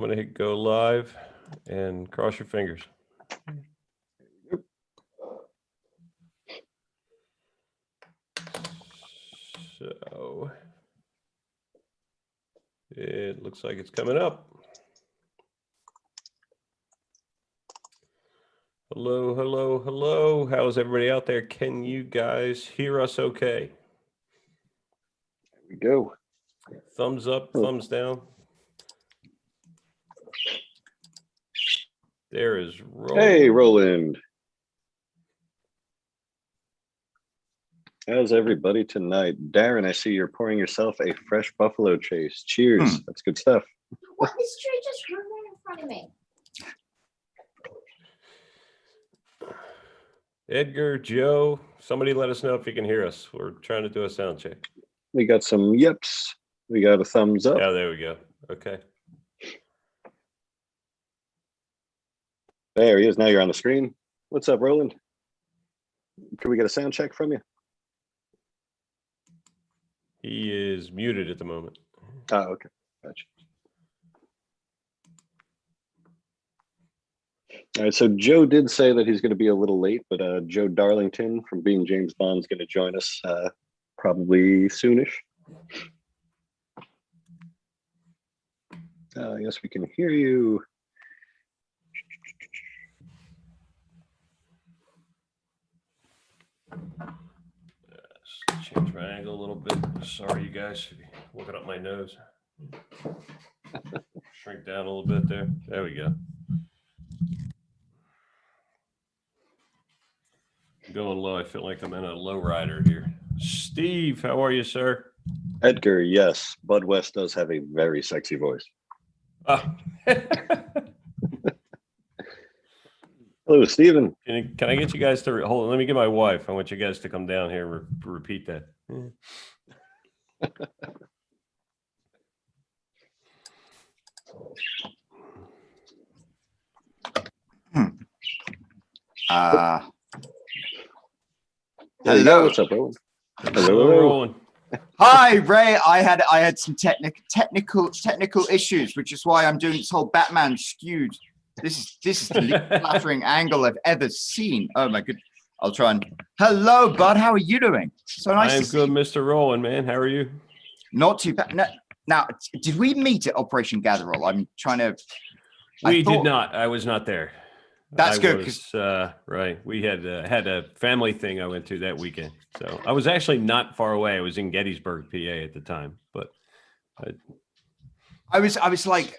I'm going to hit go live and cross your fingers. So it looks like it's coming up. Hello, hello, hello. How's everybody out there? Can you guys hear us okay? There we go. Thumbs up, thumbs down. There is Roland. Hey, Roland. How's everybody tonight? Darren, I see you're pouring yourself a fresh buffalo chase. Cheers. That's good stuff. What is Trey just right there in front of me? Edgar, Joe, somebody let us know if you can hear us. We're trying to do a sound check. We got some yips. We got a thumbs up. Yeah, there we go. Okay. There he is. Now you're on the screen. What's up, Roland? Can we get a sound check from you? He is muted at the moment. Oh, okay. Gotcha. All right, so Joe did say that he's going to be a little late, but Joe Darlington from Being James Bond is going to join us probably soonish. I guess we can hear you. Let's change my angle a little bit. Sorry, you guys, looking up my nose. Shrink down a little bit there. There we go. Going low. I feel like I'm in a low rider here. Steve, how are you, sir? Edgar, yes. Bud West does have a very sexy voice. Hello, Stephen. Can I get you guys to hold on? Let me get my wife. I want you guys to come down here and repeat that. Hello. What's up, Roland? Hello, Roland. Hi, Ray. I had some technical issues, which is why I'm doing this whole Batman skewed. This is the least flattering angle I've ever seen. Oh my goodness. I'll try and hello, Bud. How are you doing? So nice. I'm good, Mr. Roland, man. How are you? Not too bad. No, now, did we meet at Operation Gatherall? I'm trying to. We did not. I was not there. That's good. Right. We had a family thing I went to that weekend. So I was actually not far away. I was in Gettysburg, PA at the time. But I was like,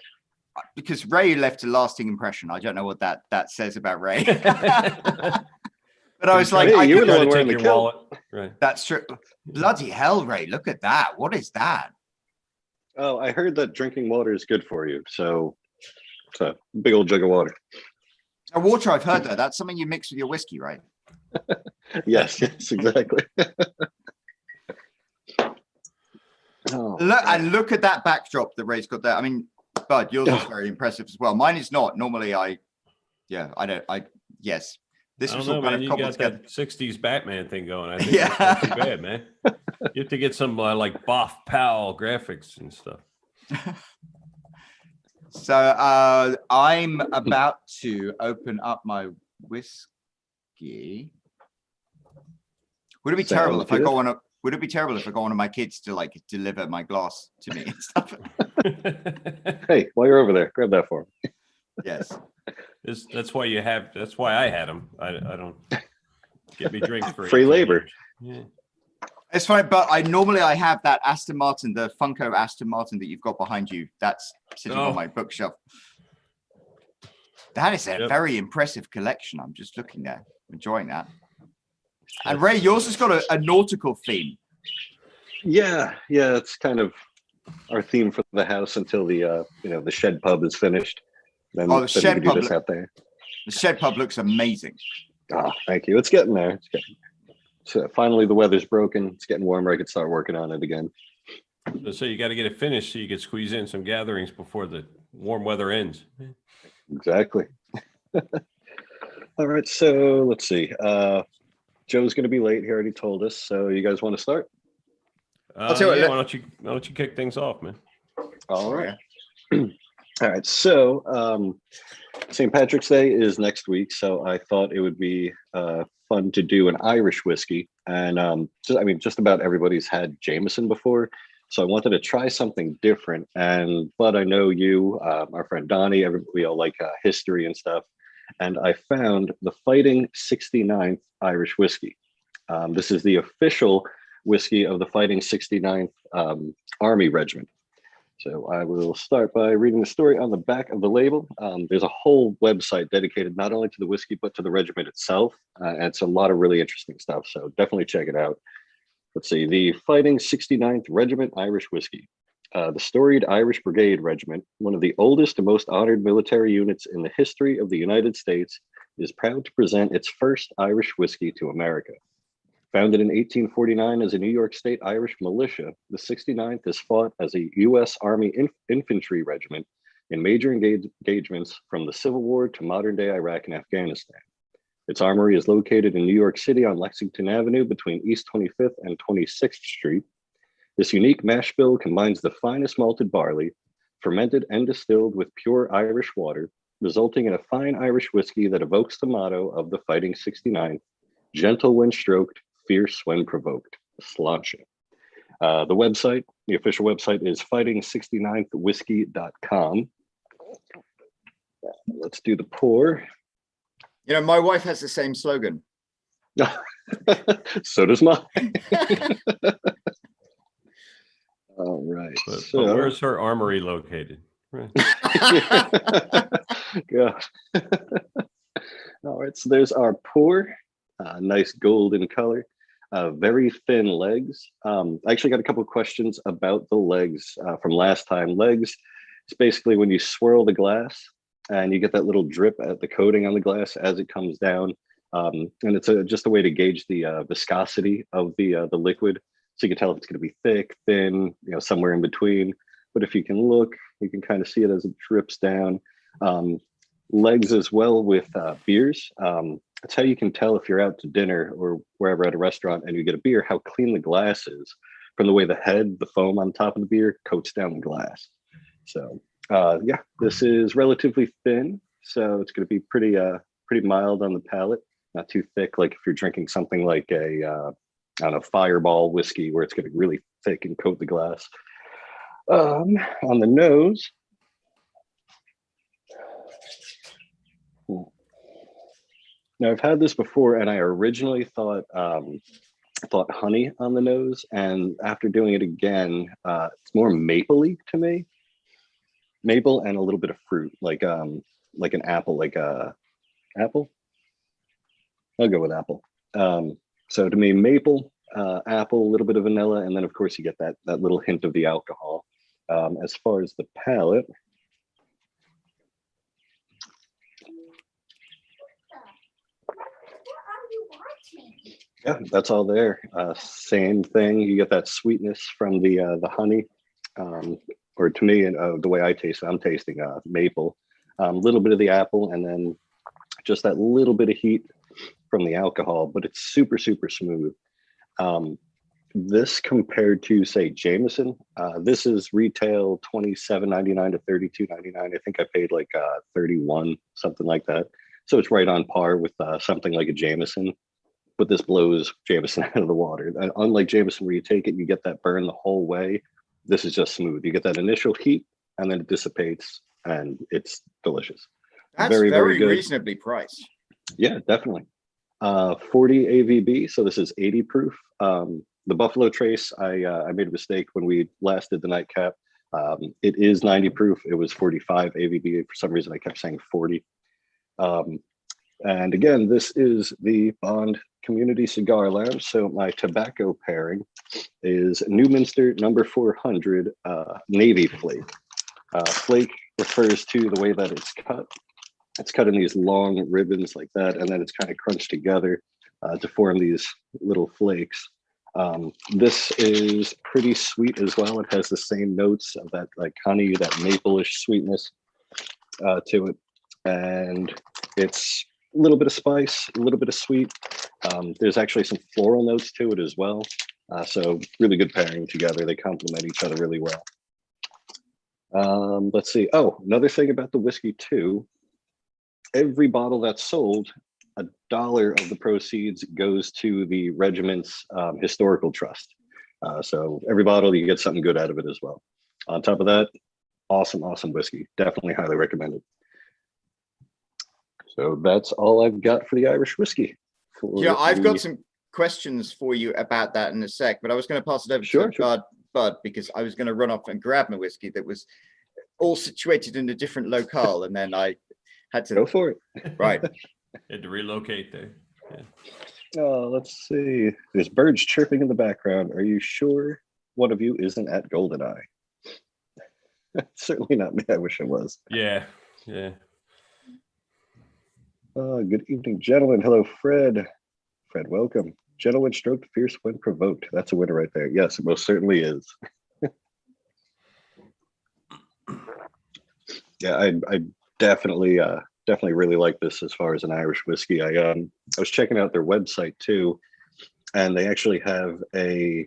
because Ray left a lasting impression. I don't know what that says about Ray. But I was like, hey, I you were the to one take wearing the your kilt. wallet. Right. That's true. Bloody hell, Ray. Look at that. What is that? Oh, I heard that drinking water is good for you. So it's a big old jug of water. A water, I've heard that. That's something you mix with your whiskey, right? Yes, exactly. Look at that backdrop that Ray's got there. I mean, Bud, yours is very impressive as well. Mine is not. Normally, yes. This was all kind of you cobbled got together. that 60s Batman thing going. I think that's not too bad, man. You have to get some like Boff Powell graphics and stuff. So I'm about to open up my whiskey. Would it be terrible if I go on would it be terrible if I go on to my kids to like deliver my glass to me and stuff? Hey, while you're over there, grab that for me. Yes. That's why I had them. I don't get me drinks for free labor. Yeah. It's fine, but I normally have that Aston Martin, the Funko Aston Martin that you've got behind you. That's sitting on my bookshelf. That is a very impressive collection. I'm just looking there, enjoying that. And Ray, yours has got a nautical theme. Yeah, it's kind of our theme for the house until the the shed pub is finished. Then, the shed pub. Out there. The shed pub looks amazing. Thank you. It's getting there. So finally, the weather's broken. It's getting warmer. I can start working on it again. So you got to get it finished so you can squeeze in some gatherings before the warm weather ends. Exactly. All right. So let's see. Joe's going to be late. He already told us. So you guys want to start? Why don't you kick things off, man? All right. All right, so St. Patrick's Day is next week, so I thought it would be fun to do an Irish whiskey. And just about everybody's had Jameson before, so I wanted to try something different. But I know you, our friend Donnie, we all like history and stuff. And I found the Fighting 69th Irish whiskey. This is the official whiskey of the Fighting 69th Army Regiment. So I will start by reading the story on the back of the label. There's a whole website dedicated not only to the whiskey, but to the regiment itself. And it's a lot of really interesting stuff. So definitely check it out. Let's see, the Fighting 69th Regiment Irish Whiskey. The storied Irish Brigade Regiment, one of the oldest and most honored military units in the history of the United States, is proud to present its first Irish whiskey to America. Founded in 1849 as a New York State Irish militia, the 69th is fought as a U.S. Army infantry regiment in major engagements from the Civil War to modern-day Iraq and Afghanistan. Its armory is located in New York City on Lexington Avenue between East 25th and 26th Street. This unique mash bill combines the finest malted barley, fermented and distilled with pure Irish water, resulting in a fine Irish whiskey that evokes the motto of the Fighting 69th, gentle when stroked, fierce when provoked, sláinte. The official website is fighting69thwhiskey.com. Let's do the pour. You know, my wife has the same slogan. So does mine. All right. But where's her armory located? Right. Yeah. All right. So there's our pour. Nice golden color. Very thin legs. I actually got a couple of questions about the legs from last time. Legs, it's basically when you swirl the glass and you get that little drip at the coating on the glass as it comes down. And it's just a way to gauge the viscosity of the liquid. So you can tell if it's going to be thick, thin, somewhere in between. But if you can look, you can kind of see it as it drips down. Legs as well with beers. That's how you can tell if you're out to dinner or wherever at a restaurant and you get a beer, how clean the glass is from the way the head, the foam on top of the beer coats down the glass. So yeah, this is relatively thin. So it's going to be pretty mild on the palate, not too thick. Like if you're drinking something like a Fireball whiskey where it's going to be really thick and coat the glass. On the nose. Now I've had this before, and I originally thought honey on the nose, and after doing it again, it's more mapley to me. Maple and a little bit of fruit, like an apple, apple. I'll go with apple. So to me, maple, apple, a little bit of vanilla, and then of course you get that little hint of the alcohol. As far as the palate. Yeah, that's all there. Same thing. You get that sweetness from the honey, or to me, the way I taste it, I'm tasting maple, a little bit of the apple, and then just that little bit of heat from the alcohol. But it's super, super smooth. This compared to say Jameson, this is retail $27.99 to $32.99. I think I paid like 31, something like that. So it's right on par with something like a Jameson. But this blows Jameson out of the water. And unlike Jameson, where you take it, you get that burn the whole way. This is just smooth. You get that initial heat, and then it dissipates, and it's delicious. That's very, very good. Reasonably priced. Yeah, definitely. 40 AVB, so this is 80 proof. The Buffalo Trace, I made a mistake when we last did the Nightcap. It is 90 proof. It was 45 AVB. For some reason, I kept saying 40. And again, this is the Bond Community Cigar Lounge. So my tobacco pairing is Newminster number 400 Navy Flake. Flake refers to the way that it's cut. It's cut in these long ribbons like that, and then it's kind of crunched together to form these little flakes. This is pretty sweet as well. It has the same notes of that like honey, that maple-ish sweetness to it. And it's a little bit of spice, a little bit of sweet. There's actually some floral notes to it as well. So really good pairing together. They complement each other really well. Let's see. Oh, another thing about the whiskey too. Every bottle that's sold, $1 of the proceeds goes to the regiment's historical trust. So every bottle you get something good out of it as well. On top of that, awesome, awesome whiskey. Definitely highly recommended. So that's all I've got for the Irish whiskey. Yeah, I've got some questions for you about that in a sec, but I was going to pass it over to Bud, because I was going to run off and grab my whiskey that was all situated in a different locale, and then I had to go for it. Right. Had to relocate there. Yeah. Oh, let's see. There's birds chirping in the background. Are you sure one of you isn't at Goldeneye? Certainly not me. I wish it was. Yeah. Yeah. Good evening, gentlemen. Hello, Fred. Fred, welcome. Gentlemen stroked fierce when provoked. That's a winner right there. Yes, it most certainly is. Yeah, I definitely really like this as far as an Irish whiskey. I was checking out their website too, and they actually have a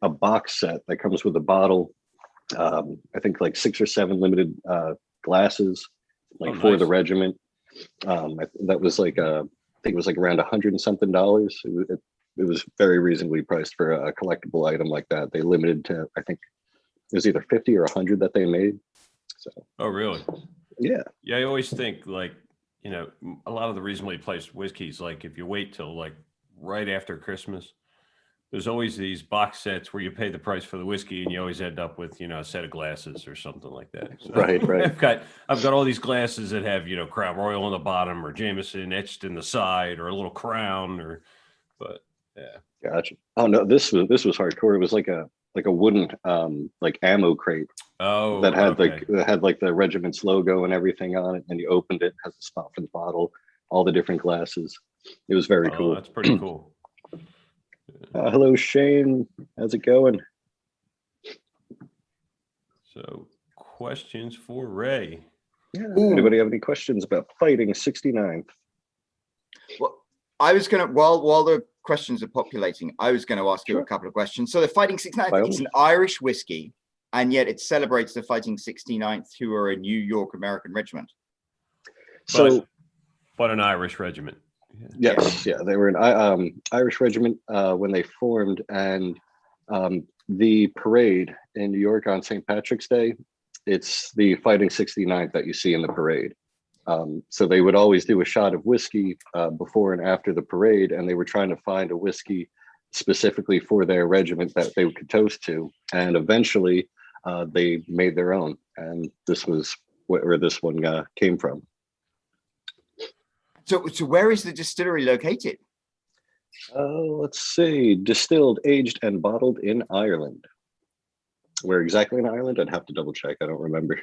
box set that comes with a bottle. I think like 6 or 7 limited glasses, like for the regiment. That was like I think it was like around $100 and something. It was very reasonably priced for a collectible item like that. They limited to, I think it was either 50 or 100 that they made. So. Oh, really? Yeah. Yeah, I always think like, you know, a lot of the reasonably priced whiskeys, like if you wait till like right after Christmas, there's always these box sets where you pay the price for the whiskey and you always end up with, you know, a set of glasses or something like that. So right. I've got all these glasses that have, you know, Crown Royal on the bottom or Jameson etched in the side or a little crown but yeah. Gotcha. Oh no, this was hardcore. It was like a wooden like ammo crate. Oh, that had like the regiment's logo and everything on it, and you opened it, has a spot for the bottle, all the different glasses. It was very cool. That's pretty cool. Hello, Shane. How's it going? So, questions for Ray. Yeah. Anybody have any questions about fighting 69th? Well, I was going to, while the questions are populating, I was going to ask you a couple of questions. So the Fighting 69th is an Irish whiskey, and yet it celebrates the Fighting 69th, who are a New York American regiment. But an Irish regiment. Yes, yeah, they were an Irish regiment when they formed, and the parade in New York on St. Patrick's Day, it's the Fighting 69th that you see in the parade. So they would always do a shot of whiskey before and after the parade, and they were trying to find a whiskey specifically for their regiment that they could toast to, and eventually they made their own, and this was where this one came from. So where is the distillery located? Let's see. Distilled, aged, and bottled in Ireland. Where exactly in Ireland? I'd have to double check. I don't remember.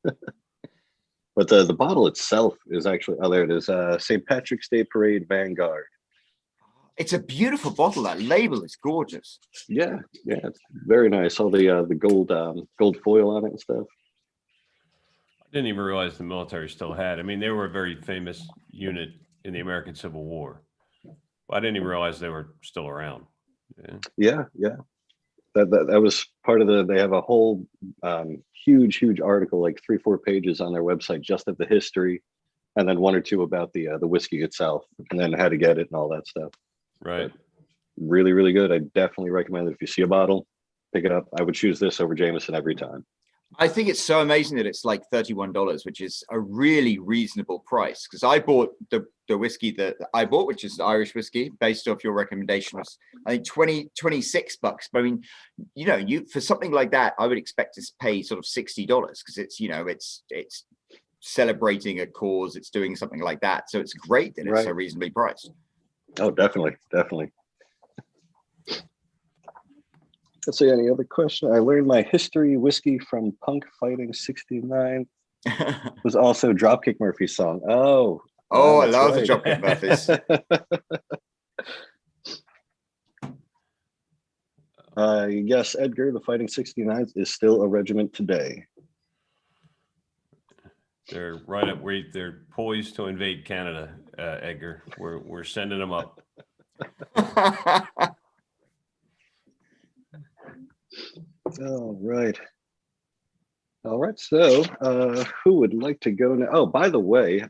But the bottle itself is actually, oh, there it is. St. Patrick's Day Parade Vanguard. It's a beautiful bottle. That label is gorgeous. Yeah, it's very nice. All the gold foil on it and stuff. I didn't even realize the military still had. I mean, they were a very famous unit in the American Civil War. I didn't even realize they were still around. Yeah. That was part of they have a whole huge article, like 3-4 pages on their website, just of the history, and then 1 or 2 about the whiskey itself, and then how to get it and all that stuff. Right. But really good. I definitely recommend it. If you see a bottle, pick it up. I would choose this over Jameson every time. I think it's so amazing that it's like $31, which is a really reasonable price. Because I bought the whiskey that I bought, which is Irish whiskey, based off your recommendation, was I think $26. But I mean, you know, for something like that, I would expect to pay sort of $60 because it's, you know, it's celebrating a cause, it's doing something like that. So it's great that it's so reasonably priced. Oh, definitely. Let's see, any other question? I learned my history whiskey from Punk Fighting 69. Was also Dropkick Murphys song. Oh, I love the Dropkick Murphys. Yes, Edgar, the Fighting 69 is still a regiment today. They're right up where they're poised to invade Canada, Edgar. We're sending them up. All right. right, so who would like to go now? Oh, by the way,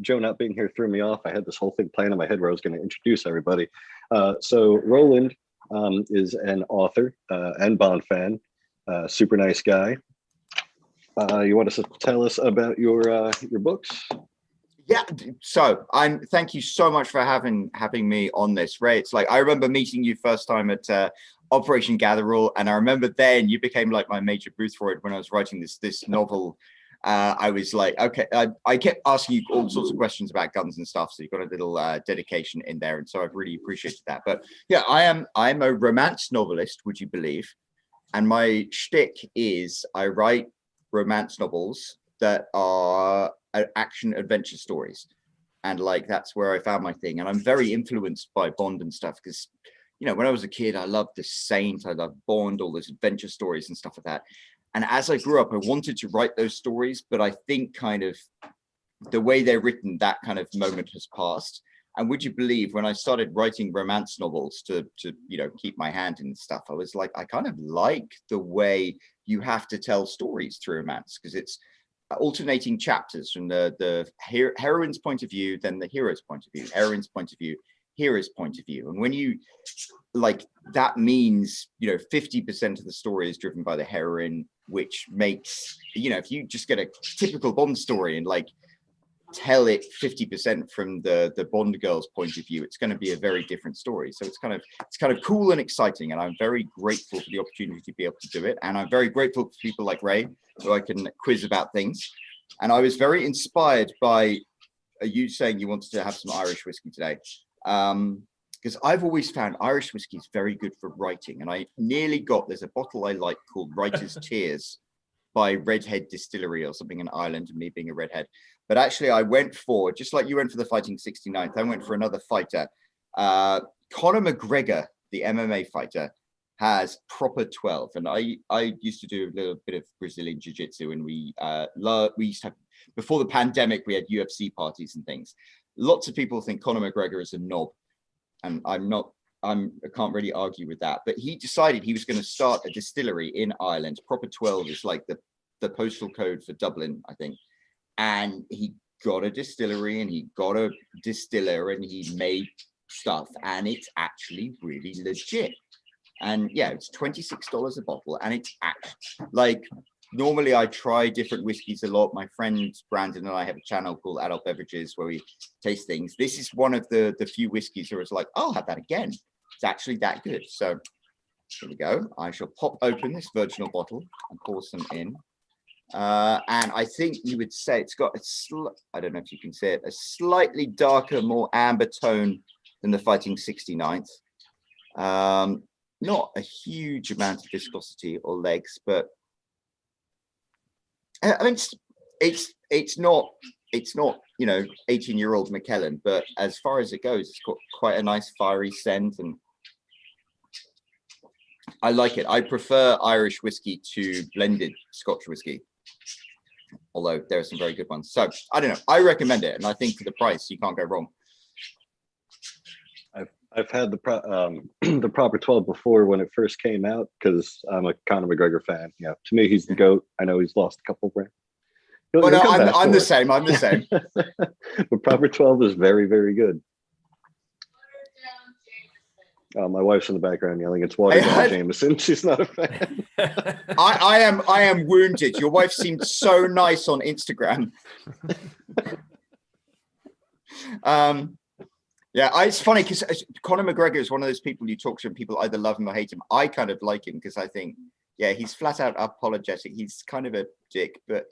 Joe not being here threw me off. I had this whole thing planned in my head where I was going to introduce everybody. So Roland is an author and Bond fan, super nice guy. You want to tell us about your books? Yeah, so thank you so much for having me on this, Ray. It's like I remember meeting you first time at Operation Gatherall, and I remember then you became like my major booth for it when I was writing this novel. I was like, okay, I kept asking you all sorts of questions about guns and stuff, so you got a little dedication in there, and so I've really appreciated that. But yeah, I'm a romance novelist, would you believe? And my shtick is I write romance novels that are action adventure stories, and like that's where I found my thing. And I'm very influenced by Bond and stuff because, you know, when I was a kid, I loved The Saint, I loved Bond, all those adventure stories and stuff like that. And as I grew up, I wanted to write those stories, but I think kind of the way they're written, that kind of moment has passed. And would you believe when I started writing romance novels to you know, keep my hand in stuff, I was like, I kind of like the way you have to tell stories through romance, because it's alternating chapters from the heroine's point of view, then the hero's point of view, heroine's point of view, hero's point of view. And when you like, that means, you know, 50% of the story is driven by the heroine, which makes, you know, if you just get a typical Bond story and like tell it 50% from the Bond girl's point of view, it's going to be a very different story. So it's kind of cool and exciting, and I'm very grateful for the opportunity to be able to do it. And I'm very grateful for people like Ray, who I can quiz about things. And I was very inspired by you saying you wanted to have some Irish whiskey today, because I've always found Irish whiskey is very good for writing. And I nearly got, there's a bottle I like called Writer's Tears by Redhead Distillery or something in Ireland, and me being a redhead. But actually I went for, just like you went for the Fighting 69th, I went for another fighter. Conor McGregor, the MMA fighter, has Proper 12. And I used to do a little bit of Brazilian Jiu-Jitsu, and we used to have, before the pandemic, we had UFC parties and things. Lots of people think Conor McGregor is a knob, and I can't really argue with that. But he decided he was going to start a distillery in Ireland. Proper 12 is like the postal code for Dublin, I think. And he got a distillery and he got a distiller and he made stuff, and it's actually really legit. And yeah, it's $26 a bottle, and it's like, normally I try different whiskeys a lot. My friend Brandon and I have a channel called Adult Beverages where we taste things. This is one of the few whiskeys where it's like, I'll have that again. It's actually that good. So here we go. I shall pop open this virginal bottle and pour some in. And I think you would say it's got I don't know if you can say it, a slightly darker, more amber tone than the Fighting 69th. Not a huge amount of viscosity or legs, but I mean, it's not, you know, 18-year-old McKellen, but as far as it goes, it's got quite a nice fiery scent, and I like it. I prefer Irish whiskey to blended Scotch whiskey, although there are some very good ones. So I don't know. I recommend it, and I think for the price, you can't go wrong. I've had the Proper 12 before when it first came out, because I'm a Conor McGregor fan. Yeah, to me, he's the GOAT. I know he's lost a couple of brands. Well, no, I'm the same. I'm the same. But Proper 12 is very, very good. My wife's in the background yelling, "It's watered down Jameson." She's not a fan. I am wounded. Your wife seemed so nice on Instagram. Yeah, it's funny because Conor McGregor is one of those people you talk to and people either love him or hate him. I kind of like him because I think, yeah, he's flat out apologetic. He's kind of a dick, but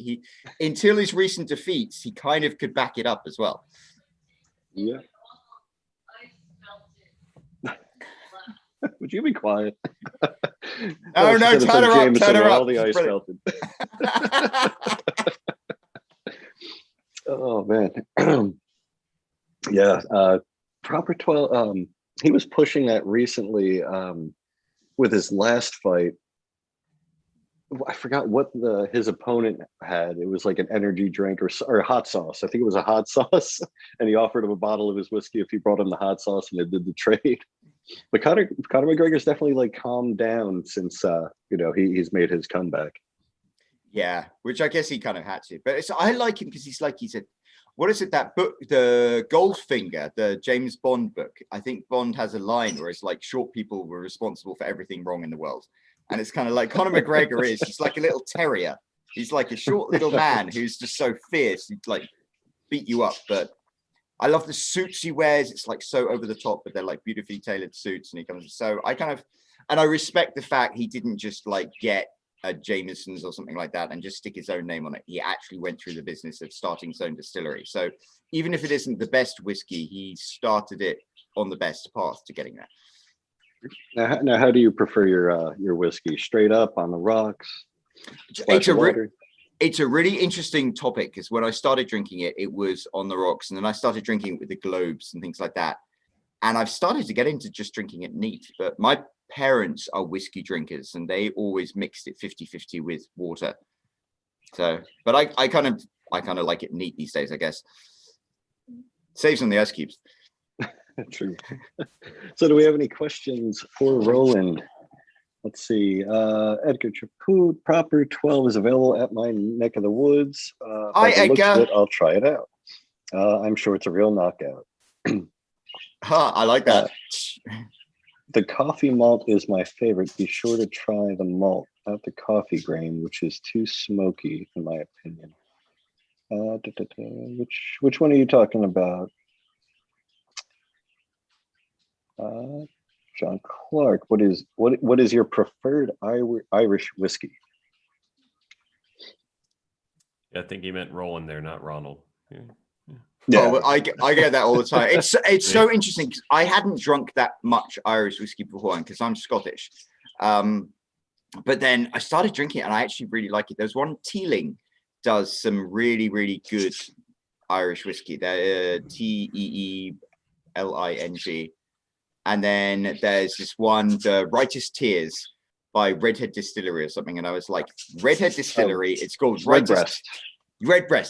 until his recent defeats, he kind of could back it up as well. Yeah. Would you be quiet? Oh, no, turn her up, turn her up. All the ice melted. Oh, man. Yeah. Proper 12, he was pushing that recently with his last fight. I forgot what his opponent had. It was like an energy drink or hot sauce. I think it was a hot sauce, and he offered him a bottle of his whiskey if he brought him the hot sauce, and they did the trade. But Conor McGregor's definitely like calmed down since you know, he's made his comeback. Yeah, which I guess he kind of had to. But I like him because he's like, he said, what is it, that book, the Goldfinger, the James Bond book? I think Bond has a line where it's like, short people were responsible for everything wrong in the world. And it's kind of like Conor McGregor is. He's like a little terrier. He's like a short little man who's just so fierce, he'd like beat you up. But I love the suits he wears. It's like so over the top, but they're like beautifully tailored suits. And he comes, so I kind of, and I respect the fact he didn't just like get a Jameson's or something like that and just stick his own name on it. He actually went through the business of starting his own distillery. So even if it isn't the best whiskey, he started it on the best path to getting there. Now, how do you prefer your whiskey? Straight up on the rocks? It's a really interesting topic, because when I started drinking it, it was on the rocks, and then I started drinking it with the globes and things like that. And I've started to get into just drinking it neat. But my parents are whiskey drinkers, and they always mixed it 50-50 with water. So, but I kind of like it neat these days, I guess. Saves on the ice cubes. True. So do we have any questions for Roland? Let's see. Edgar Chaput, Proper 12 is available at my neck of the woods. Hi, Edgar. I'll try it out. I'm sure it's a real knockout. I like that. The coffee malt is my favorite. Be sure to try the malt, not the coffee grain, which is too smoky, in my opinion. Which one are you talking about? John Clark, what is your preferred Irish whiskey? I think he meant Roland there, not Ronald. Yeah. Yeah. Oh, I get that all the time. It's so interesting, because I hadn't drunk that much Irish whiskey before, because I'm Scottish. But then I started drinking it, and I actually really like it. There's one, Teeling does some really, really good Irish whiskey. They're Teeling. And then there's this one, the Righteous Tears by Redhead Distillery or something. And I was like, Redhead Distillery, it's called Redbreast,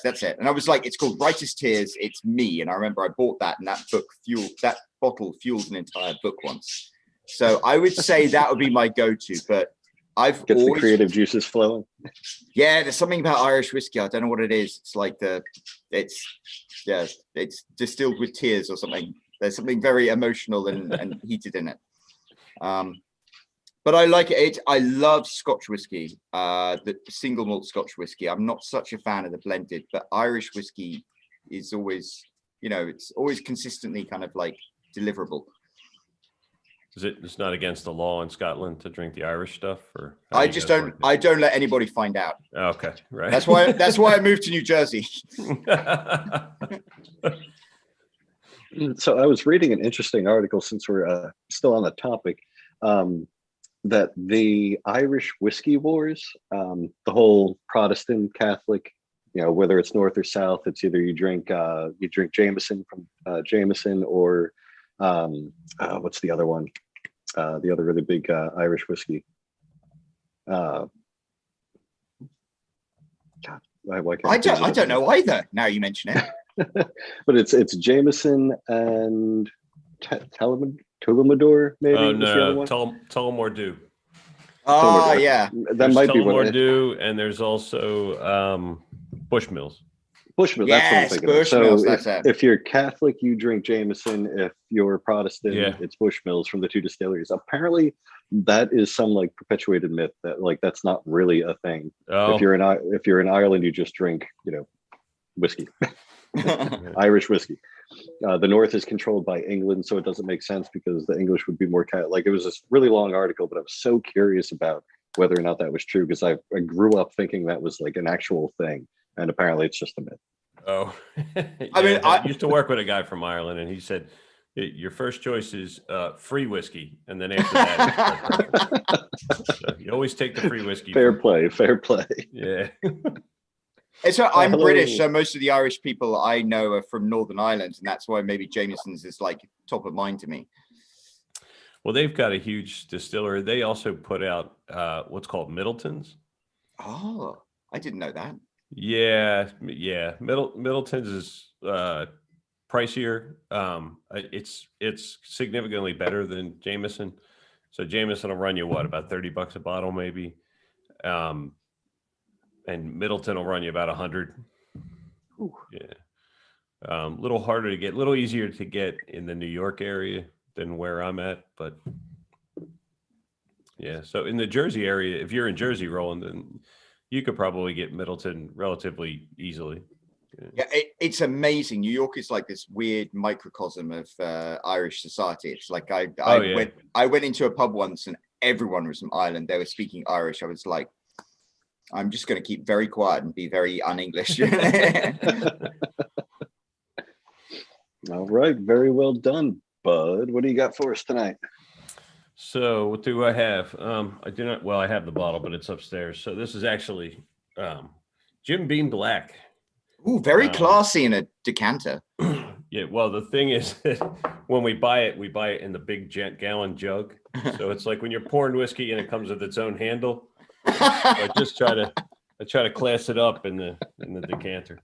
that's it. And I was like, it's called Righteous Tears, it's me. And I remember I bought that, and that bottle fueled an entire book once. So I would say that would be my go-to, but I've Gets always, the creative juices flowing. Yeah, there's something about Irish whiskey. I don't know what it is. It's like it's distilled with tears or something. There's something very emotional and heated in it. But I like it. I love Scotch whiskey, the single malt Scotch whiskey. I'm not such a fan of the blended, but Irish whiskey is always, it's always consistently kind of like deliverable. It's not against the law in Scotland to drink the Irish stuff, or I don't let anybody find out. Okay, right. That's why I moved to New Jersey. So I was reading an interesting article, since we're still on the topic, that the Irish whiskey wars, the whole Protestant Catholic, whether it's North or South, it's either you drink Jameson from Jameson, or what's the other one? The other really big Irish whiskey. God, why can't I don't know either. Now you mention it. But it's Jameson and Tullamore, maybe. Oh no, Tullamore Dew. Oh yeah, that might be Tullamore Dew, and there's also Bushmills. Bushmills, yes, that's what I'm thinking. Bushmills, So if you're Catholic, you drink Jameson. If you're Protestant, Yeah. it's Bushmills from the two distilleries. Apparently, that is some like perpetuated myth that that's not really a thing. Oh. If you're in Ireland, you just drink whiskey. Irish whiskey. The North is controlled by England, so it doesn't make sense, because the English would be more like, it was this really long article, but I was so curious about whether or not that was true, because I grew up thinking that was like an actual thing, and apparently it's just a myth. Oh, Yeah, I used to work with a guy from Ireland, and he said your first choice is free whiskey, and then after that, so you always take the free whiskey. Fair play. Yeah. So I'm British, so most of the Irish people I know are from Northern Ireland, and that's why maybe Jameson's is like top of mind to me. Well, they've got a huge distillery. They also put out what's called Middleton's. Oh, I didn't know that. Yeah. Middleton's is pricier. It's significantly better than Jameson. So Jameson will run you about $30 a bottle, maybe. and Middleton will run you about 100. Ooh. Yeah. Little harder to get, little easier to get in the New York area than where I'm at, but yeah. So in the Jersey area, if you're in Jersey rolling, then you could probably get Middleton relatively easily. Yeah, it's amazing. New York is like this weird microcosm of Irish society. It's like I went into a pub once and everyone was from Ireland. They were speaking Irish. I was like, I'm just going to keep very quiet and be very un-English. All right, very well done, Bud. What do you got for us tonight? So what do I have? I do not. Well, I have the bottle, but it's upstairs. So this is actually Jim Beam Black. Ooh, very classy in a decanter. Yeah. Well, the thing is, when we buy it in the big gallon jug. So it's like when you're pouring whiskey and it comes with its own handle. I try to class it up in the decanter.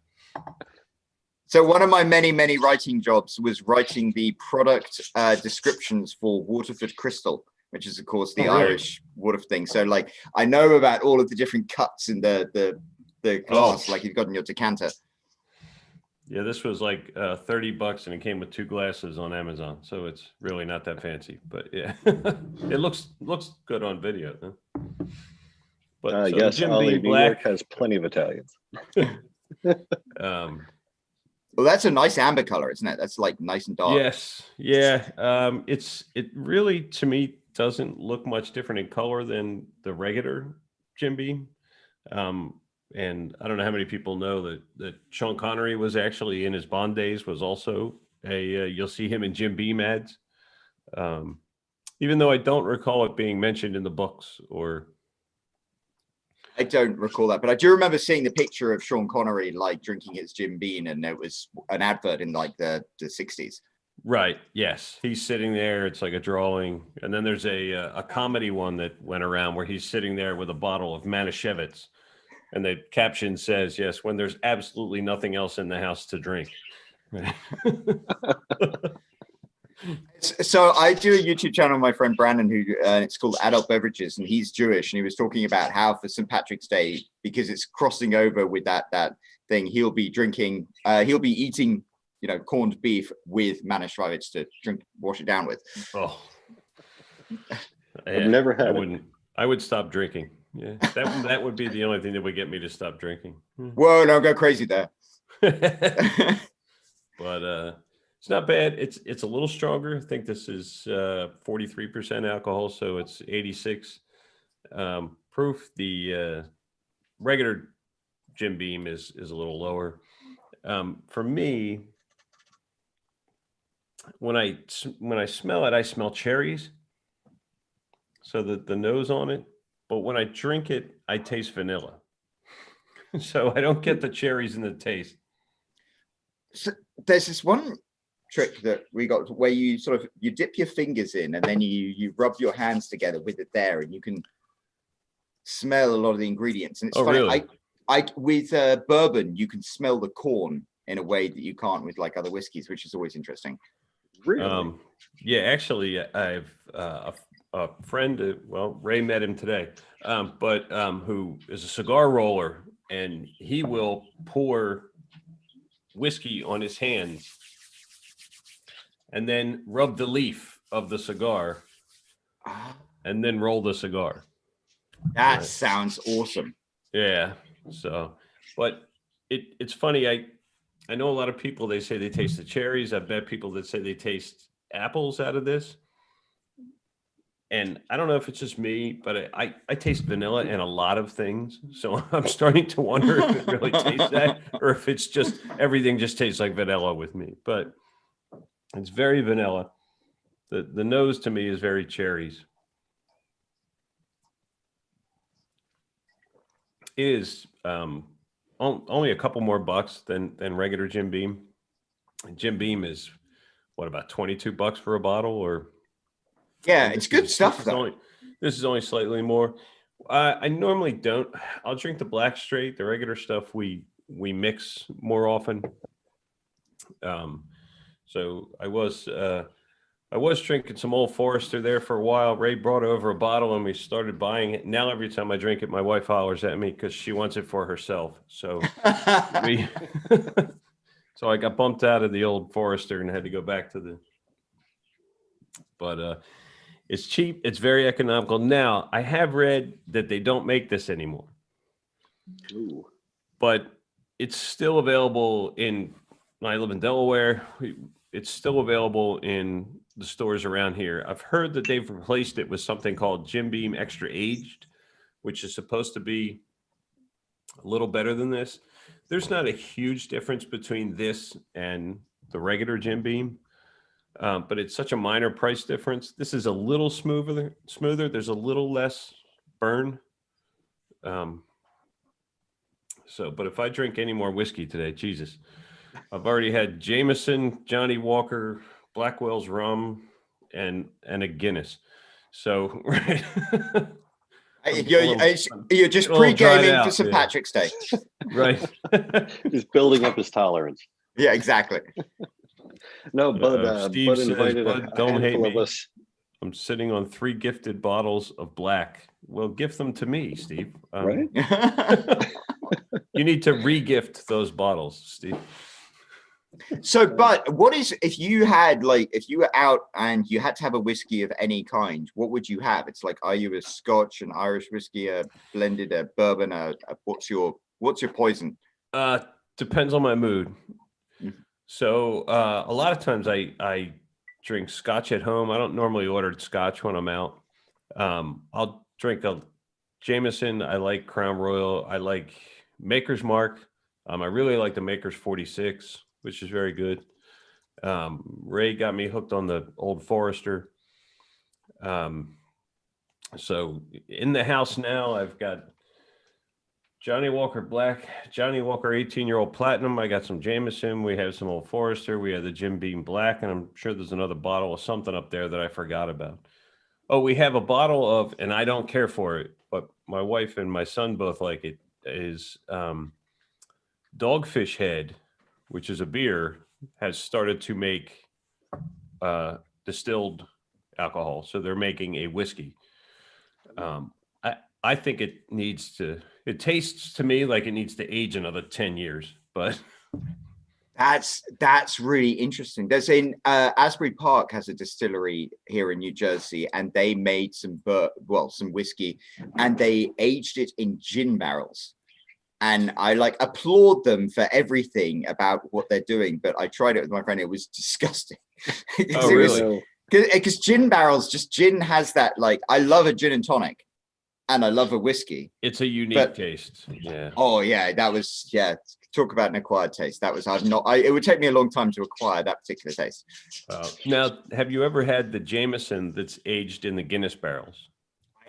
So one of my many writing jobs was writing the product descriptions for Waterford Crystal, which is of course the Irish Waterford thing. So like I know about all of the different cuts in the glass, like you've got in your decanter. Yeah, this was like $30 and it came with 2 glasses on Amazon. So it's really not that fancy, but yeah, it looks good on video. Huh? But so yes, Jim Ollie, Beam New Black York has plenty of Italians. Well, that's a nice amber color, isn't it? That's like nice and dark. Yes. Yeah. It really, to me, doesn't look much different in color than the regular Jim Beam. And I don't know how many people know that Sean Connery was actually in his Bond days was also you'll see him in Jim Beam ads. Even though I don't recall it being mentioned in the books or. I don't recall that, but I do remember seeing the picture of Sean Connery like drinking his Jim Beam, and it was an advert in like the 60s. Right. Yes. He's sitting there. It's like a drawing. And then there's a comedy one that went around where he's sitting there with a bottle of Manischewitz. And the caption says, yes, when there's absolutely nothing else in the house to drink. So I do a YouTube channel, my friend Brandon, who it's called Adult Beverages, and he's Jewish, and he was talking about how for St. Patrick's Day, because it's crossing over with that thing, he'll be eating, corned beef with Manischewitz to wash it down with. Oh, I've never had it. I would stop drinking. Yeah, that would be the only thing that would get me to stop drinking. Whoa, don't go crazy there. But it's not bad. It's a little stronger. I think this is 43% alcohol, so it's 86 proof. The regular Jim Beam is a little lower. For me, when I smell it, I smell cherries. So the nose on it, but when I drink it, I taste vanilla. So I don't get the cherries in the taste. So there's this one trick that we got where you dip your fingers in and then you rub your hands together with it there, and you can smell a lot of the ingredients. And it's funny. Really? I with bourbon, you can smell the corn in a way that you can't with like other whiskeys, which is always interesting. Really? Yeah, actually, I've a friend. Ray met him today, but who is a cigar roller, and he will pour whiskey on his hands and then rub the leaf of the cigar and then roll the cigar. That sounds awesome. Yeah. So, but it's funny. I know a lot of people, they say they taste the cherries. I've met people that say they taste apples out of this. And I don't know if it's just me, but I taste vanilla in a lot of things. So I'm starting to wonder if it really tastes that, or if it's just everything just tastes like vanilla with me. But it's very vanilla. The nose to me is very cherries. It is only a couple more bucks than regular Jim Beam. Jim Beam is what, about $22 for a bottle, or? Yeah, it's good stuff though. This is only slightly more. I normally don't. I'll drink the black straight. The regular stuff we mix more often. So I was I was drinking some Old Forester there for a while. Ray brought over a bottle and we started buying it. Now every time I drink it, my wife hollers at me because she wants it for herself. So we, so I got bumped out of the Old Forester and had to go back to the. But it's cheap. It's very economical. Now I have read that they don't make this anymore, Ooh. but it's still available in. I live in Delaware. It's still available in the stores around here. I've heard that they've replaced it with something called Jim Beam Extra Aged, which is supposed to be a little better than this. There's not a huge difference between this and the regular Jim Beam, but it's such a minor price difference. This is a little smoother. There's a little less burn. But if I drink any more whiskey today, Jesus, I've already had Jameson, Johnny Walker, Blackwell's rum, and a Guinness. So right. You're just all dried pre-gaming out, for St. yeah. Patrick's Day. Right. He's building up his tolerance. Yeah, exactly. No, Bud, Steve Bud says, invited "Bud, a don't hate handful of me. us. I'm sitting on 3 gifted bottles of black. Well, gift them to me, Steve. Right? You need to re-gift those bottles, Steve. So, but what is, if you were out and you had to have a whiskey of any kind, what would you have? It's like, are you a Scotch, an Irish whiskey, a blended, a bourbon, what's your poison? Depends on my mood. Mhm. So a lot of times I drink Scotch at home. I don't normally order Scotch when I'm out. I'll drink a Jameson. I like Crown Royal. I like Maker's Mark. I really like the Maker's 46, which is very good. Ray got me hooked on the Old Forester. So in the house now, I've got Johnny Walker Black, Johnny Walker 18-year-old Platinum. I got some Jameson. We have some Old Forester. We have the Jim Beam Black, and I'm sure there's another bottle of something up there that I forgot about. Oh, we have a bottle of, and I don't care for it, but my wife and my son both like it, is Dogfish Head, which is a beer, has started to make distilled alcohol. So they're making a whiskey. I think it needs to, it tastes to me like it needs to age another 10 years, but. That's really interesting. There's Asbury Park has a distillery here in New Jersey, and they made some whiskey, and they aged it in gin barrels. And I applaud them for everything about what they're doing. But I tried it with my friend; it was disgusting. Oh, really? Because gin barrels, gin has that I love a gin and tonic, and I love a whiskey. It's a unique taste. Yeah. Oh yeah, that was Talk about an acquired taste. That was it would take me a long time to acquire that particular taste. Now, have you ever had the Jameson that's aged in the Guinness barrels?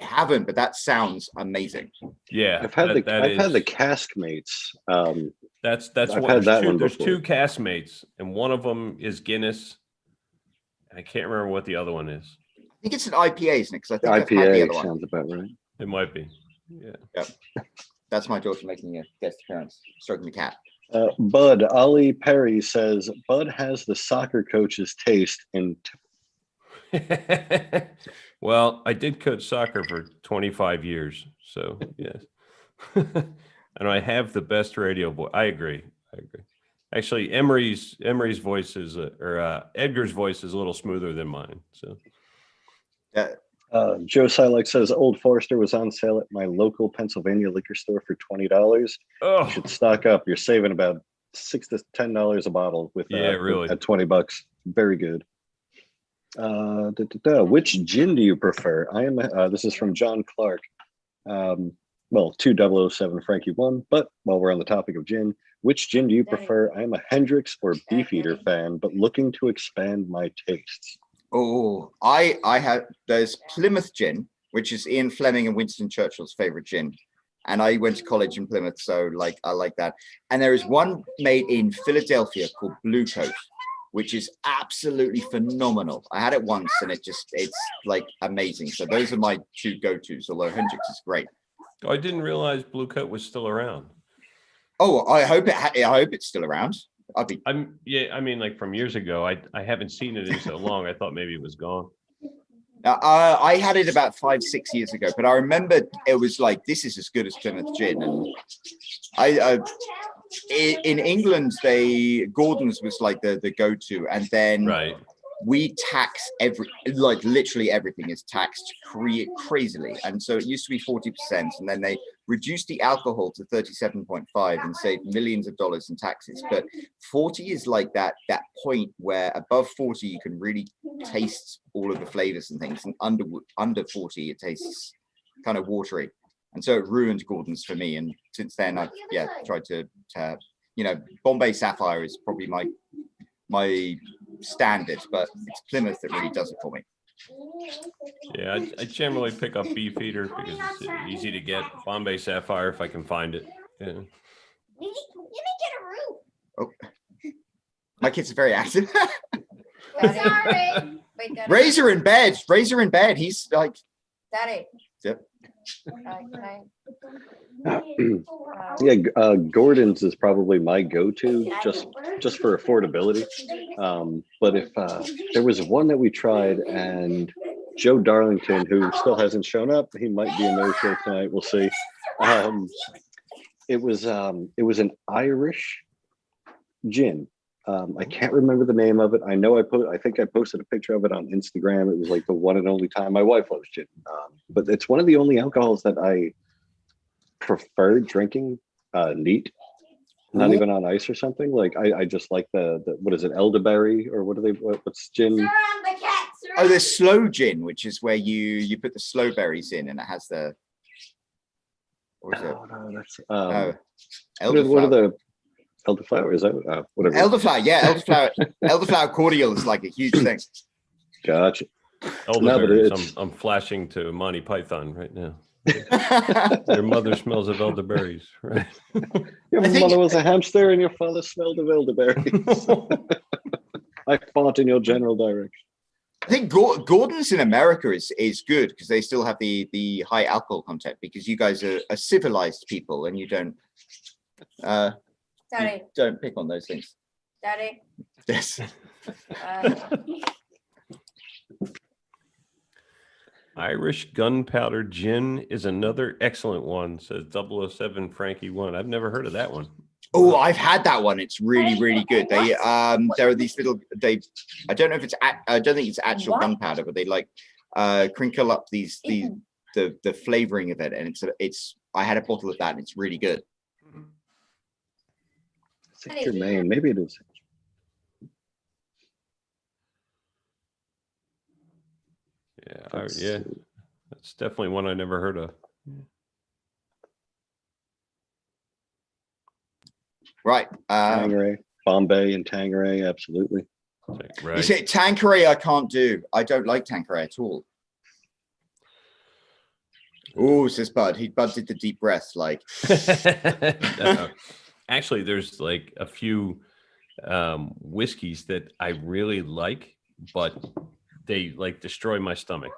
I haven't, but that sounds amazing. Yeah, I've had the cask mates. That's I've what had that one there's before. 2 cask mates, and one of them is Guinness. I can't remember what the other one is. I think it's an IPA, isn't it? Because I think I've had the IPA other one. sounds about right. It might be. Yeah. Yep. That's my daughter making a guest appearance, stroking the cat. Bud, Ollie Perry says, Bud has the soccer coach's taste in. Well, I did coach soccer for 25 years, so yes. And I have the best radio voice. I agree. Actually, Emery's voice is, Edgar's voice is a little smoother than mine. So. Joe Silex says Old Forester was on sale at my local Pennsylvania liquor store for $20. Oh, You should stock up. You're saving about $6 to $10 a bottle with really at $20. Very good. Which gin do you prefer? I am. This is from John Clark. 2007 Frankie 1. But while we're on the topic of gin, which gin do you prefer? I am a Hendrix or Beefeater fan, but looking to expand my tastes. Oh, there's Plymouth gin, which is Ian Fleming and Winston Churchill's favorite gin. And I went to college in Plymouth, so I like that. And there is one made in Philadelphia called Blue Coat, which is absolutely phenomenal. I had it once and it's amazing. So those are my 2 go-tos, although Hendrix is great. I didn't realize Blue Coat was still around. Oh, I hope it's still around. I mean, like from years ago, I haven't seen it in so long. I thought maybe it was gone. I had it about 5-6 years ago, but I remember it was like, this is as good as Plymouth Gin. And in England, Gordon's was like the go-to, and then Right. we tax literally everything is taxed crazily. And so it used to be 40%, and then they reduced the alcohol to 37.5 and saved millions of dollars in taxes. But 40 is like that point where above 40 you can really taste all of the flavors and things, and under 40 it tastes kind of watery. And so it ruined Gordon's for me. And since then I've tried to Bombay Sapphire is probably my standard, but it's Plymouth that really does it for me. Yeah, I generally pick up Beefeater because it's easy to get. Bombay Sapphire if I can find it. Yeah. You need to get a room. Oh, my kids are very active. Sorry. Wait, Daddy. Razor in bed. He's like, Daddy. Yep. Gordon's is probably my go-to just for affordability. But if there was one that we tried, and Joe Darlington, who still hasn't shown up, he might be a no-show tonight. We'll see. It was an Irish gin. I can't remember the name of it. I know I think I posted a picture of it on Instagram. It was like the one and only time. My wife loves gin, but it's one of the only alcohols that I prefer drinking neat, not even on ice or something. Like I just like the what is it, elderberry, or what's gin? oh, there's slow gin, which is where you put the slow berries in, and it has the. What is it? No, that's Elderflower. what are the elderflower? Is that whatever? Elderflower, yeah, elderflower cordial is like a huge thing. Gotcha. Elderberries. I'm flashing to Monty Python right now. Your mother smells of elderberries, right? Your mother was a hamster and your father smelled of elderberries. I fought in your general direction. I think Gordon's in America is good because they still have the high alcohol content, because you guys are civilized people and you don't pick on those things. Daddy. Yes. Irish gunpowder gin is another excellent one, says 007 Frankie 1. I've never heard of that one. Oh, I've had that one. It's really, really good. They there are these little I don't know if I don't think it's actual gunpowder, but they like crinkle up the flavoring of it, and it's I had a bottle of that and it's really good. It's your name. Maybe it is. Yeah, that's definitely one I never heard of. Right. Tanqueray, Bombay and Tanqueray, absolutely. Right. You say Tanqueray I can't do. I don't like Tanqueray at all. Oh, says Bud. Bud did the deep breath, like. No. Actually, there's like a few whiskeys that I really like, but they like destroy my stomach.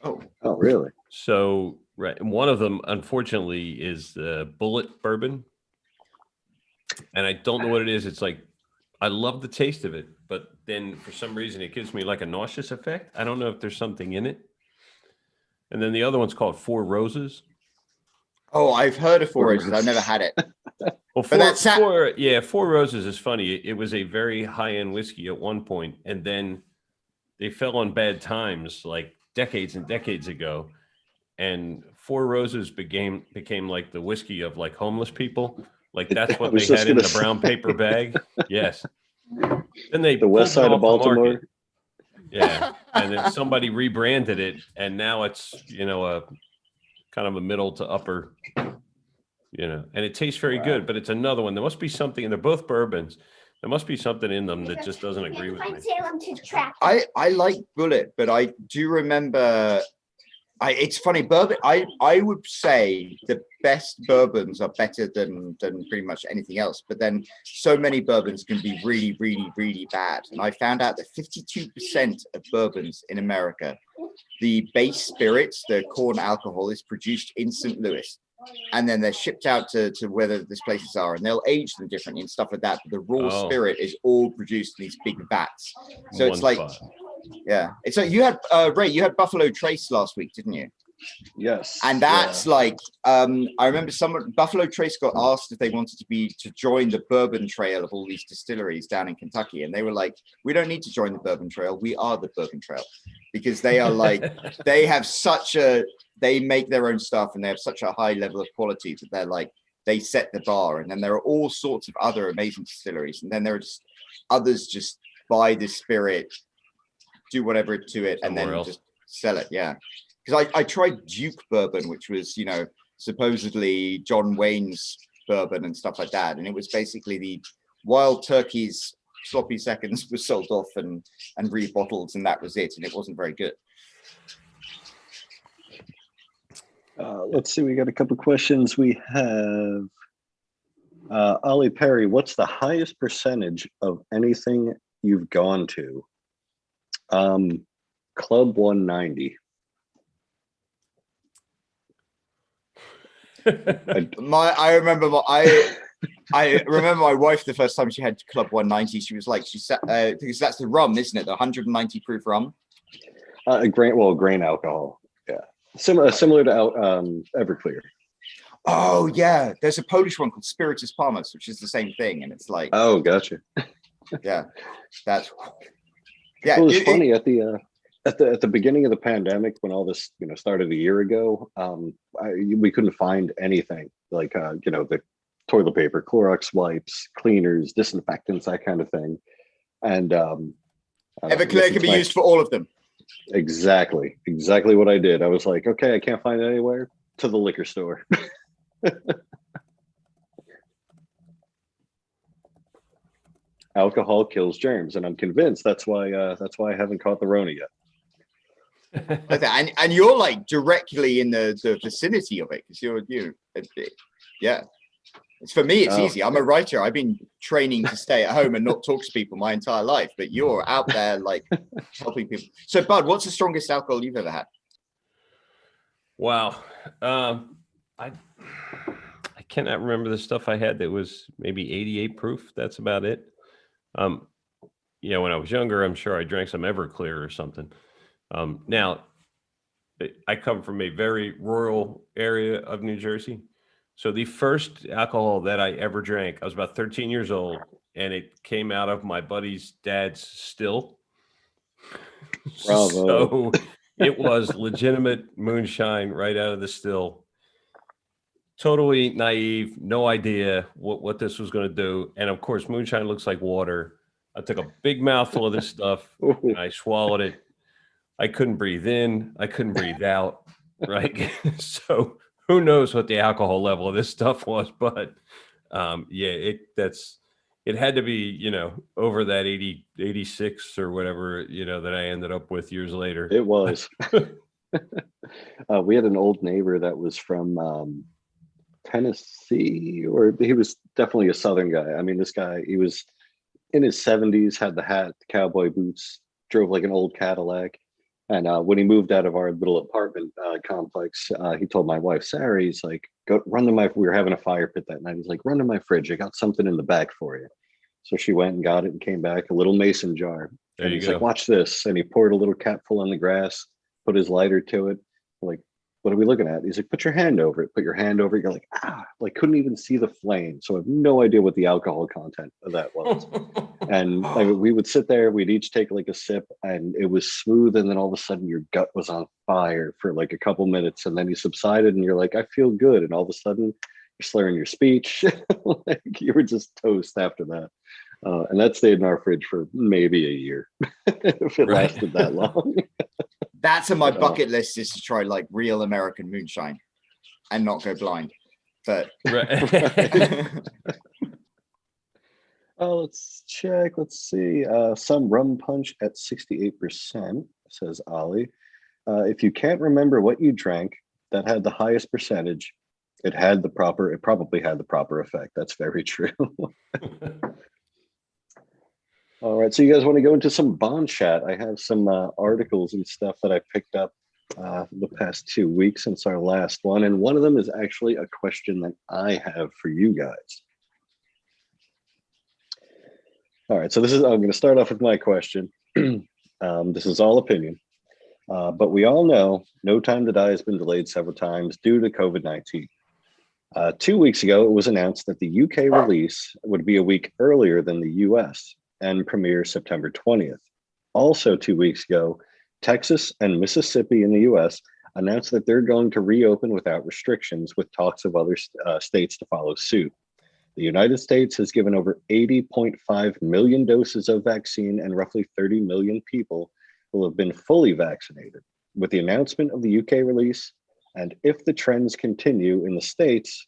Oh, really? So, right. One of them, unfortunately, is the Bullet Bourbon. And I don't know what it is. It's like, I love the taste of it, but then for some reason it gives me like a nauseous effect. I don't know if there's something in it. And then the other one's called Four Roses. Oh, I've heard of Four Roses. I've never had it. Well, Four Roses is funny. It was a very high-end whiskey at one point, and then they fell on bad times like decades and decades ago. And Four Roses became like the whiskey of like homeless people. Like that's what they had in the brown paper bag. Yes. Then the west side of Baltimore. Yeah. And then somebody rebranded it, and now it's, a kind of a middle to upper, and it tastes very good, but it's another one. There must be something, and they're both bourbons. There must be something in them that just doesn't agree with me. I like Bullet, but I do remember. It's funny, bourbon. I would say the best bourbons are better than pretty much anything else. But then so many bourbons can be really, really, really bad. And I found out that 52% of bourbons in America, the base spirits, the corn alcohol, is produced in St. Louis. and then they're shipped out to where these places are, and they'll age them differently and stuff like that. But the raw spirit is all produced in these big vats. So it's like, yeah. It's like you had Ray, you had Buffalo Trace last week, didn't you? Yes. And that's like, I remember Buffalo Trace got asked if they wanted to join the bourbon trail of all these distilleries down in Kentucky. And they were like, we don't need to join the bourbon trail. We are the bourbon trail, because they are like, they make their own stuff and they have such a high level of quality that they're like, they set the bar. And then there are all sorts of other amazing distilleries. And then there are just others just buy the spirit, do whatever to it, and then just sell it. Yeah. Because I tried Duke bourbon, which was, you know, supposedly John Wayne's bourbon and stuff like that. And it was basically the Wild Turkey's sloppy seconds was sold off and rebottled, and that was it. And it wasn't very good. Let's see. We got a couple questions. We have Ollie Perry. What's the highest percentage of anything you've gone to? Club 190. I remember my wife the first time she had Club 190. She was like, she sat because that's the rum, isn't it? The 190 proof rum. Grain alcohol. Yeah, similar to Everclear. Oh yeah, there's a Polish one called Spiritus Palmas, which is the same thing, and it's like, oh, gotcha. Yeah, that's yeah. It was funny at the beginning of the pandemic when all this, you know, started a year ago. We couldn't find anything like you know, the toilet paper, Clorox wipes, cleaners, disinfectants, that kind of thing. And Everclear can be used for all of them. Exactly what I did. I was like, okay, I can't find it anywhere, to the liquor store. Alcohol kills germs, and I'm convinced that's why I haven't caught the Rona yet. And you're like directly in the vicinity of it, because yeah. It's for me, it's easy. I'm a writer. I've been training to stay at home and not talk to people my entire life, but you're out there like helping people. So Bud, what's the strongest alcohol you've ever had? Wow. I cannot remember the stuff I had that was maybe 88 proof. That's about it. You know, when I was younger, I'm sure I drank some Everclear or something. Now, I come from a very rural area of New Jersey. So the first alcohol that I ever drank, I was about 13 years old, and it came out of my buddy's dad's still. Bravo. So it was legitimate moonshine right out of the still. Totally naive, no idea what this was going to do. And of course, moonshine looks like water. I took a big mouthful of this stuff and I swallowed it. I couldn't breathe in. I couldn't breathe out. Right. So who knows what the alcohol level of this stuff was, but yeah, it had to be, you know, over that 86 or whatever, you know, that I ended up with years later. It was. We had an old neighbor that was from Tennessee, or he was definitely a Southern guy. I mean, this guy, he was in his 70s, had the hat, the cowboy boots, drove like an old Cadillac. And when he moved out of our little apartment complex, he told my wife, Sarah, he's like, go run to we were having a fire pit that night. He's like, run to my fridge. I got something in the back for you. So she went and got it and came back, a little mason jar. There and you he's go. like, watch this. And he poured a little capful on the grass, put his lighter to it. I'm like, what are we looking at? He's like, put your hand over it. Put your hand over it. You're like, like couldn't even see the flame. So I have no idea what the alcohol content of that was. And we would sit there, we'd each take like a sip, and it was smooth. And then all of a sudden your gut was on fire for like a couple minutes. And then you subsided and you're like, I feel good. And all of a sudden you're slurring your speech. Like you were just toast after that. And that stayed in our fridge for maybe a year, if it lasted that long. That's on my bucket list, is to try like real American moonshine and not go blind. But let's check. Let's see. Some rum punch at 68%, says Ollie. If you can't remember what you drank that had the highest percentage, it probably had the proper effect. That's very true. All right, so you guys want to go into some Bond chat? I have some articles and stuff that I picked up the past 2 weeks since our last one. And one of them is actually a question that I have for you guys. All right, so I'm going to start off with my question. This is all opinion, but we all know No Time to Die has been delayed several times due to COVID-19. 2 weeks ago, it was announced that the UK release would be a week earlier than the US and premiere September 20th. Also 2 weeks ago, Texas and Mississippi in the US announced that they're going to reopen without restrictions, with talks of other states to follow suit. The United States has given over 80.5 million doses of vaccine, and roughly 30 million people will have been fully vaccinated. With the announcement of the UK release, and if the trends continue in the States,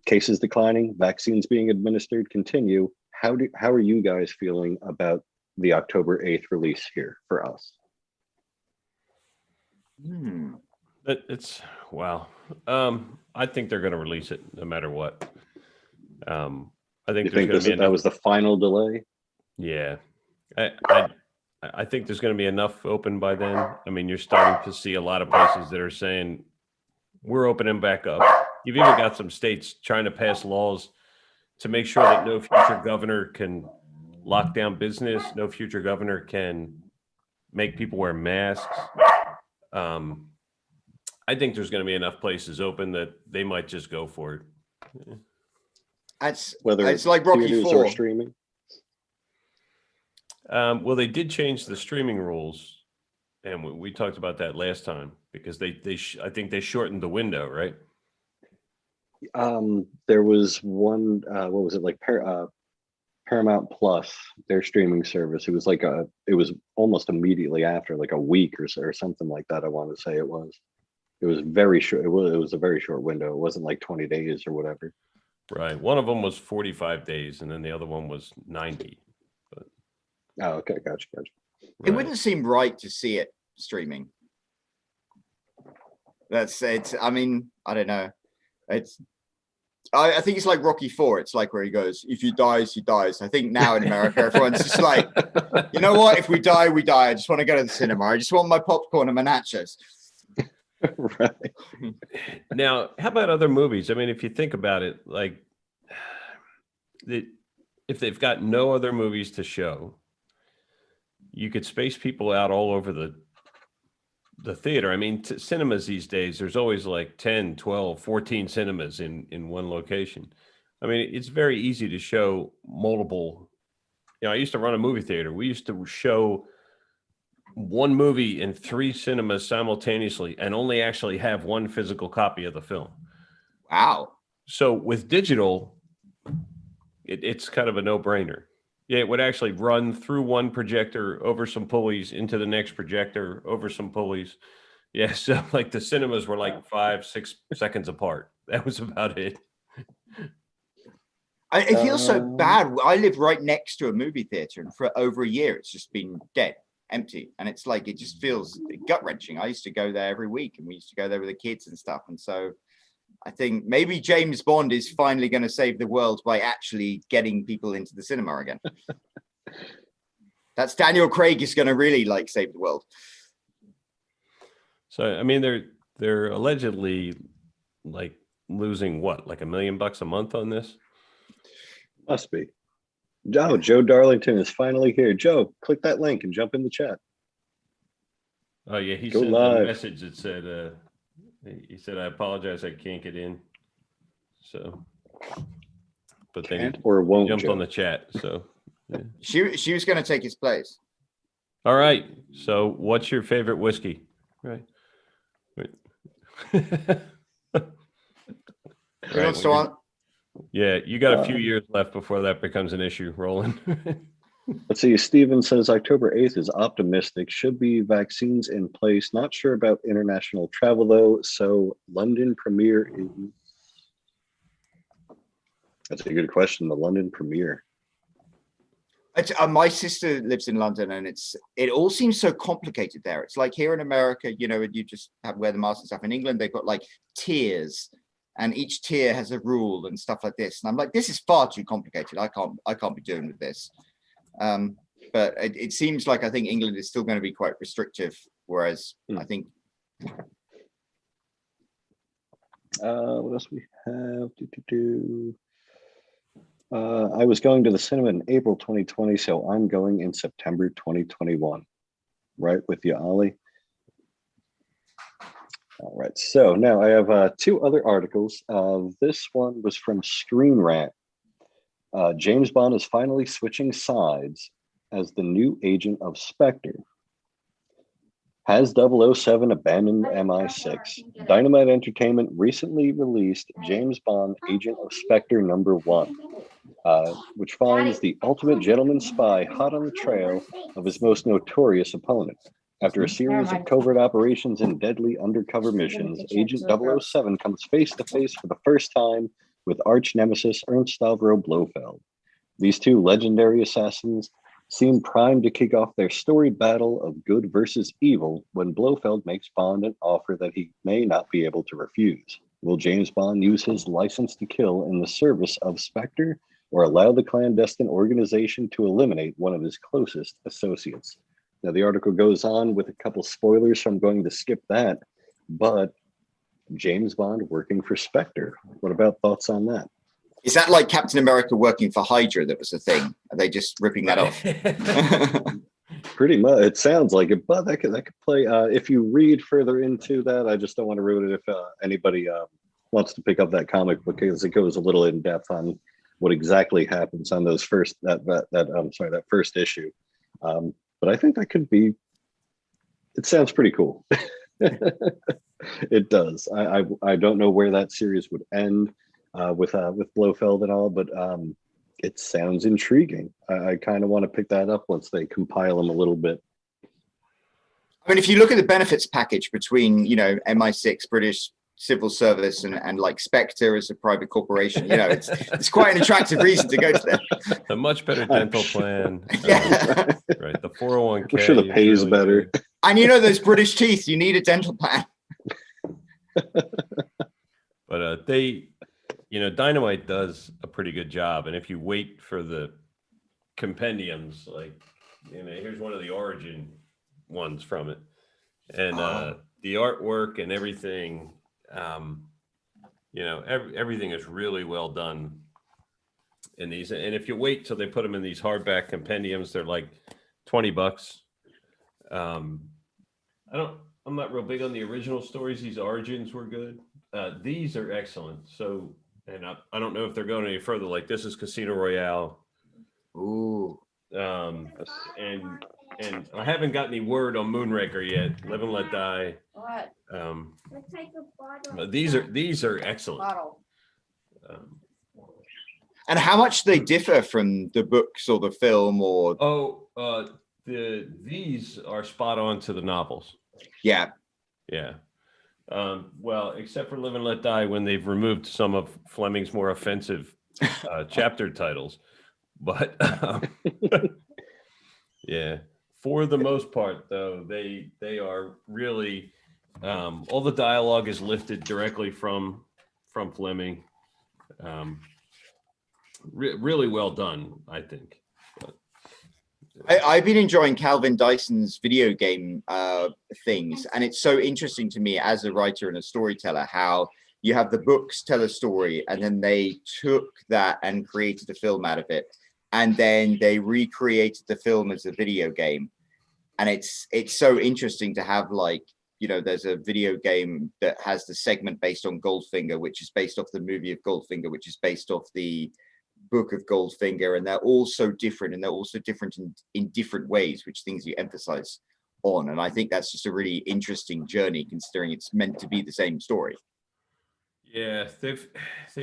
cases declining, vaccines being administered continue, how are you guys feeling about the October 8th release here for us? It's wow. I think they're going to release it no matter what. I think You think that was the final delay? Yeah, I think there's going to be enough open by then. I mean, you're starting to see a lot of places that are saying we're opening back up. You've even got some states trying to pass laws to make sure that no future governor can lock down business. No future governor can make people wear masks. I think there's going to be enough places open that they might just go for it. It's like Rocky theaters 4. or streaming. Well, they did change the streaming rules, and we talked about that last time because I think they shortened the window, right? There was one. What was it like? Paramount Plus, their streaming service. It was almost immediately after, like a week or something like that. I want to say it was. It was very short. It was a very short window. It wasn't like 20 days or whatever. Right. One of them was 45 days, and then the other one was 90. But... Oh, okay, gotcha. Right. It wouldn't seem right to see it streaming. I mean, I don't know. I think it's like Rocky 4. It's like where he goes, if he dies, he dies. I think now in America, everyone's just like, you know what? If we die, we die. I just want to go to the cinema. I just want my popcorn and my nachos. Right. Now, how about other movies? I mean, if you think about it, like if they've got no other movies to show, you could space people out all over the theater. I mean, cinemas these days, there's always like 10, 12, 14 cinemas in one location. I mean, it's very easy to show multiple. You know, I used to run a movie theater. We used to show one movie in 3 cinemas simultaneously and only actually have one physical copy of the film. Wow. So with digital, it's kind of a no-brainer. Yeah, it would actually run through one projector, over some pulleys, into the next projector, over some pulleys. Yeah, so like the cinemas were like 5-6 seconds apart. That was about it. It feels so bad. I live right next to a movie theater, and for over a year, it's just been dead, empty. And it's like, it just feels gut-wrenching. I used to go there every week, and we used to go there with the kids and stuff. And so I think maybe James Bond is finally going to save the world by actually getting people into the cinema again. That's Daniel Craig is going to really like save the world. So, I mean, they're allegedly like losing what, like $1 million a month on this? Must be. Oh, Joe Darlington is finally here. Joe, click that link and jump in the chat. Oh yeah, he Go sent live. a message that said, he said, I apologize, I can't get in. So, but then Can't or won't, jumped Joe. on the chat. So, yeah. She was going to take his place. All right. So, what's your favorite whiskey? Right. Who wants to want? Yeah, you got a few years left before that becomes an issue, Roland. Let's see. Steven says October 8th is optimistic. Should be vaccines in place. Not sure about international travel, though. So London premiere is... That's a good question. The London premiere. My sister lives in London, and it all seems so complicated there. It's like here in America, you know, you just have wear the mask and stuff. In England, they've got like tiers, and each tier has a rule and stuff like this. And I'm like, this is far too complicated. I can't be doing with this. But it seems like I think England is still going to be quite restrictive, whereas I think What else we have? I was going to the cinema in April 2020, so I'm going in September 2021. Right with you, Ollie. All right, so now I have two other articles. This one was from Screen Rant. James Bond is finally switching sides as the new agent of Spectre. Has 007 abandoned MI6? Dynamite Entertainment recently released James Bond, Agent of Spectre #1, which finds the ultimate gentleman spy hot on the trail of his most notorious opponent. After a series of covert operations and deadly undercover missions, Agent 007 comes face to face for the first time with arch nemesis Ernst Stavro Blofeld. These two legendary assassins seem primed to kick off their storied battle of good versus evil when Blofeld makes Bond an offer that he may not be able to refuse. Will James Bond use his license to kill in the service of Spectre, or allow the clandestine organization to eliminate one of his closest associates? Now, the article goes on with a couple spoilers, so I'm going to skip that. But James Bond working for Spectre. What about thoughts on that? Is that like Captain America working for Hydra? That was a thing. Are they just ripping that off? Pretty much, it sounds like it, but that could play. If you read further into that, I just don't want to ruin it if anybody wants to pick up that comic book, because it goes a little in depth on what exactly happens on those first that first issue. But I think that could be. It sounds pretty cool. It does. I don't know where that series would end with Blofeld and all, but it sounds intriguing. I kind of want to pick that up once they compile them a little bit. I mean, if you look at the benefits package between, MI6, British Civil Service, and like Spectre as a private corporation, it's quite an attractive reason to go to them. A much better dental plan. Yeah. Right. The 401k. I'm sure the pay is really better. good. And those British teeth, you need a dental plan. But Dynamite does a pretty good job. And if you wait for the compendiums, like, here's one of the origin ones from it. And the artwork and everything, everything is really well done in these. And if you wait till they put them in these hardback compendiums, they're like $20. I'm not real big on the original stories. These origins were good. These are excellent. So, and I don't know if they're going any further. Like, this is Casino Royale. Ooh. And I haven't got any word on Moonraker yet. Live and Let Die. What? But What type of bottle? these are excellent. Bottle. And how much they differ from the books or the film or? These are spot on to the novels. Yeah. Yeah. Well, except for Live and Let Die, when they've removed some of Fleming's more offensive chapter titles. But yeah, for the most part, though, they are really all the dialogue is lifted directly from Fleming. Really well done, I think. I've been enjoying Calvin Dyson's video game things, and it's so interesting to me as a writer and a storyteller how you have the books tell a story, and then they took that and created a film out of it, and then they recreated the film as a video game. And it's so interesting to have, like, there's a video game that has the segment based on Goldfinger, which is based off the movie of Goldfinger, which is based off the book of Goldfinger, and they're all so different, and they're also different in different ways, which things you emphasize on. And I think that's just a really interesting journey, considering it's meant to be the same story. Yeah, they've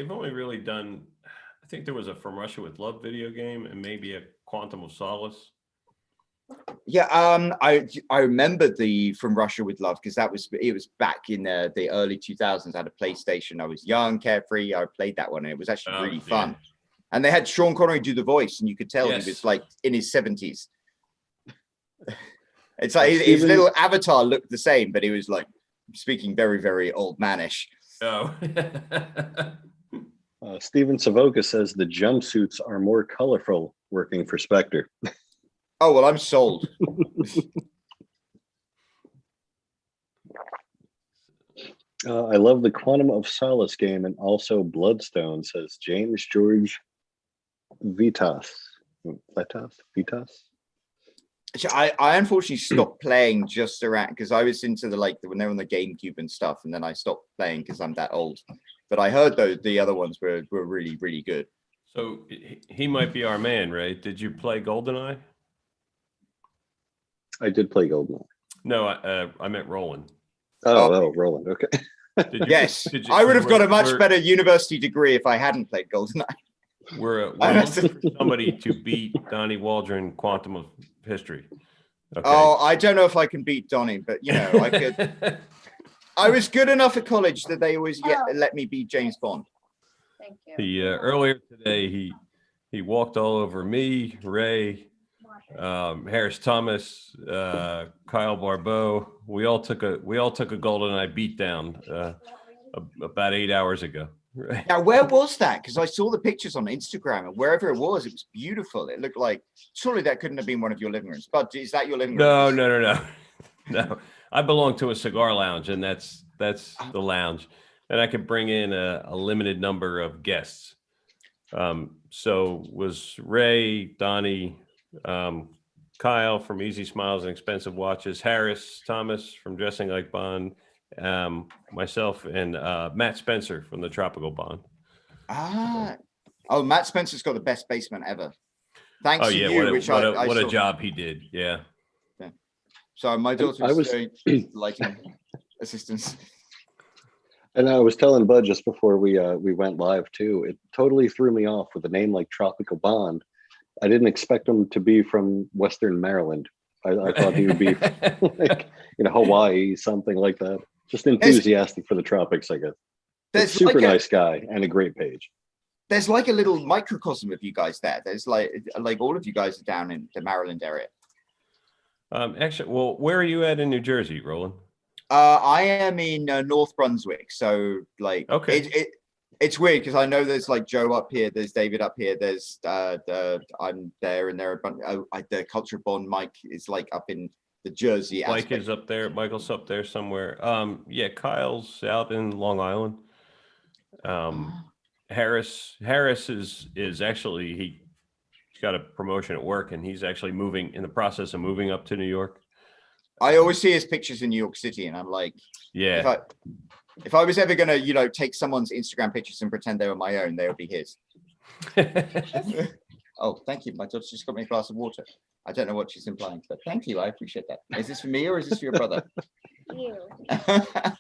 only really done, I think there was a From Russia with Love video game and maybe a Quantum of Solace. Yeah, I remember the From Russia with Love, because it was back in the early 2000s. I had a PlayStation. I was young, carefree. I played that one, and it was actually really fun. And they had Sean Connery do the voice, and you could tell he was like in his 70s. It's like his little avatar looked the same, but he was like speaking very, very old manish. Oh. Steven Savoca says the jumpsuits are more colorful working for Spectre. Oh, well, I'm sold. I love the Quantum of Solace game and also Bloodstone, says James George Vitas. Vitas? So I unfortunately stopped playing just around because I was into the when they were on the GameCube and stuff, and then I stopped playing because I'm that old. But I heard the other ones were really, really good. So he might be our man, right? Did you play GoldenEye? I did play GoldenEye. No, I meant Roland. Oh, Roland. Okay. Yes, I would have got a much better university degree if I hadn't played GoldenEye. We're looking for somebody to beat Donnie Waldron Quantum of History. Okay. Oh, I don't know if I can beat Donnie, but I could. I was good enough at college that they always let me beat James Bond. Thank you. He earlier today he walked all over me, Ray, Harris Thomas, Kyle Barbeau. We all took a GoldenEye beat down about 8 hours ago. Right. Now, where was that? Because I saw the pictures on Instagram, and wherever it was beautiful. It looked like surely that couldn't have been one of your living rooms. But is that your living room? No. I belong to a cigar lounge, and that's the lounge, and I could bring in a limited number of guests. So was Ray, Donnie, Kyle from Easy Smiles and Expensive Watches, Harris Thomas from Dressing Like Bond, myself, and Matt Spencer from the Tropical Bond. Matt Spencer's got the best basement ever. Thanks to you, what a job he did. Yeah. So my daughter was liking assistance. And I was telling Bud just before we went live too, it totally threw me off with a name like Tropical Bond. I didn't expect him to be from Western Maryland. I thought he would be like Hawaii, something like that. Just enthusiastic for the tropics, I guess. There's super nice guy and a great page. There's like a little microcosm of you guys there. There's like all of you guys are down in the Maryland area. Actually, well, where are you at in New Jersey, Roland? I am in North Brunswick. So okay. It's weird because I know there's like Joe up here, there's David up here, there's I'm there and there. The Culture Bond Mike is like up in the Jersey. Mike is up there. Michael's up there somewhere. Kyle's out in Long Island. Harris is actually he's got a promotion at work, and he's actually in the process of moving up to New York. I always see his pictures in New York City, and I'm like, yeah. If I was ever gonna, take someone's Instagram pictures and pretend they were my own, they would be his. Oh, thank you. My daughter just got me a glass of water. I don't know what she's implying, but thank you. I appreciate that. Is this for me or is this for your brother? You. It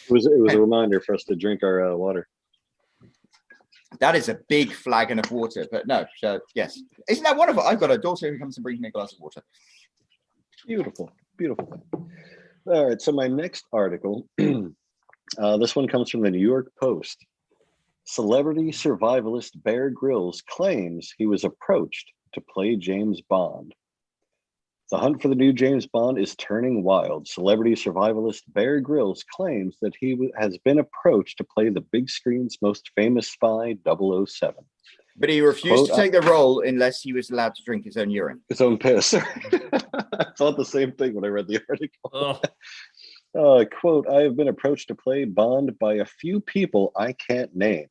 was a reminder for us to drink our water. That is a big flagon of water, but no, yes. Isn't that wonderful? I've got a daughter who comes and brings me a glass of water. Beautiful. All right, so my next article, this one comes from the New York Post. Celebrity survivalist Bear Grylls claims he was approached to play James Bond. The hunt for the new James Bond is turning wild. Celebrity survivalist Bear Grylls claims that he has been approached to play the big screen's most famous spy, 007. But he refused to take the role unless he was allowed to drink his own urine. His own piss. I thought the same thing when I read the article. Quote, I have been approached to play Bond by a few people I can't name.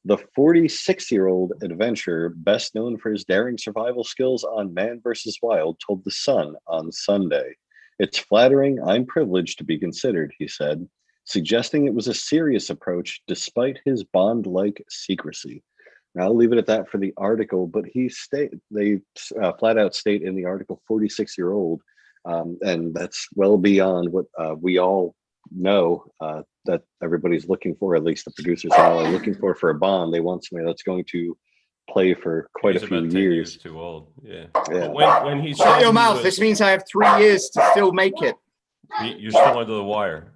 The 46-year-old adventurer, best known for his daring survival skills on Man vs. Wild, told The Sun on Sunday. It's flattering. I'm privileged to be considered, he said, suggesting it was a serious approach despite his Bond-like secrecy. Now, I'll leave it at that for the article, but they flat out state in the article 46-year-old, and that's well beyond what we all know that everybody's looking for, at least the producers are looking for a Bond. They want somebody that's going to play for quite a few years. Too old, yeah. When he shut your mouth. This means I have 3 years to still make it. You're still under the wire.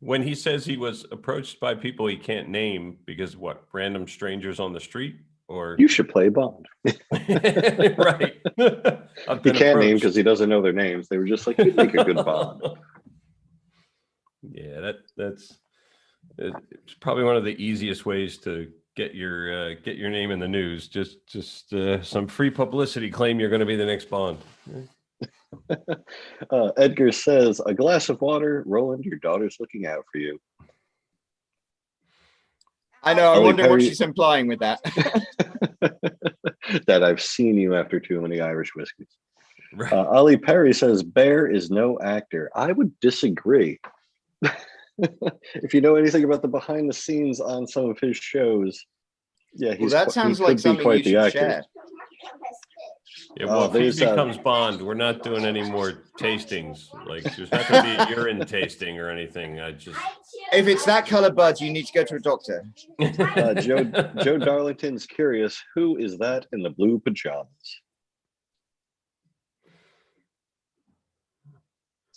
When he says he was approached by people he can't name because random strangers on the street, or you should play Bond. Right. He can't name because he doesn't know their names. They were just like, you'd make a good Bond. Yeah, it's probably one of the easiest ways to get your name in the news. Just some free publicity. Claim you're going to be the next Bond. Edgar says, a glass of water. Roland, your daughter's looking out for you. I know. I Ollie wonder what Perry- she's implying with that. That I've seen you after too many Irish whiskeys. Right. Ollie Perry says, Bear is no actor. I would disagree. If you know anything about the behind the scenes on some of his shows, yeah, Well, that sounds like something you should share. Yeah, well, if he there's, becomes Bond, we're not doing any more tastings. Like, there's not going to be a urine tasting or anything. I just. If it's that color, bud, you need to go to a doctor. Joe Darlington's curious, who is that in the blue pajamas?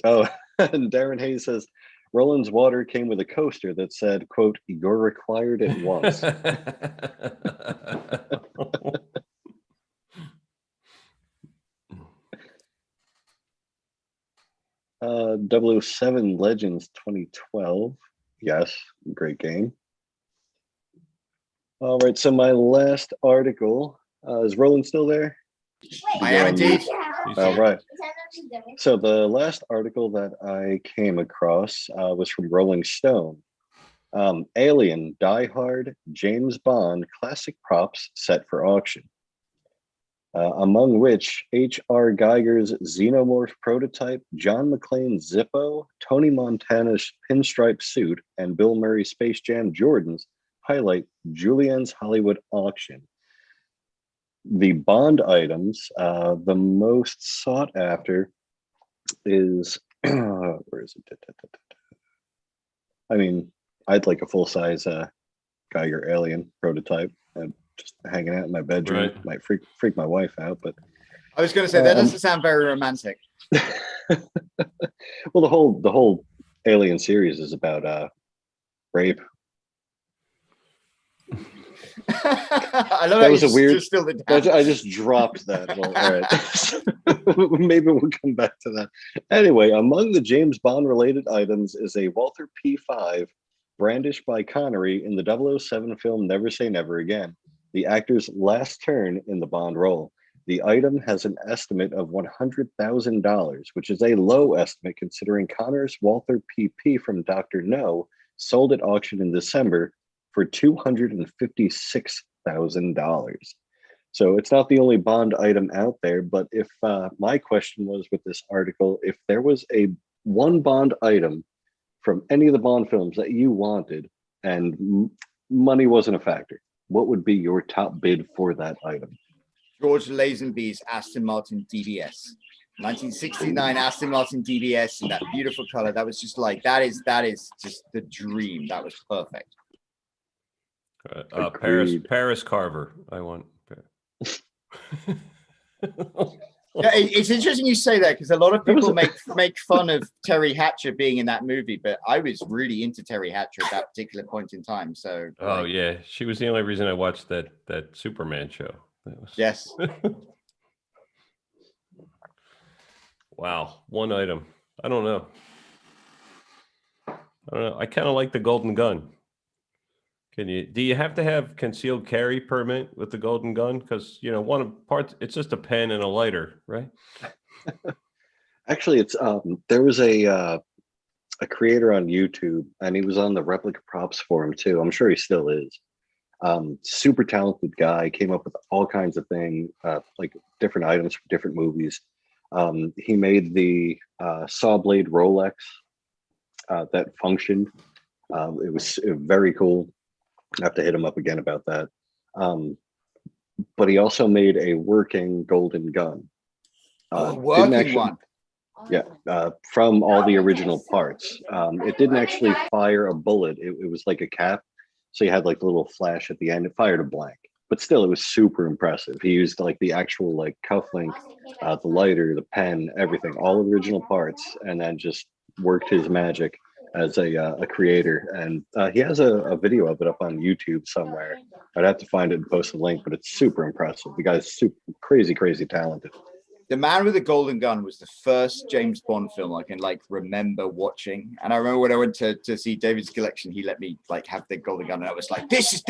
Oh, and Darren Hayes says, Roland's water came with a coaster that said, quote, you're required at once. 007 Legends 2012. Yes, great game. All right, so my last article, is Roland still there? I am indeed. All right. So the last article that I came across was from Rolling Stone. Alien, Die Hard, James Bond, classic props set for auction. Among which H.R. Geiger's Xenomorph prototype, John McClane's Zippo, Tony Montana's pinstripe suit, and Bill Murray's Space Jam Jordans highlight Julian's Hollywood auction. The Bond items, the most sought after is, where is it? I mean, I'd like a full-size Geiger Alien prototype. Just hanging out in my bedroom. Right. Might freak my wife out, but I was going to say that doesn't sound very romantic. well, the whole Alien series is about rape. I love That was a weird. Just still the dance. I just dropped that. Well, all right. Maybe we'll come back to that. Anyway, among the James Bond related items is a Walther P5 brandished by Connery in the 007 film Never Say Never Again, the actor's last turn in the Bond role. The item has an estimate of $100,000, which is a low estimate considering Connor's Walther PP from Dr. No sold at auction in December for $256,000. So it's not the only Bond item out there, but if my question was with this article, if there was one Bond item from any of the Bond films that you wanted and money wasn't a factor, what would be your top bid for that item? George Lazenby's Aston Martin DBS. 1969 Aston Martin DBS in that beautiful color. That was just like, that is just the dream. That was perfect. Paris Carver. I want. Yeah, it's interesting you say that because a lot of people make fun of Terry Hatcher being in that movie, but I was really into Terry Hatcher at that particular point in time. So, Oh yeah, she was the only reason I watched that Superman show. That was... Yes. Wow, one item. I don't know. I kind of like the golden gun. Do you have to have concealed carry permit with the golden gun? Because it's just a pen and a lighter, right? Actually, it's there was a creator on YouTube, and he was on the replica props forum too. I'm sure he still is. Super talented guy, came up with all kinds of things, like different items for different movies. He made the saw blade Rolex that functioned. It was very cool. I have to hit him up again about that. But he also made a working golden gun. Working one. Yeah, from all the original parts. It didn't actually fire a bullet. It was like a cap. So you had like the little flash at the end. It fired a blank. But still, it was super impressive. He used like the actual like cufflink, the lighter, the pen, everything, all original parts, and then just worked his magic as a creator. And he has a video of it up on YouTube somewhere. I'd have to find it and post a link, but it's super impressive. The guy's super crazy talented. The Man with the Golden Gun was the first James Bond film I can like remember watching. And I remember when I went to see David's collection, he let me like have the golden gun, and I was like, this is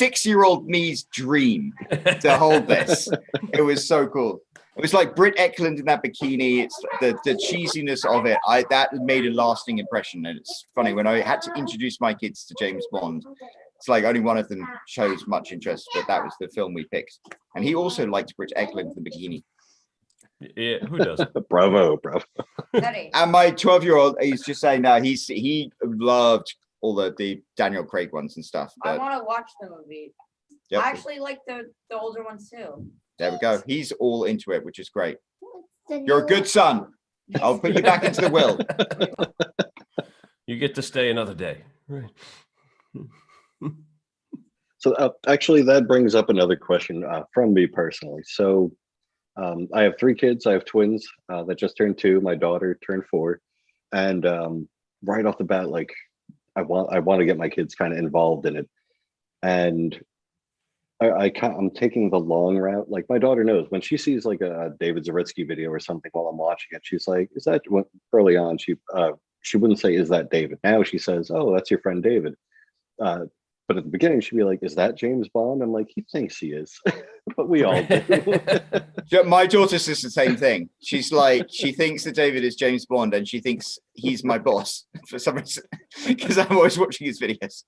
6-year-old me's dream to hold this. It was so cool. It was like Britt Eklund in that bikini. It's the cheesiness of it. That made a lasting impression. And it's funny when I had to introduce my kids to James Bond. It's like only one of them shows much interest, but that was the film we picked. And he also liked Britt Eklund in the bikini. Yeah, who doesn't? Bravo, bravo. Eddie, And my 12-year-old, he's just saying now he loved all the Daniel Craig ones and stuff. I But want to watch the movie. yep, I actually like the older ones too. there we go. He's all into it, which is great. You're a good son. I'll put you back into the will. You get to stay another day. Right. So actually, that brings up another question from me personally. So I have 3 kids. I have twins that just turned 2. My daughter turned 4, and right off the bat, like I want to get my kids kind of involved in it, and I'm taking the long route. Like my daughter knows when she sees like a David Zaritsky video or something while I'm watching it, she's like, "Is that?" Early on, she wouldn't say, "Is that David?" Now she says, "Oh, that's your friend David." But at the beginning, she'd be like, "Is that James Bond?" I'm like, "He thinks he is," but we all do. Yeah, my daughter says the same thing. She's like, she thinks that David is James Bond, and she thinks he's my boss for some reason because I'm always watching his videos.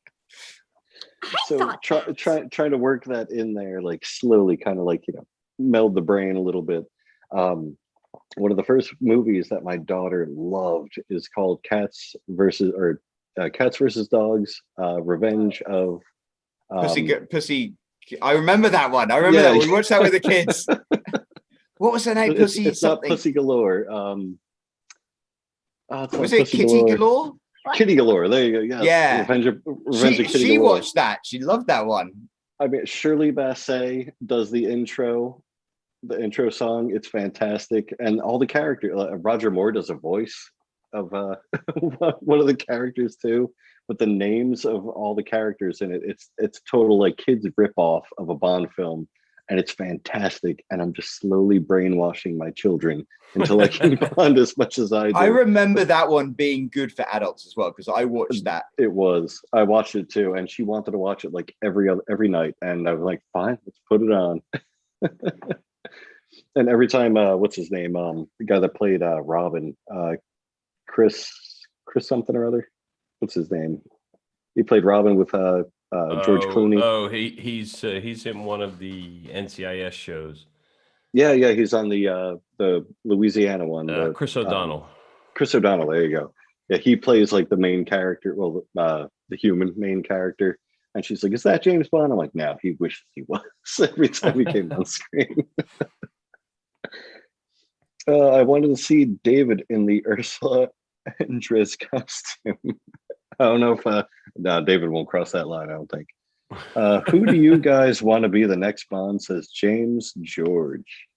So trying to work that in there, like slowly, kind of like meld the brain a little bit. One of the first movies that my daughter loved is called Cats versus Dogs, Revenge of Pussy. I remember that one. I remember that. We watched that with the kids. What was her name? Pussy it's something. not Pussy Galore. Was it Kitty Galore? Kitty Galore. There you go. Yeah. Revenge of Kitty She Galore. watched that. She loved that one. I mean, Shirley Bassey does the intro song. It's fantastic, and all the characters. Roger Moore does a voice of one of the characters too. But the names of all the characters in it, it's total like kids rip off of a Bond film, and it's fantastic. And I'm just slowly brainwashing my children into liking Bond as much as I do. I remember that one being good for adults as well because I watched that. I watched it too, and she wanted to watch it like every night, and I was like, fine, let's put it on. And every time, what's his name? The guy that played Robin, Chris something or other. What's his name? He played Robin with George Clooney. Oh, he's in one of the NCIS shows. Yeah, he's on the Louisiana one. Chris O'Donnell. Chris O'Donnell, there you go. Yeah, he plays like the main character, well, the human main character. And she's like, "Is that James Bond?" I'm like, "No, he wishes he was." Every time he came on screen. I wanted to see David in the Ursula Andress costume. I don't know if no, David won't cross that line, I don't think. Who do you guys want to be the next Bond? Says James George.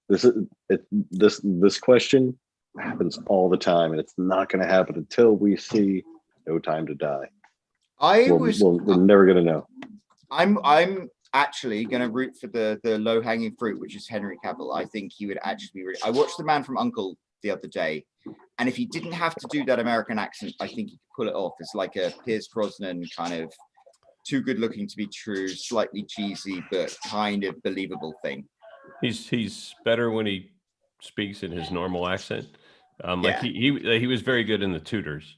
This question happens all the time, and it's not going to happen until we see No Time to Die. We're never going to know. I'm actually going to root for the low hanging fruit, which is Henry Cavill. I think he would actually be. I watched The Man from U.N.C.L.E. the other day, and if he didn't have to do that American accent, I think he could pull it off. It's like a Pierce Brosnan kind of too good looking to be true, slightly cheesy, but kind of believable thing. He's better when he speaks in his normal accent. Like he was very good in The Tudors.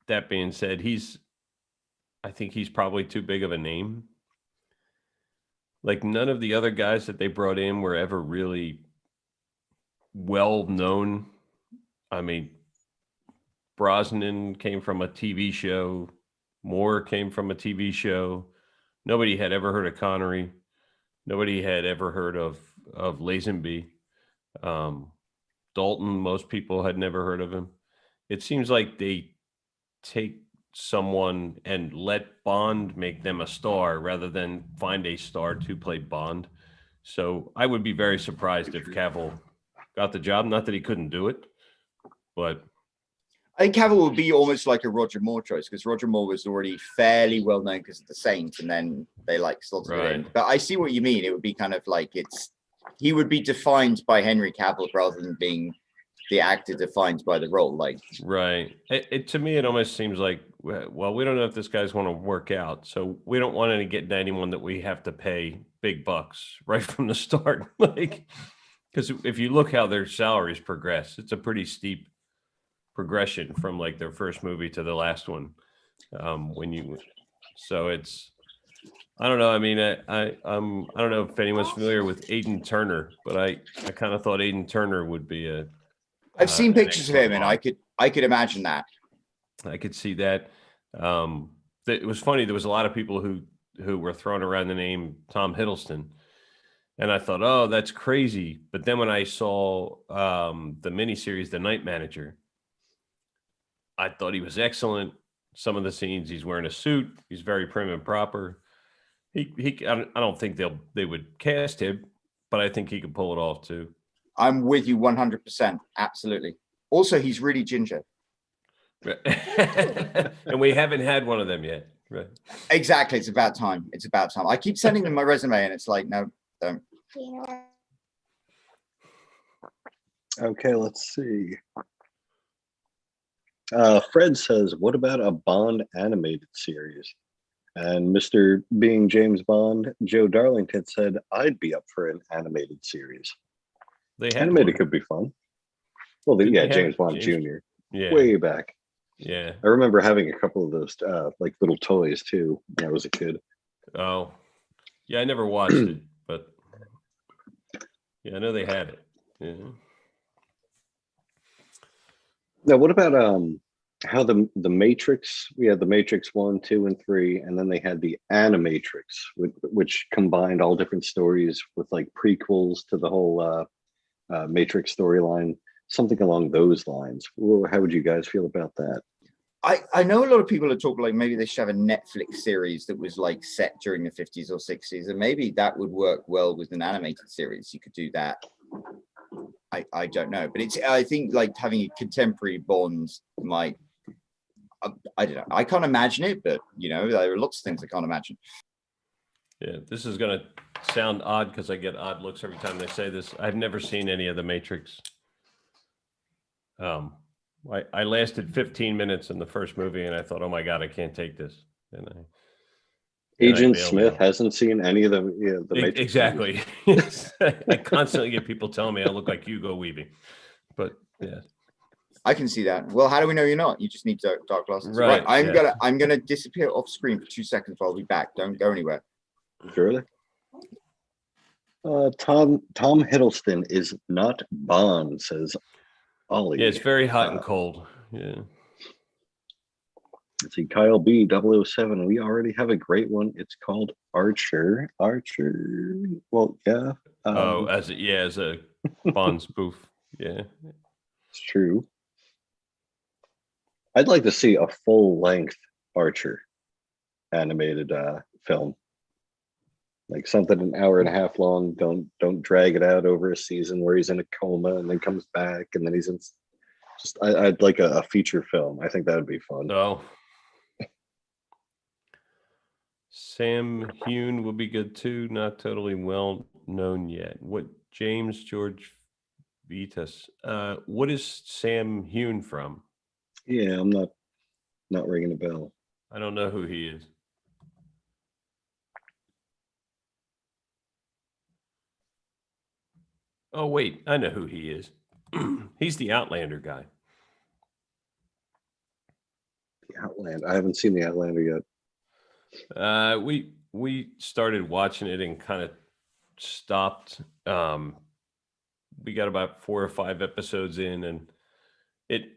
That being said, I think he's probably too big of a name. Like none of the other guys that they brought in were ever really well known. I mean, Brosnan came from a TV show. Moore came from a TV show. Nobody had ever heard of Connery. Nobody had ever heard of Lazenby. Dalton, most people had never heard of him. It seems like they take someone and let Bond make them a star rather than find a star to play Bond. So I would be very surprised if Cavill got the job. Not that he couldn't do it, but I think Cavill would be almost like a Roger Moore choice because Roger Moore was already fairly well known because of The Saint, and then they like slotted it in. But I see what you mean. It would be kind of like he would be defined by Henry Cavill rather than being the actor defined by the role. Like, Right. To me, it almost seems like, well, we don't know if this guy's going to work out, so we don't want to get anyone that we have to pay big bucks right from the start. Like, because if you look how their salaries progress, it's a pretty steep progression from like their first movie to the last one. So it's, I don't know. I mean, I don't know if anyone's familiar with Aiden Turner, but I kind of thought Aiden Turner would be I've seen an pictures of him, excellent and Bond. I could imagine that. I could see that. It was funny. There was a lot of people who were throwing around the name Tom Hiddleston, and I thought, oh, that's crazy. But then when I saw the miniseries, The Night Manager, I thought he was excellent. Some of the scenes, he's wearing a suit. He's very prim and proper. I don't think they would cast him, but I think he could pull it off too. I'm with you 100%. Absolutely. Also, he's really ginger. And we haven't had one of them yet. Right. Exactly. It's about time. It's about time. I keep sending them my resume, and it's like, no, don't. Okay, let's see. Fred says, what about a Bond animated series? And Mr. Being James Bond, Joe Darlington said, I'd be up for an animated series. They had Animated one. could be fun. Well, Didn't yeah, they have James Bond James- Jr. Yeah. Way back. Yeah. I remember having a couple of those like little toys too when I was a kid. Oh, yeah. I never watched it, but yeah, I know they had it. Yeah. Now, what about how the Matrix? We had the Matrix 1, 2, and 3, and then they had the Animatrix, which combined all different stories with like prequels to the whole Matrix storyline, something along those lines. How would you guys feel about that? I know a lot of people are talking like maybe they should have a Netflix series that was like set during the 50s or 60s, and maybe that would work well with an animated series. You could do that. I don't know, but I think like having a contemporary Bond might. I don't know. I can't imagine it, but you know, there are lots of things I can't imagine. Yeah. This is going to sound odd because I get odd looks every time they say this. I've never seen any of the Matrix. I lasted 15 minutes in the first movie and I thought, oh my God, I can't take this. And I Agent bailed Smith out. hasn't seen any of the Matrix Exactly. I constantly get people telling me I look like Hugo Weaving, but yeah. I can see that. Well, how do we know you're not? You just need dark glasses. Right, I'm gonna disappear off screen for 2 seconds. I'll be back. Don't go anywhere. Surely. Tom Hiddleston is not Bond, says Ollie. Yeah, it's very hot and cold. Yeah. Let's see, Kyle B 007. We already have a great one. It's called Archer. Archer. Well, yeah. As a Bond spoof. Yeah. It's true. I'd like to see a full-length Archer animated film. Like something an hour and a half long. Don't drag it out over a season where he's in a coma and then comes back and then he's in. I'd like a feature film. I think that would be fun. Oh. Sam Hune would be good too. Not totally well known yet. What James George Vitas? What is Sam Hune from? Yeah, I'm not ringing a bell. I don't know who he is. Oh wait, I know who he is. He's the Outlander guy. The Outlander. I haven't seen the Outlander yet. We started watching it and kind of stopped. We got about 4 or 5 episodes in, and it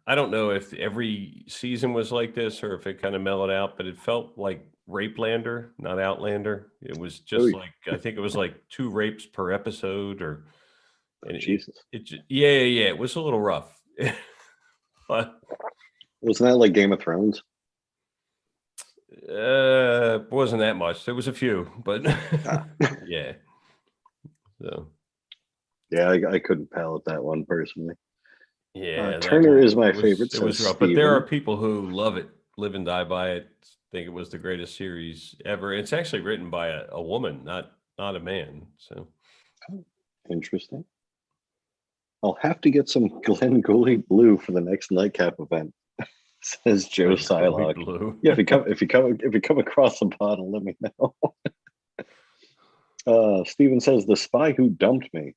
I don't know if every season was like this or if it kind of mellowed out, but it felt like Rapelander, not Outlander. It was just like, I think it was like 2 rapes per episode, or Jesus. Yeah, it was a little rough. But wasn't that like Game of Thrones? Wasn't that much. There was a few, but yeah. So yeah, I couldn't palate that one personally. Yeah, Turner is my favorite. It was rough, but there are people who love it, live and die by it. Think it was the greatest series ever. It's actually written by a woman, not a man. So interesting. I'll have to get some Glen Gooley Blue for the next Nightcap event, says Joe Like, holy Silock. blue. Yeah, if you come across a bottle, let me know. Steven says The Spy Who Dumped Me.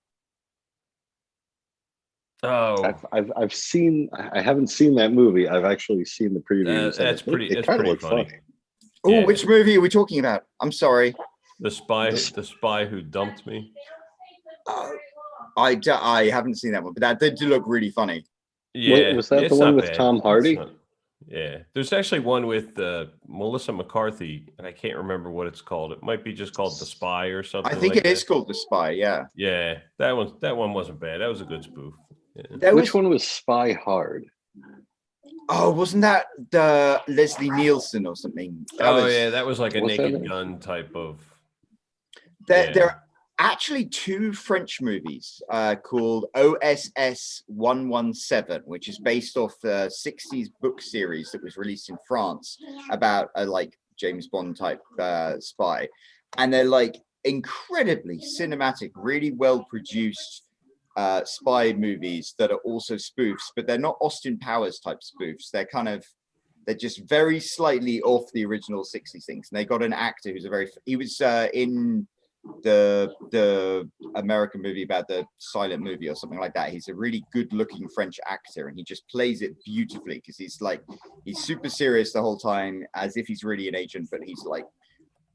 Oh, I've seen. I haven't seen that movie. I've actually seen the previews. and that's pretty. It It's kind of pretty looks funny. funny. Oh, Yeah. which movie are we talking about? I'm sorry. The spy who dumped me. I haven't seen that one, but that did look really funny. Yeah, Was that the it's one not with bad. Tom It's Hardy? not- yeah, there's actually one with Melissa McCarthy, and I can't remember what it's called. It might be just called The Spy or something. I think like it is that. called The Spy. Yeah. Yeah, that one wasn't bad. That was a good spoof. Yeah. There Which was, one was Spy Hard? oh, wasn't that the Leslie Nielsen or something? That was like a What's that Naked name? Gun type of. There are actually two French movies called OSS 117, which is based off the 60s book series that was released in France about a like James Bond type spy. And they're like incredibly cinematic, really well produced spy movies that are also spoofs, but they're not Austin Powers type spoofs. They're just very slightly off the original 60s things. And they got an actor who's he was in the American movie about the silent movie or something like that. He's a really good looking French actor, and he just plays it beautifully because he's super serious the whole time, as if he's really an agent, but he's like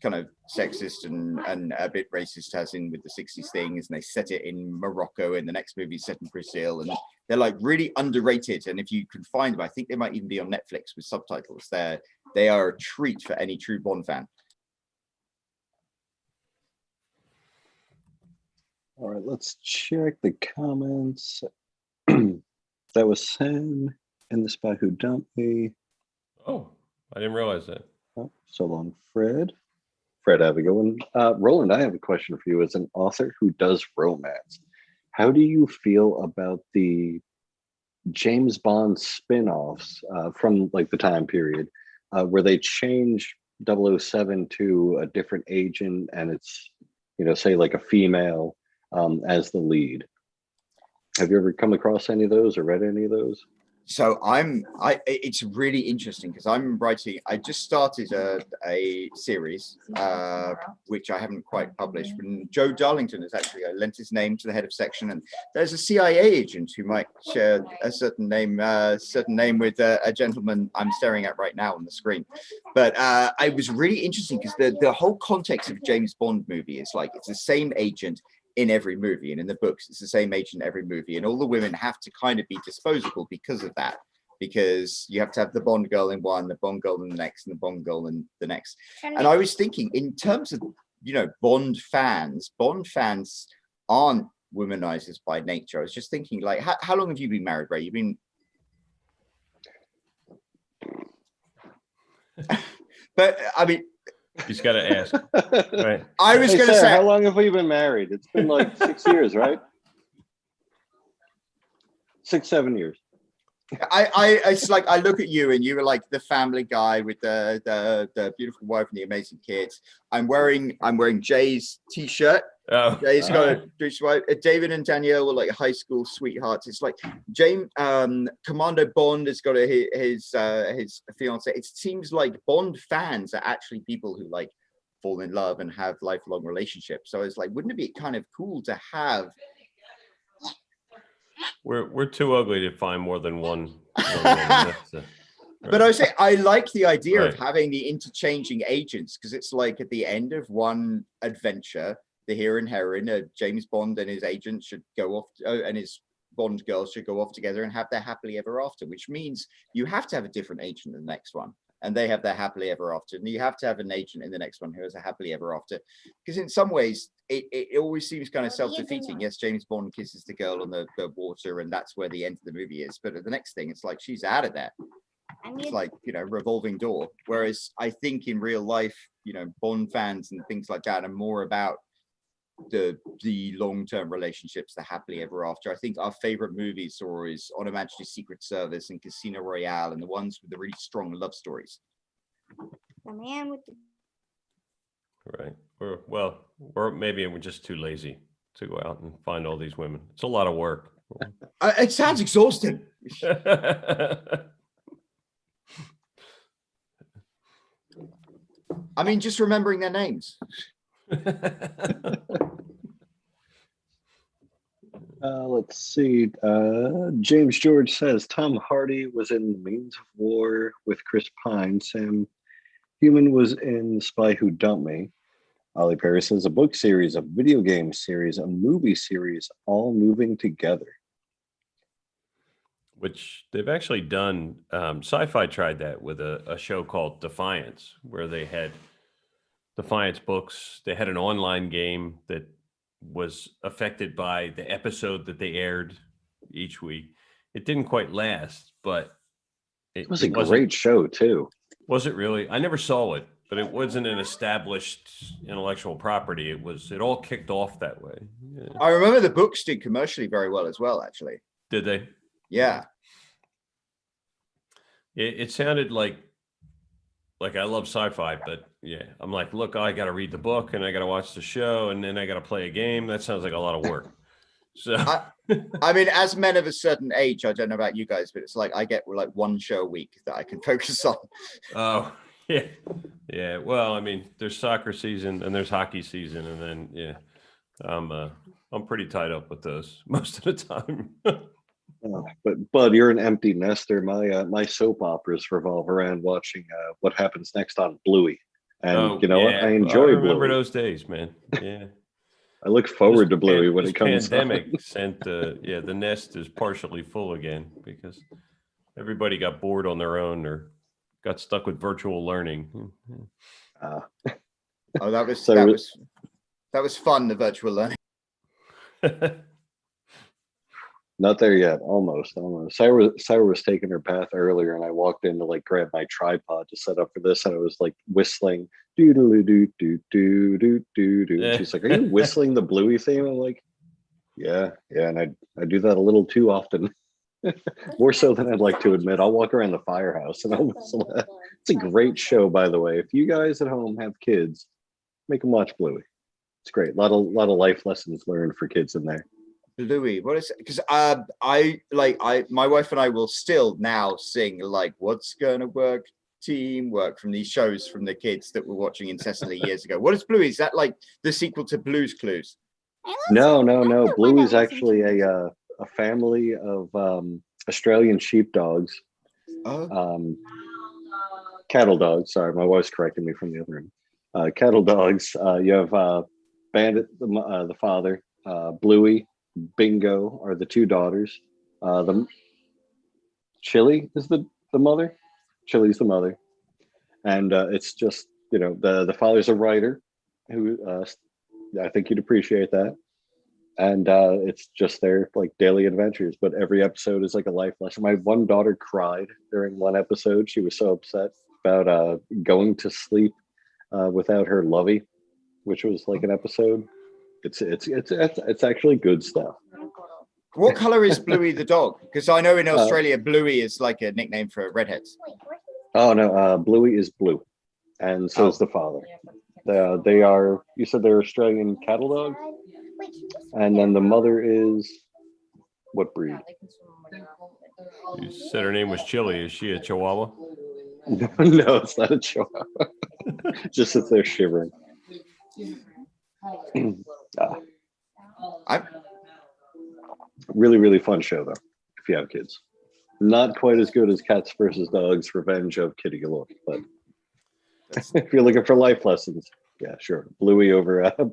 kind of sexist and a bit racist, as in with the 60s things. And they set it in Morocco, and the next movie is set in Brazil, and they're like really underrated. And if you can find them, I think they might even be on Netflix with subtitles. They are a treat for any true Bond fan. All right, let's check the comments. That was Sam and The Spy Who Dumped Me. Oh, I didn't realize that. Oh, so long, Fred. Fred, have a good one. Roland, I have a question for you. As an author who does romance, how do you feel about the James Bond spin-offs from like the time period where they change 007 to a different agent, and it's, say like a female as the lead? Have you ever come across any of those or read any of those? So it's really interesting because I just started a series, which I haven't quite published. And Joe Darlington has actually lent his name to the head of section, and there's a CIA agent who might share a certain name with a gentleman I'm staring at right now on the screen. But I was really interesting because the whole context of a James Bond movie is like, it's the same agent in every movie, and in the books it's the same agent in every movie, and all the women have to kind of be disposable because of that, because you have to have the Bond girl in one, the Bond girl in the next, and the Bond girl in the next. And I was thinking, in terms of Bond fans aren't womanizers by nature. I was just thinking, like, how long have you been married, Ray? You've been but I mean, He's got to ask. Right. I was Hey, going to Sarah, say, how long have we been married? It's been like 6 years, right? 6, 7 years. it's like I look at you and you were like the family guy with the beautiful wife and the amazing kids. I'm wearing Jay's t-shirt. Oh, Jay's got a David and Danielle were like high school sweethearts. It's like James Commando Bond has got his fiance. It seems like Bond fans are actually people who like fall in love and have lifelong relationships. So it's like, wouldn't it be kind of cool to have? we're too ugly to find more than one. Right. But I say I like the idea of Right. having the interchanging agents, because it's like at the end of one adventure, the hero and heroine, James Bond and his agent should go off, and his Bond girls should go off together and have their happily ever after, which means you have to have a different agent in the next one, and they have their happily ever after, and you have to have an agent in the next one who has a happily ever after, because in some ways it always seems kind of self-defeating. Yes, James Bond kisses the girl on the water, and that's where the end of the movie is, but at the next thing it's like she's out of there. It's like, revolving door. Whereas I think in real life, Bond fans and things like that are more about the long-term relationships, the happily ever after. I think our favorite movies are always On Her Majesty's Secret Service and Casino Royale, and the ones with the really strong love stories. The man with the Right. We're maybe we're just too lazy to go out and find all these women. It's a lot of work. It sounds exhausting. I mean, just remembering their names. Let's see. James George says Tom Hardy was in Means of War with Chris Pine. Sam Human was in The Spy Who Dumped Me. Ollie Perry says a book series, a video game series, a movie series, all moving together. Which they've actually done. Sci-Fi tried that with a show called Defiance, where they had Defiance books. They had an online game that was affected by the episode that they aired each week. It didn't quite last, but It was a great show too. Was it really? I never saw it, but it wasn't an established intellectual property. It all kicked off that way. Yeah. I remember the books did commercially very well as well, actually. Did they? Yeah. It sounded like I love sci-fi, but yeah, I'm like, look, I got to read the book and I got to watch the show and then I got to play a game. That sounds like a lot of work. So, I mean, as men of a certain age, I don't know about you guys, but it's like I get like one show a week that I can focus on. Oh, yeah. Yeah. Well, I mean, there's soccer season and there's hockey season. And then, yeah, I'm pretty tied up with those most of the time. But Bud, you're an empty nester. My soap operas revolve around watching what happens next on Bluey, and you know what? I enjoy. I remember Bluey. those days, man. Yeah, I look forward to Bluey when it comes. Pandemic sent the nest is partially full again because everybody got bored on their own or got stuck with virtual learning. Oh, that was fun. The virtual learning. Not there yet. Almost. Sarah was taking her bath earlier, and I walked in to like grab my tripod to set up for this, and I was like whistling doo doo doo doo doo doo doo doo. She's like, "Are you whistling the Bluey theme?" I'm like, "Yeah, and I do that a little too often, more so than I'd like to admit." I'll walk around the firehouse and I'll whistle that. It's a great show, by the way. If you guys at home have kids, make them watch Bluey. It's great. A lot of life lessons learned for kids in there. Bluey, what is it? Because my wife and I will still now sing like "What's Gonna Work," Teamwork from these shows from the kids that we're watching incessantly years ago. What is Bluey? Is that like the sequel to Blue's Clues? No. Bluey is actually a family of Australian sheepdogs. Oh. Cattle dogs. Sorry, my wife's correcting me from the other room. Cattle dogs. You have Bandit, the father, Bluey, Bingo are the two daughters. The Chili is the mother. Chili's the mother, and it's just the father's a writer who I think you'd appreciate that, and it's just their like daily adventures. But every episode is like a life lesson. My one daughter cried during one episode. She was so upset about going to sleep without her lovey, which was like an episode. It's actually good stuff. What color is Bluey the dog? Because I know in Australia, Bluey is like a nickname for redheads. Oh no, Bluey is blue, and so is the father. They are. You said they're Australian cattle dogs, and then the mother is what breed? You said her name was Chili. Is she a Chihuahua? No, it's not a Chihuahua. Just that they're shivering. Really, really fun show though. If you have kids, not quite as good as Cats versus Dogs: Revenge of Kitty Galore, but if you're looking for life lessons, yeah, sure, Bluey over that. I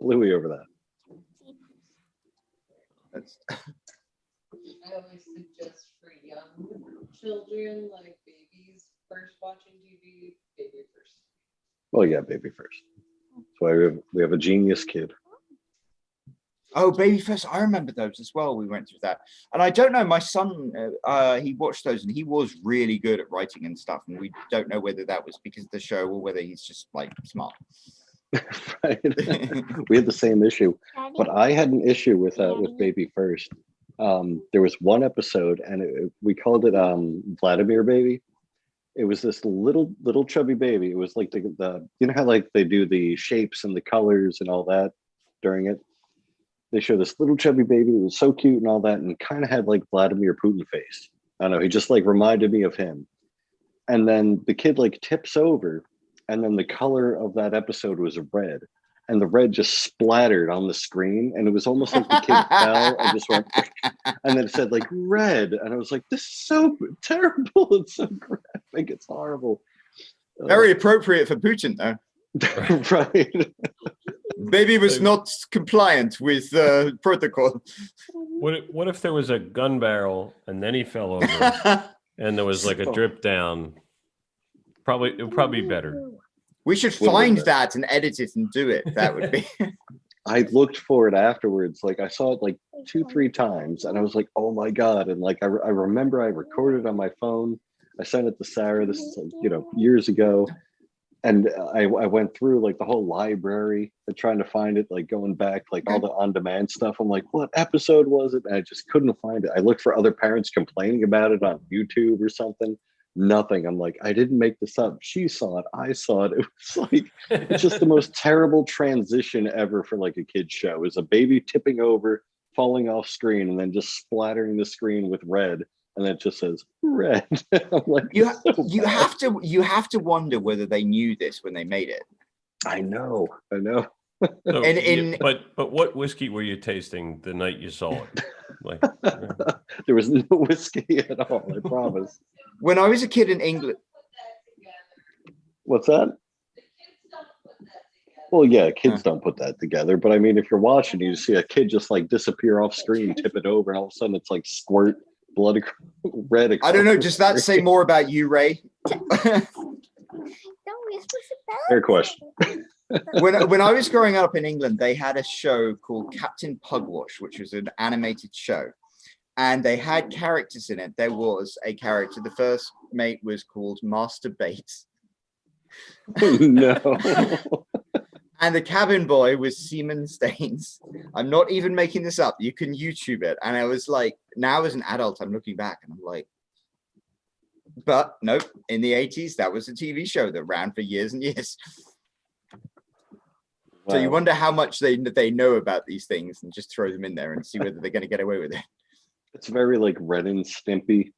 always suggest for young children, like babies, first watching TV, baby first. Well, yeah, baby first. That's why we have a genius kid. Oh, Baby First. I remember those as well. We went through that. And I don't know, my son, he watched those and he was really good at writing and stuff. And we don't know whether that was because of the show or whether he's just like smart. Right. We had the same issue, but I had an issue with Baby First. There was one episode and we called it Vladimir Baby. It was this little chubby baby. It was like the you know how like they do the shapes and the colors and all that during it. they show this little chubby baby who was so cute and all that, and kind of had like Vladimir Putin face. I don't know, he just like reminded me of him. And then the kid like tips over, and then the color of that episode was red, and the red just splattered on the screen, and it was almost like the kid fell and just went, and then it said like red, and I was like, this is so terrible, it's so graphic, it's horrible. Very appropriate for Putin, though. Right. Baby was not compliant with protocol. What if there was a gun barrel and then he fell over and there was like a drip down? It would probably be better. We should Would've find been that and edit it and do it. That would be. I looked for it afterwards. Like I saw it like 2-3 times, and I was like, "Oh my god!" And like I remember I recorded on my phone. I sent it to Sarah. This is like, years ago, and I went through like the whole library trying to find it, like going back, like all the on-demand stuff. I'm like, what episode was it? And I just couldn't find it. I looked for other parents complaining about it on YouTube or something. Nothing. I'm like, I didn't make this up. She saw it. I saw it. It was like, it's just the most terrible transition ever for like a kid's show. Is a baby tipping over, falling off screen, and then just splattering the screen with red, and then it just says red. I'm like, You so have to wonder whether they knew this when they made it. I know. So, And but what whiskey were you tasting the night you saw it? Like, There was no whiskey at all, I promise. When I was a kid in England, What's that? Well, yeah, kids don't put that together. But I mean, if you're watching, you see a kid just like disappear off screen, tip it over, and all of a sudden it's like squirt blood red. I don't know. Does that say more about you, Ray? Fair question. When I was growing up in England, they had a show called Captain Pugwash, which was an animated show, and they had characters in it. There was a character. The first mate was called Master Bates, No. and the cabin boy was Seaman Staines. I'm not even making this up. You can YouTube it. And I was like, now as an adult, I'm looking back and I'm like, but nope. In the 80s, that was a TV show that ran for years and years. So you Wow. wonder how much they know about these things and just throw them in there and see whether they're going to get away with it. It's very like Ren and Stimpy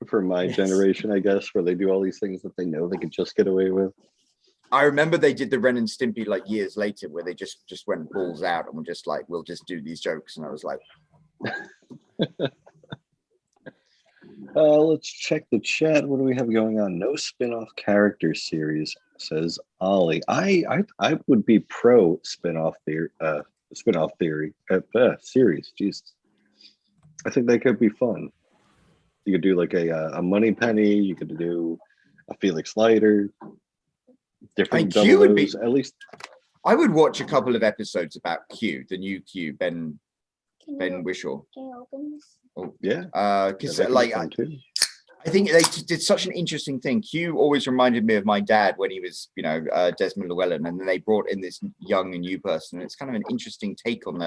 for my Yes. generation, I guess, where they do all these things that they know they could just get away with. I remember they did the Ren and Stimpy like years later, where they just went balls out and were just like, we'll just do these jokes. And I was like, Let's check the chat. What do we have going on? No spin-off character series, says Ollie. I would be pro spin-off theory series. Jesus. I think that could be fun. You could do like a Money Penny, you could do a Felix Leiter, different I mean, Q would be- double O's, at least. I would watch a couple of episodes about Q, the new Q, Ben Whishaw. Can you open this? Yeah. Because that could be like fun, too. I think they did such an interesting thing. Q always reminded me of my dad when he was, Desmond Llewellyn, and then they brought in this young and new person. It's kind of an interesting take on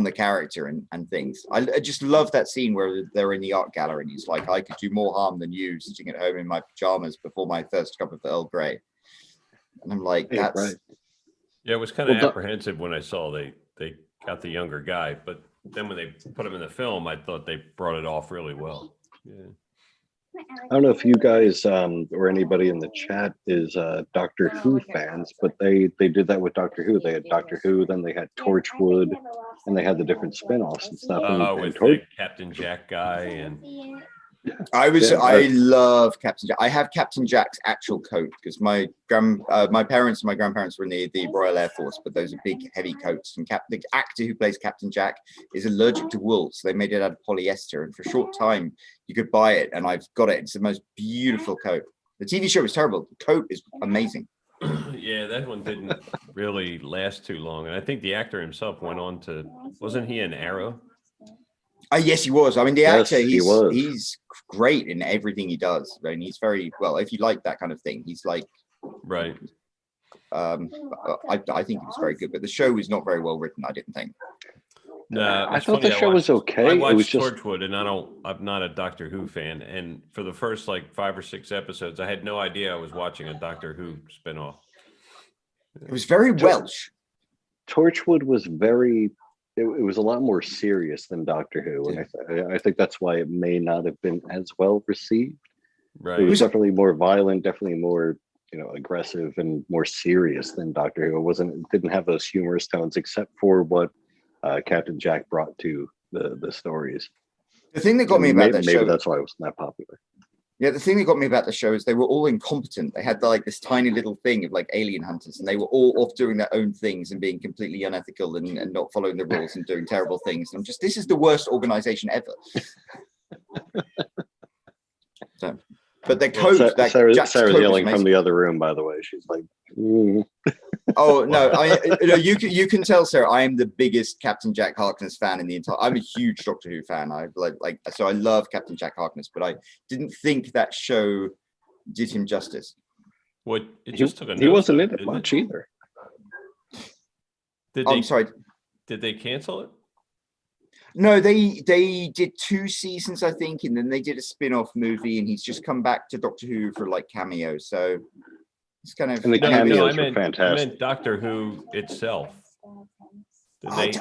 the character and things. I just love that scene where they're in the art gallery and he's like, I could do more harm than you sitting at home in my pajamas before my first cup of Earl Grey. And I'm like, Yeah, that's right. yeah, it was kind of Well, apprehensive when I saw they got the younger guy, but then when they put him in the film, I thought they brought it off really well. Yeah. I don't know if you guys or anybody in the chat is Doctor Who fans, but they did that with Doctor Who. They had Doctor Who, then they had Torchwood, and they had the different spin-offs and stuff. And With Torch- the Captain Jack guy and I Yeah, love Captain Jack. I have Captain Jack's actual coat because my parents and my grandparents were in the Royal Air Force, but those are big, heavy coats. And the actor who plays Captain Jack is allergic to wool, so they made it out of polyester. And for a short time, you could buy it, and I've got it. It's the most beautiful coat. The TV show was terrible. The coat is amazing. yeah, that one didn't really last too long. And I think the actor himself went on to, wasn't he an Arrow? Yes, he was. I mean, the Yes, actor, he was. he's great in everything he does. I mean, he's very well. If you like that kind of thing, he's like, Right. I think he was very good. But the show was not very well written. I didn't think. No, I it's thought funny, the show was okay. I It watched was just Torchwood, and I'm not a Doctor Who fan. And for the first like 5 or 6 episodes, I had no idea I was watching a Doctor Who spinoff. It was very Welsh. Torchwood was very it was a lot more serious than Doctor Who, and I think that's why it may not have been as well received. Right. It was definitely more violent, definitely more aggressive and more serious than Doctor Who. It didn't have those humorous tones, except for what Captain Jack brought to the stories. The thing that got me And about that maybe show, that's why it wasn't that popular. yeah, the thing that got me about the show is they were all incompetent. They had like this tiny little thing of like alien hunters, and they were all off doing their own things and being completely unethical and not following the rules and doing terrible things. And I'm just, this is the worst organization ever. So, but their coach, Jack's Sarah's coach yelling was from amazing. the other room, by the way. She's like, Oh no, you can tell, Sarah, I am the biggest Captain Jack Harkness fan in the entire. I'm a huge Doctor Who fan. I so I love Captain Jack Harkness, but I didn't think that show did him justice. What it just took a he wasn't in nosedive, it didn't much either. Did Oh, they? I'm sorry. Did they cancel it? No, they did 2 seasons, I think, and then they did a spin-off movie, and he's just come back to Doctor Who for like cameos. So it's kind of And the No, cameos I were meant fantastic. Doctor Who itself. Did Oh, they? d-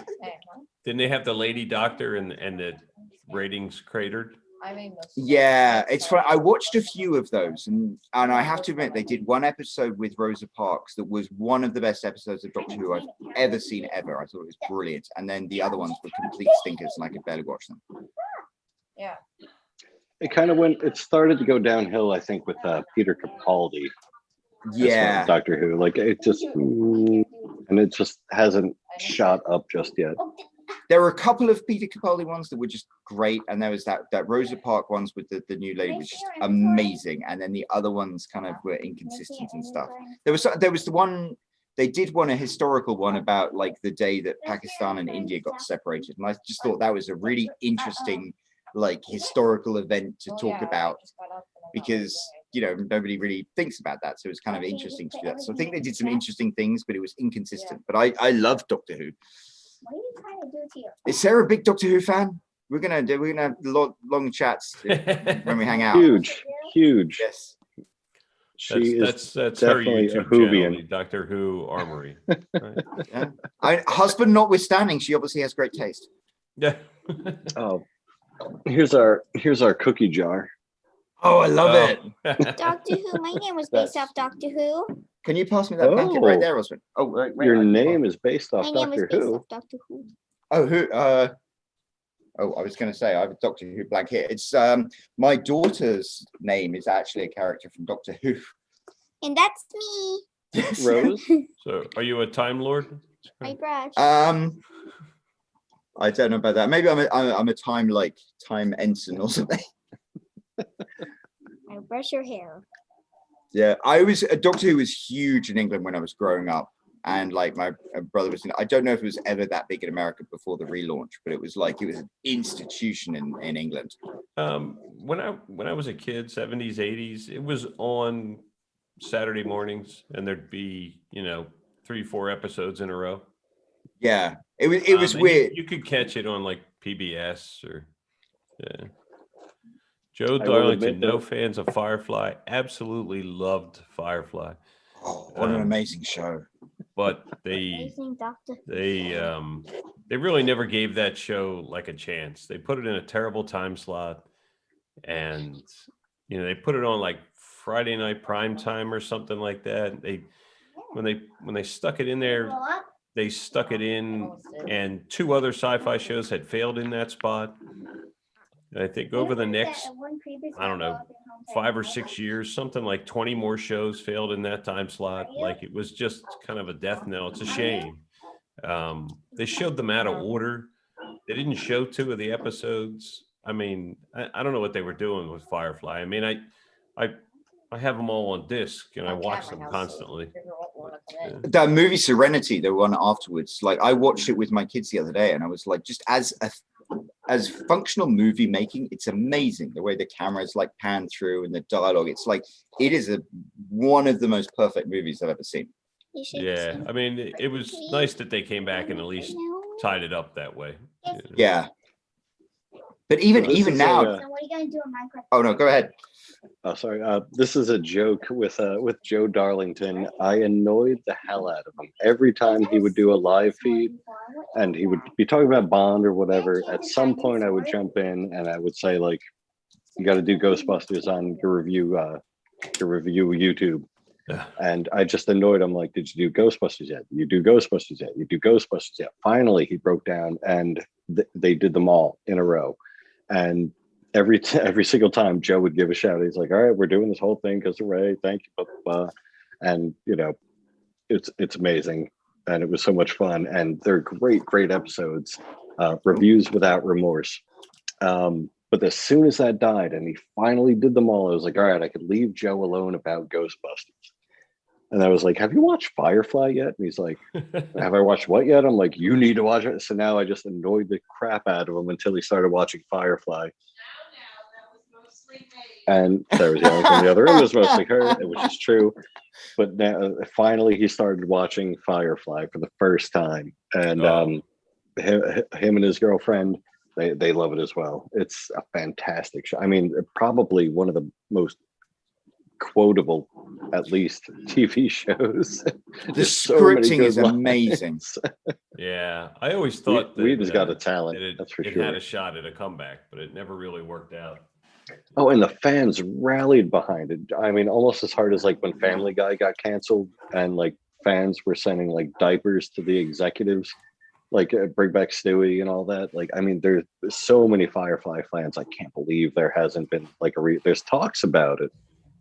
Didn't they have the lady doctor and the ratings cratered? I mean, yeah, it's fun. I watched a few of those, and I have to admit, they did one episode with Rosa Parks that was one of the best episodes of Doctor Who I've ever seen ever. I thought it was brilliant, and then the other ones were complete stinkers, and I could barely watch them. Yeah. It started to go downhill, I think, with Peter Capaldi. as far as Yeah, Doctor Who. Like it just, and it just hasn't shot up just yet. there were a couple of Peter Capaldi ones that were just great, and there was that Rosa Park ones with the new lady, which is amazing, and then the other ones kind of were inconsistent and stuff. There was the one they did a historical one about like the day that Pakistan and India got separated, and I just thought that was a really interesting like historical event to talk about, because nobody really thinks about that, so it's kind of interesting to do that. So I think they did some interesting things, but it was inconsistent. But I love Doctor Who. What are you trying to do to your Is Sarah a big Doctor Who fan? We're gonna have long chats when we hang out. Huge. Yes. She is That's her definitely a YouTube channel, Whovian. the Doctor Who Armory. Right? Yeah. Husband notwithstanding, she obviously has great taste. Yeah. Oh, here's our cookie jar. Oh, I love it. it. Doctor Who? My name was based off Doctor Who. Can you pass me that packet right Oh. there, Osmond? Oh, right. Your I can name is based off My name was Doctor based Who. off Doctor Who. Oh, who? I was going to say I have a Doctor Who blank here. It's my daughter's name is actually a character from Doctor Who. And that's me. Yes. Rose. So, are you a Time Lord? My brush. I don't know about that. Maybe I'm a time ensign or something. I brush your hair. Yeah, Doctor Who was huge in England when I was growing up, and like my brother was in. I don't know if it was ever that big in America before the relaunch, but it was an institution in England. When I was a kid, 70s, 80s, it was on Saturday mornings, and there'd be 3-4 episodes in a row. Yeah, it was And weird. You could catch it on like PBS or yeah. Joe will Darlington, admit no that- fans of Firefly, absolutely loved Firefly, Oh, what an amazing show! but they Amazing Doctor. they really never gave that show like a chance. They put it in a terrible time slot, and they put it on like Friday night prime time or something like that. When they stuck it in there, they stuck it in, and 2 other sci-fi shows had failed in that spot. And I think over the next, I don't know, 5 or 6 years, something like 20 more shows failed in that time slot. Like it was just kind of a death knell. It's a shame. They showed them out of order. They didn't show 2 of the episodes. I mean, I don't know what they were doing with Firefly. I mean, I have them all on disc and I watch them constantly. That movie Serenity, the one afterwards, like I watched it with my kids the other day, and I was like, just as functional movie making, it's amazing the way the cameras like pan through and the dialogue. It's like it is one of the most perfect movies I've ever seen. Yeah, I mean, it was nice that they came back and at least tied it up that way. Yeah, but even Well, this is now. a, So what are you gonna do in Minecraft? Oh no, go ahead. oh, sorry. This is a joke with Joe Darlington. I annoyed the hell out of him every time he would do a live feed. and he would be talking about Bond or whatever. At some point, I would jump in and I would say, like, you got to do Ghostbusters on your review YouTube. Yeah. And I just annoyed him, like, did you do Ghostbusters yet? You do Ghostbusters yet? You do Ghostbusters yet? Finally, he broke down, and they did them all in a row. And every single time, Joe would give a shout. He's like, all right, we're doing this whole thing because of Ray. Thank you. Blah, blah, blah. And, you know, it's amazing. And it was so much fun. And they're great episodes. Reviews without remorse. But as soon as that died and he finally did them all, I was like, all right, I could leave Joe alone about Ghostbusters. And I was like, have you watched Firefly yet? And he's like, have I watched what yet? I'm like, you need to watch it. So now I just annoyed the crap out of him until he started watching Firefly. And there was yelling from the other room. It was mostly her, which is true. But now, finally, he started watching Firefly for the first time. And him and his girlfriend, they love it as well. It's a fantastic show. I mean, probably one of the most quotable, at least, TV shows. The scripting is amazing. Yeah, I always thought Whedon's got a talent. That's for it sure. had a shot at a comeback, but it never really worked out. Oh, and the fans rallied behind it. I mean, almost as hard as like when Family Guy got canceled, and like fans were sending like diapers to the executives, like Bring Back Stewie and all that. Like, I mean, there's so many Firefly fans. I can't believe there hasn't been like there's talks about it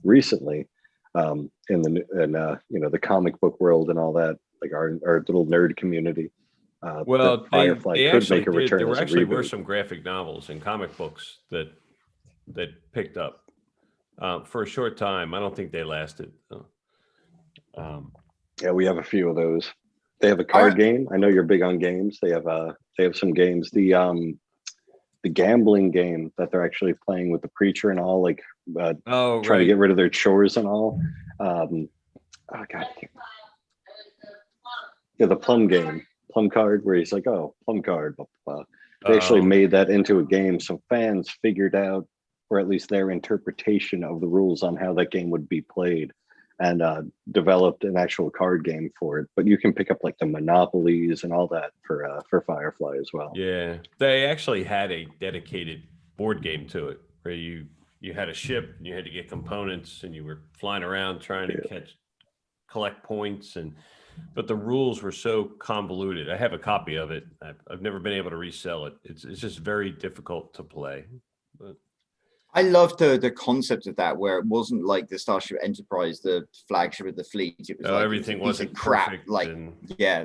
recently, in the comic book world and all that. Like our little nerd community. Well, Firefly they could actually make a did. return. There as a actually were reboot. some graphic novels and comic books that picked up for a short time. I don't think they lasted. Yeah, we have a few of those. They have a card game. I know you're big on games. They have some games. The gambling game that they're actually playing with the preacher and all, like trying to get rid of their chores and all. Oh God. Yeah, the plum game, plum card, where he's like, oh, plum card. Blah, blah, blah. They actually made that into a game. So fans figured out, or at least their interpretation of the rules on how that game would be played, and developed an actual card game for it. But you can pick up like the monopolies and all that for Firefly as well. Yeah, they actually had a dedicated board game to it, where you had a ship and you had to get components and you were flying around trying to collect points, but the rules were so convoluted. I have a copy of it. I've never been able to resell it. It's just very difficult to play. But I loved the concept of that, where it wasn't like the Starship Enterprise, the flagship of the fleet. It was like everything wasn't crap. perfect. Like, yeah.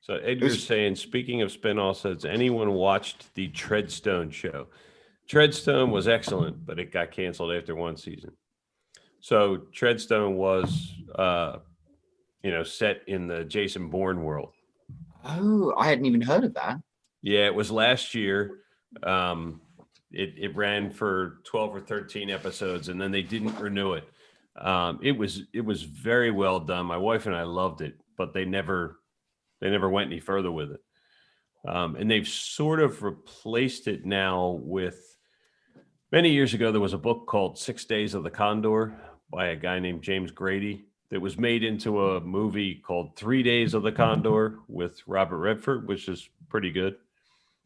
So Edgar's saying, speaking of spinoffs, has anyone watched the Treadstone show? Treadstone was excellent, but it got canceled after one season. So Treadstone was, set in the Jason Bourne world. Oh, I hadn't even heard of that. Yeah, it was last year. It ran for 12 or 13 episodes, and then they didn't renew it. It was very well done. My wife and I loved it, but they never went any further with it. And they've sort of replaced it now with, many years ago, there was a book called 6 Days of the Condor by a guy named James Grady that was made into a movie called 3 Days of the Condor with Robert Redford, which is pretty good.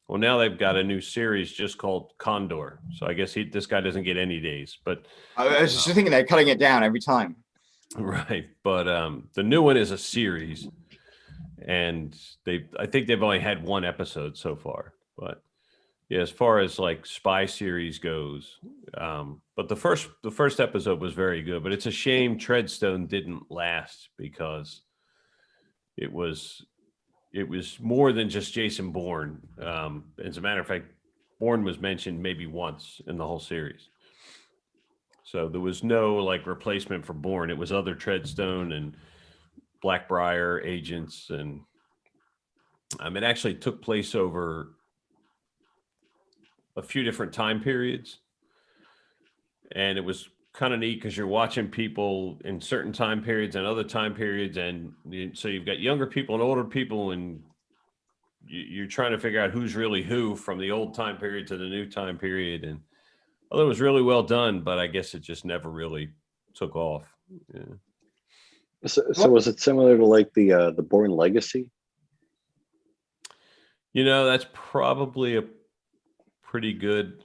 Well, now they've got a new series just called Condor. So I guess this guy doesn't get any days, but I was just thinking they're cutting it down every time. Right. But the new one is a series, and I think they've only had one episode so far, but yeah, as far as like spy series goes, but the first episode was very good, but it's a shame Treadstone didn't last, because it was more than just Jason Bourne. As a matter of fact, Bourne was mentioned maybe once in the whole series. So there was no like replacement for Bourne. It was other Treadstone and Blackbriar agents, and it actually took place over a few different time periods, and it was kind of neat because you're watching people in certain time periods and other time periods, and so you've got younger people and older people, and you're trying to figure out who's really who from the old time period to the new time period. And although it was really well done, but I guess it just never really took off. Yeah. So was it similar to like the Bourne Legacy You know, that's probably a pretty good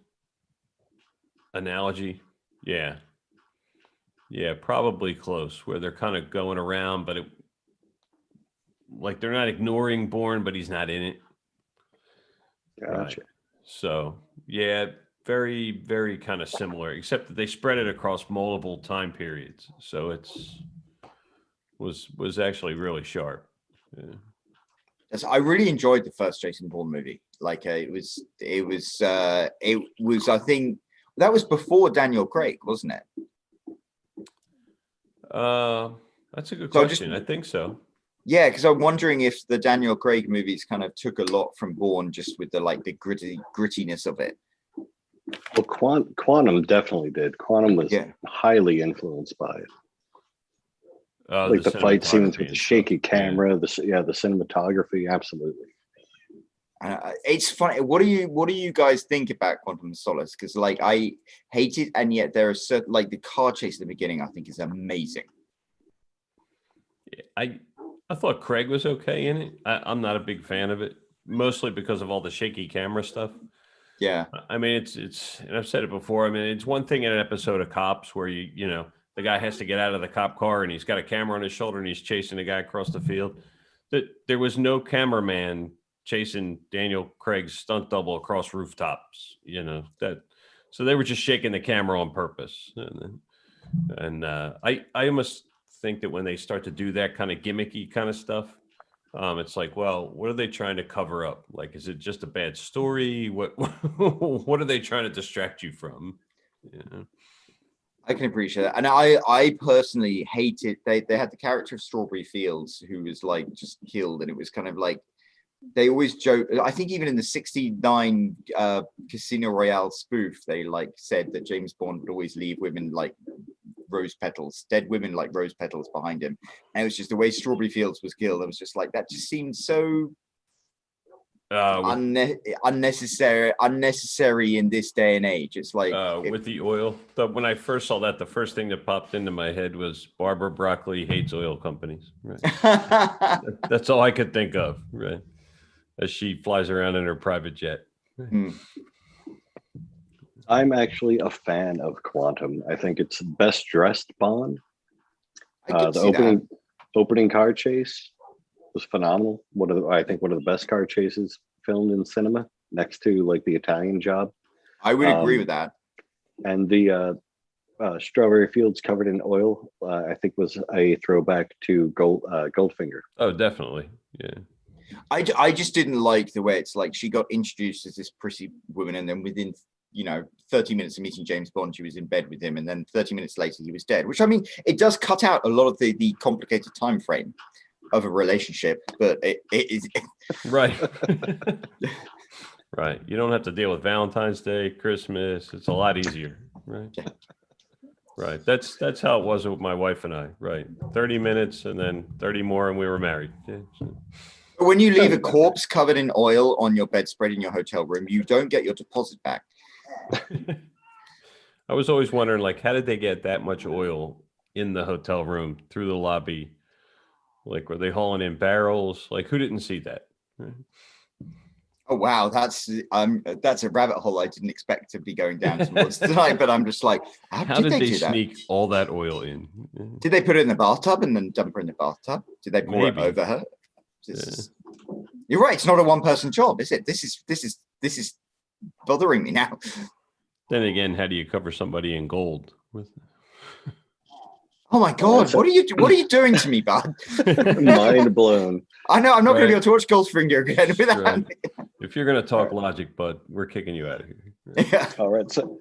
analogy. Yeah. Yeah, probably close where they're kind of going around, but like they're not ignoring Bourne, but he's not in it. Right. Gotcha. So, yeah, very, very kind of similar, except that they spread it across multiple time periods. So was actually really sharp. Yeah. Yes, I really enjoyed the first Jason Bourne movie. Like it was I think that was before Daniel Craig, wasn't it? That's a good So question. I think so. Yeah, because I'm wondering if the Daniel Craig movies kind of took a lot from Bourne, just with the grittiness of it. Well, Quantum definitely did. Quantum was Yeah. highly influenced by it. Like The the fight scenes cinematography with the and shaky stuff. Yeah. camera, the cinematography, absolutely. It's funny. What do you guys think about Quantum of Solace? Because like I hate it, and yet there are certain, like the car chase at the beginning, I think is amazing. I thought Craig was okay in it. I'm not a big fan of it, mostly because of all the shaky camera stuff. Yeah. I mean, it's, and I've said it before. I mean, it's one thing in an episode of Cops where you know, the guy has to get out of the cop car and he's got a camera on his shoulder and he's chasing the guy across the field. That there was no cameraman chasing Daniel Craig's stunt double across rooftops, you know, so they were just shaking the camera on purpose. And I almost think that when they start to do that kind of gimmicky kind of stuff, it's like, well, what are they trying to cover up? Like, is it just a bad story? What what are they trying to distract you from? You know? I can appreciate that. And I personally hated they had the character of Strawberry Fields who was like just killed, and it was kind of like they always joke. I think even in the 69 Casino Royale spoof, they like said that James Bond would always leave women like rose petals, dead women like rose petals behind him. And it was just the way Strawberry Fields was killed. I was just like, that just seemed so unnecessary in this day and age. It's like with the oil. When I first saw that, the first thing that popped into my head was Barbara Broccoli hates oil companies. Right. That's all I could think of. Right. As she flies around in her private jet. I'm actually a fan of Quantum. I think it's best dressed Bond. The opening car chase was phenomenal. I think one of the best car chases filmed in cinema, next to like the Italian Job. I would agree with that. And the Strawberry Fields covered in oil, I think was a throwback to Goldfinger. Oh, definitely. Yeah. I just didn't like the way it's like she got introduced as this pretty woman, and then within 30 minutes of meeting James Bond, she was in bed with him, and then 30 minutes later he was dead, which I mean, it does cut out a lot of the complicated time frame of a relationship, but it is right. Right. You don't have to deal with Valentine's Day, Christmas. It's a lot easier. Right. Yeah. Right. That's how it was with my wife and I. Right. 30 minutes and then 30 more and we were married. Yeah, so. When you leave a corpse covered in oil on your bedspread in your hotel room, you don't get your deposit back. I was always wondering, like, how did they get that much oil in the hotel room through the lobby? Like, were they hauling in barrels? Like, who didn't see that? Oh wow, that's a rabbit hole I didn't expect to be going down towards tonight. But I'm just like, how did they sneak all that oil in? Did they put it in the bathtub and then dump her in the bathtub? Did they pour it over her? You're right. It's not a one-person job, is it? This is bothering me now. Then again, how do you cover somebody in gold with? Oh my God! What are you doing to me, bud? Mind blown. I know I'm not going to be able to watch Goldfinger again without. Right. If you're going to talk logic, bud, we're kicking you out of here. Yeah. All right, so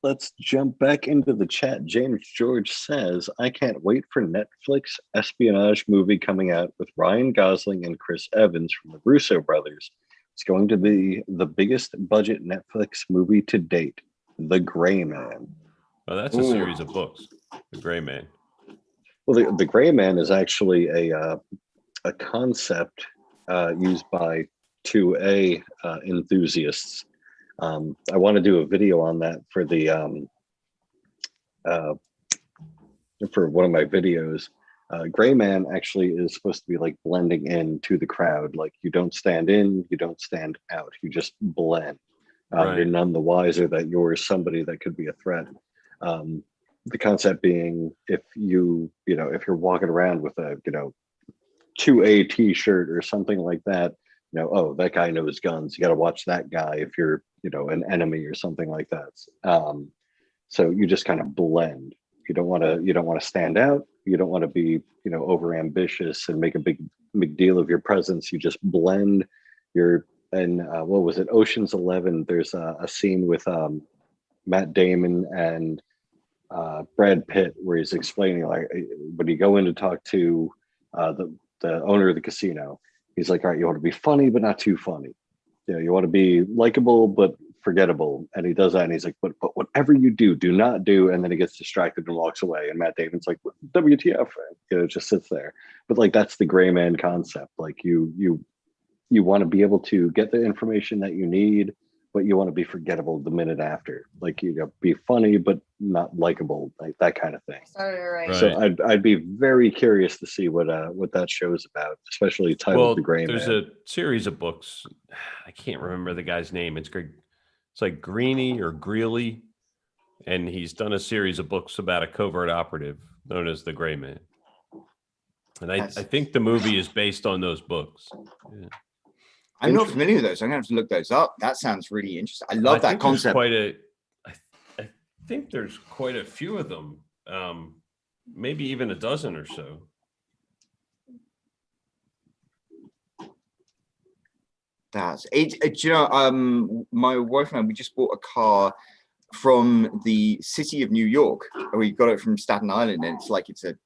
let's jump back into the chat. James George says, "I can't wait for Netflix espionage movie coming out with Ryan Gosling and Chris Evans from the Russo brothers. It's going to be the biggest budget Netflix movie to date, The Gray Man." Well, that's a series of books, The Gray Man. Well, the Gray Man is actually a concept used by 2A enthusiasts. I want to do a video on that for the for one of my videos. Gray Man actually is supposed to be like blending into the crowd. Like you don't stand in, you don't stand out, you just blend. Right. You're none the wiser that you're somebody that could be a threat. The concept being, if if you're walking around with a 2A t-shirt or something like that, oh, that guy knows guns. You got to watch that guy if you're an enemy or something like that. So you just kind of blend. You don't want to stand out. You don't want to be over ambitious and make a big deal of your presence. You just blend. What was it, Ocean's 11? There's a scene with Matt Damon and Brad Pitt where he's explaining, like, when you go in to talk to the owner of the casino, he's like, all right, you want to be funny but not too funny. You want to be likable but forgettable. And he does that, and he's like, but whatever you do not do. And then he gets distracted and walks away, and Matt Damon's like, WTF? Just sits there. But like, that's the Gray Man concept. Like you want to be able to get the information that you need, but you want to be forgettable the minute after. Like, be funny but not likable, like that kind of thing. Right. So I'd be very curious to see what that show's about, especially titled The Gray Man. There's a series of books. I can't remember the guy's name. It's like Greeny or Greeley, and he's done a series of books about a covert operative known as the Gray Man. And I think the movie is based on those books. Yeah. I'm not familiar with those. I'm gonna have to look those up. That sounds really interesting. I love that concept. I think there's quite a few of them, maybe even a dozen or so. That's it. My wife and I, we just bought a car from the city of New York. We got it from Staten Island, and it's like it's a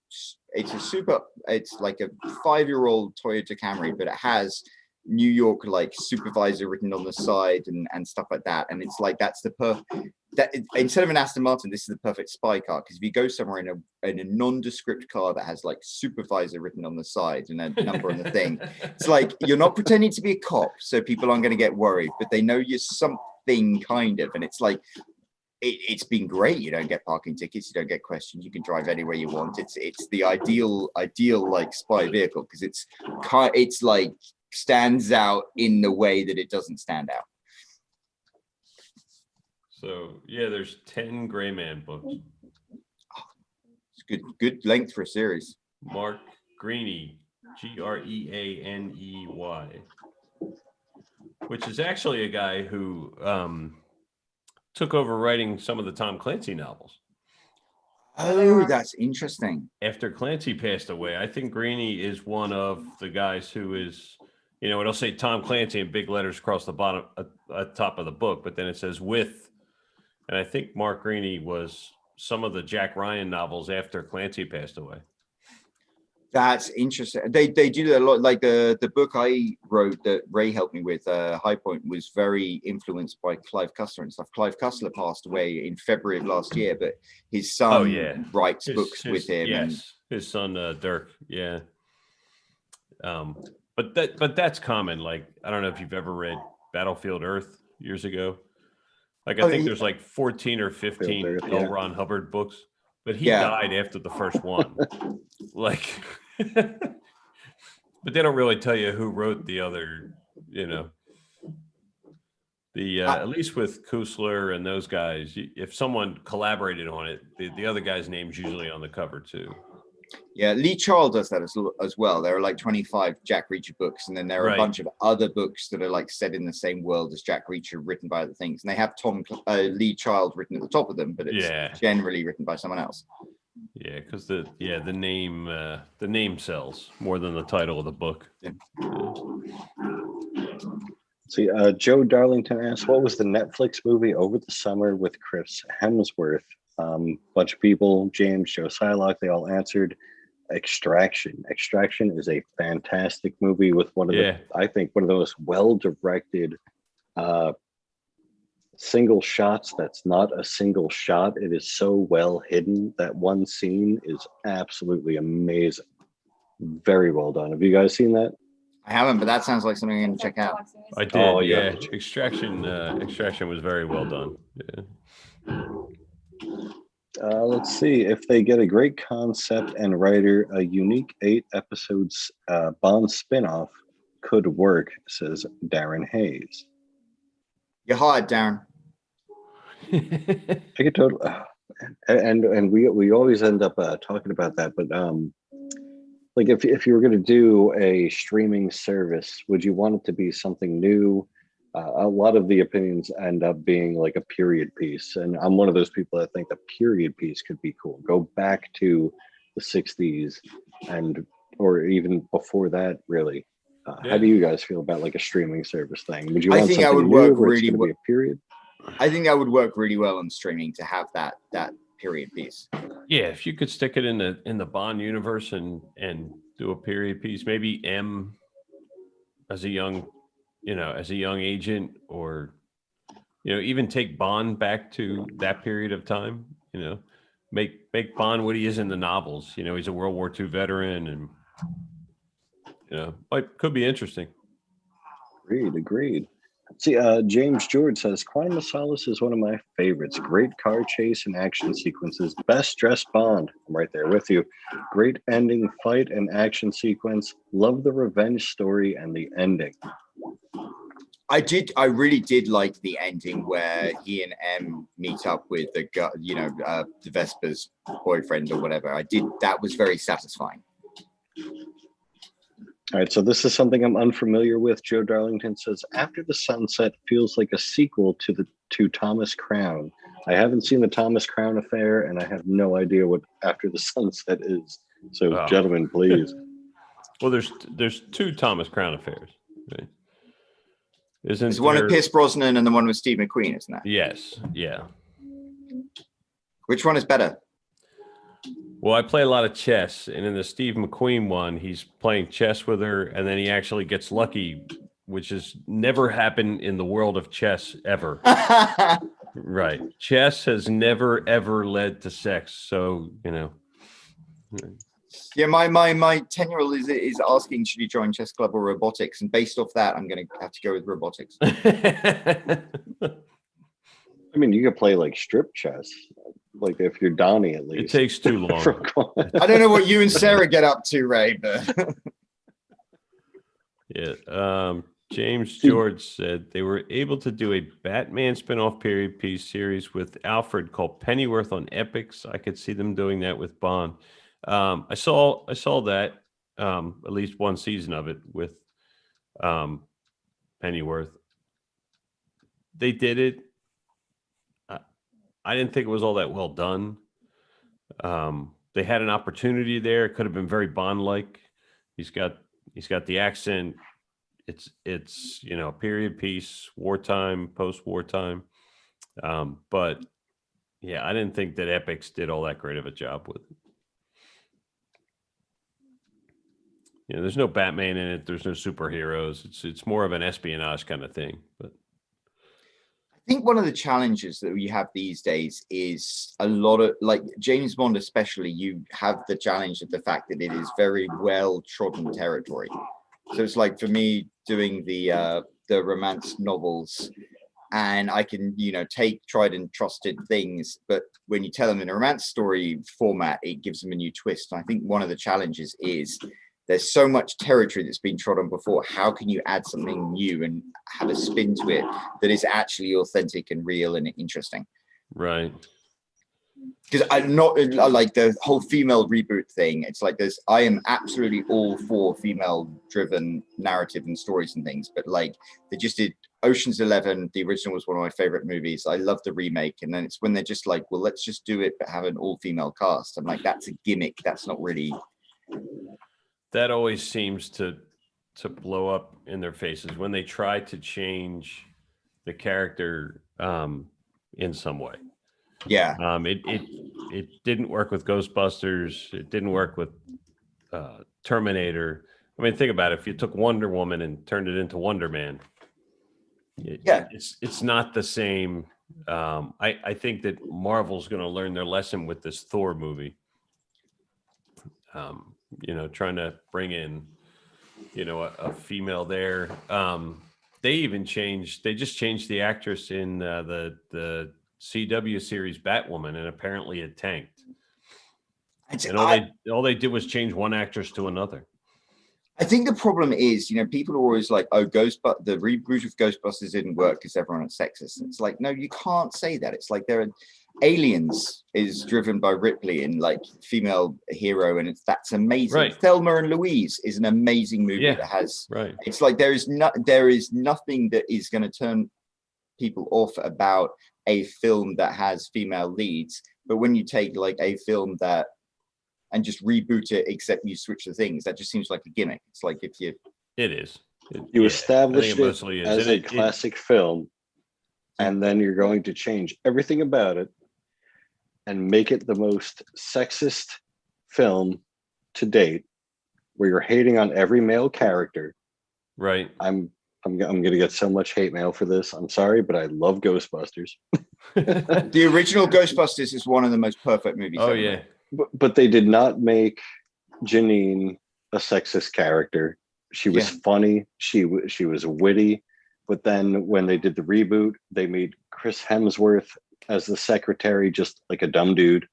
like a 5-year-old Toyota Camry, but it has New York like supervisor written on the side and stuff like that. And it's like, that's instead of an Aston Martin, this is the perfect spy car, because if you go somewhere in a nondescript car that has like supervisor written on the side and a number on the thing, it's like you're not pretending to be a cop, so people aren't going to get worried, but they know you're something kind of. And it's like, it's been great. You don't get parking tickets, you don't get questions, you can drive anywhere you want. It's the ideal like spy vehicle, because it's like stands out in the way that it doesn't stand out. So yeah, there's 10 Gray Man books. It's good length for a series. Mark Greaney, Greaney, which is actually a guy who took over writing some of the Tom Clancy novels. Oh, that's interesting. After Clancy passed away, I think Greaney is one of the guys who is, it'll say Tom Clancy in big letters across the bottom at top of the book, but then it says with. And I think Mark Greaney was some of the Jack Ryan novels after Clancy passed away. That's interesting. They do that a lot. Like the book I wrote that Ray helped me with, High Point, was very influenced by Clive Cussler and stuff. Clive Cussler passed away in February of last year, but his son writes books with him. Yes, his son Dirk. Yeah. But that's common. Like, I don't know if you've ever read Battlefield Earth years ago. Like, I think there's like 14 or 15 L. Ron Hubbard books, but he died after the first one. Like, but they don't really tell you who wrote the other, at least with Kusler and those guys, if someone collaborated on it, the other guy's name's usually on the cover too. Yeah, Lee Child does that as well. There are like 25 Jack Reacher books, and then there are a bunch of other books that are like set in the same world as Jack Reacher, written by other things. And they have Lee Child written at the top of them, but it's generally written by someone else. Yeah, because the name sells more than the title of the book. Yeah. See, Joe Darlington asked, what was the Netflix movie over the summer with Chris Hemsworth? Bunch of people, James, Joe Silock, they all answered Extraction. Extraction is a fantastic movie with one of the most well-directed single shots that's not a single shot. It is so well hidden. That one scene is absolutely amazing. Very well done. Have you guys seen that? I haven't, but that sounds like something I'm going to check out. I did. Oh, yeah. Extraction was very well done. Yeah. Let's see if they get a great concept and writer, a unique 8 episodes Bond spinoff could work, says Darren Hayes. You're hired, Darren. I could totally, and we always end up talking about that, but like if you were going to do a streaming service, would you want it to be something new? A lot of the opinions end up being like a period piece, and I'm one of those people that think a period piece could be cool. Go back to the '60s, and or even before that, really. How do you guys feel about like a streaming service thing? Would you I want think that something would work new where it's really going to be a period? I think that would work really well on streaming to have that period piece. Yeah, if you could stick it in the Bond universe and do a period piece, maybe M as a young, as a young agent, or even take Bond back to that period of time. Make Bond what he is in the novels. He's a World War II veteran, and could be interesting. Agreed. See, James George says Quine Masalis is one of my favorites. Great car chase and action sequences. Best dressed Bond. I'm right there with you. Great ending fight and action sequence. Love the revenge story and the ending. I really did like the ending where he and M meet up with the guy, the Vesper's boyfriend or whatever. That was very satisfying. All right, so this is something I'm unfamiliar with. Joe Darlington says, After the Sunset feels like a sequel to Thomas Crown. I haven't seen the Thomas Crown affair, and I have no idea what After the Sunset is. So, Gentlemen, please. Well, there's 2 Thomas Crown affairs, right? There's one with Pierce Brosnan and the one with Steve McQueen, isn't there? Yes, yeah. Which one is better? Well, I play a lot of chess, and in the Steve McQueen one, he's playing chess with her, and then he actually gets lucky, which has never happened in the world of chess ever. Right. Chess has never, ever led to sex. So, Yeah, my 10-year-old is asking, should he join chess club or robotics? And based off that, I'm going to have to go with robotics. I mean, you could play like strip chess, like if you're Donnie at least. It takes too long. I don't know what you and Sarah get up to, Ray, but yeah. James George said they were able to do a Batman spinoff period piece series with Alfred called Pennyworth on Epics. I could see them doing that with Bond. I saw that at least one season of it with Pennyworth. They did it. I didn't think it was all that well done. They had an opportunity there. It could have been very Bond-like. He's got the accent. It's a period piece, wartime, post-wartime. But yeah, I didn't think that Epics did all that great of a job with it. There's no Batman in it. There's no superheroes. It's more of an espionage kind of thing. But I think one of the challenges that we have these days is a lot of, like James Bond especially, you have the challenge of the fact that it is very well trodden territory. So it's like for me doing the romance novels, and I can take tried and trusted things, but when you tell them in a romance story format, it gives them a new twist. And I think one of the challenges is there's so much territory that's been trodden before. How can you add something new and have a spin to it that is actually authentic and real and interesting? right. Because I'm not like the whole female reboot thing. It's like I am absolutely all for female driven narrative and stories and things, but like they just did Ocean's 11. The original was one of my favorite movies. I love the remake. And then it's when they're just like, well, let's just do it, but have an all female cast. I'm like, that's a gimmick. That's not really. That always seems to blow up in their faces when they try to change the character in some way. Yeah. It didn't work with Ghostbusters. It didn't work with Terminator. I mean, think about it. If you took Wonder Woman and turned it into Wonder Man, it's not the same. I think that Marvel's going to learn their lesson with this Thor movie. Trying to bring in, a female there. They just changed the actress in the CW series Batwoman, and apparently it tanked. And And all they did was change one actress to another. I think the problem is, people are always like, oh, the reboot of Ghostbusters didn't work because everyone is sexist. It's like, no, you can't say that. It's like Aliens is driven by Ripley and like female hero, and that's amazing. Right. Thelma and Louise is an amazing movie Yeah. that has. Right. It's like there is nothing that is going to turn people off about a film that has female leads. But when you take like a film and just reboot it, except you switch the things, that just seems like a gimmick. It's like if you. It is. You I established think it mostly it is. as And a classic film, and then you're going to change everything about it and make it the most sexist film to date, where you're hating on every male character. Right. I'm going to get so much hate mail for this. I'm sorry, but I love Ghostbusters. The original Ghostbusters is one of the most perfect movies. Oh ever yeah. made. But they did not make Janine a sexist character. She was funny. She was witty. But then when they did the reboot, they made Chris Hemsworth as the secretary just like a dumb dude.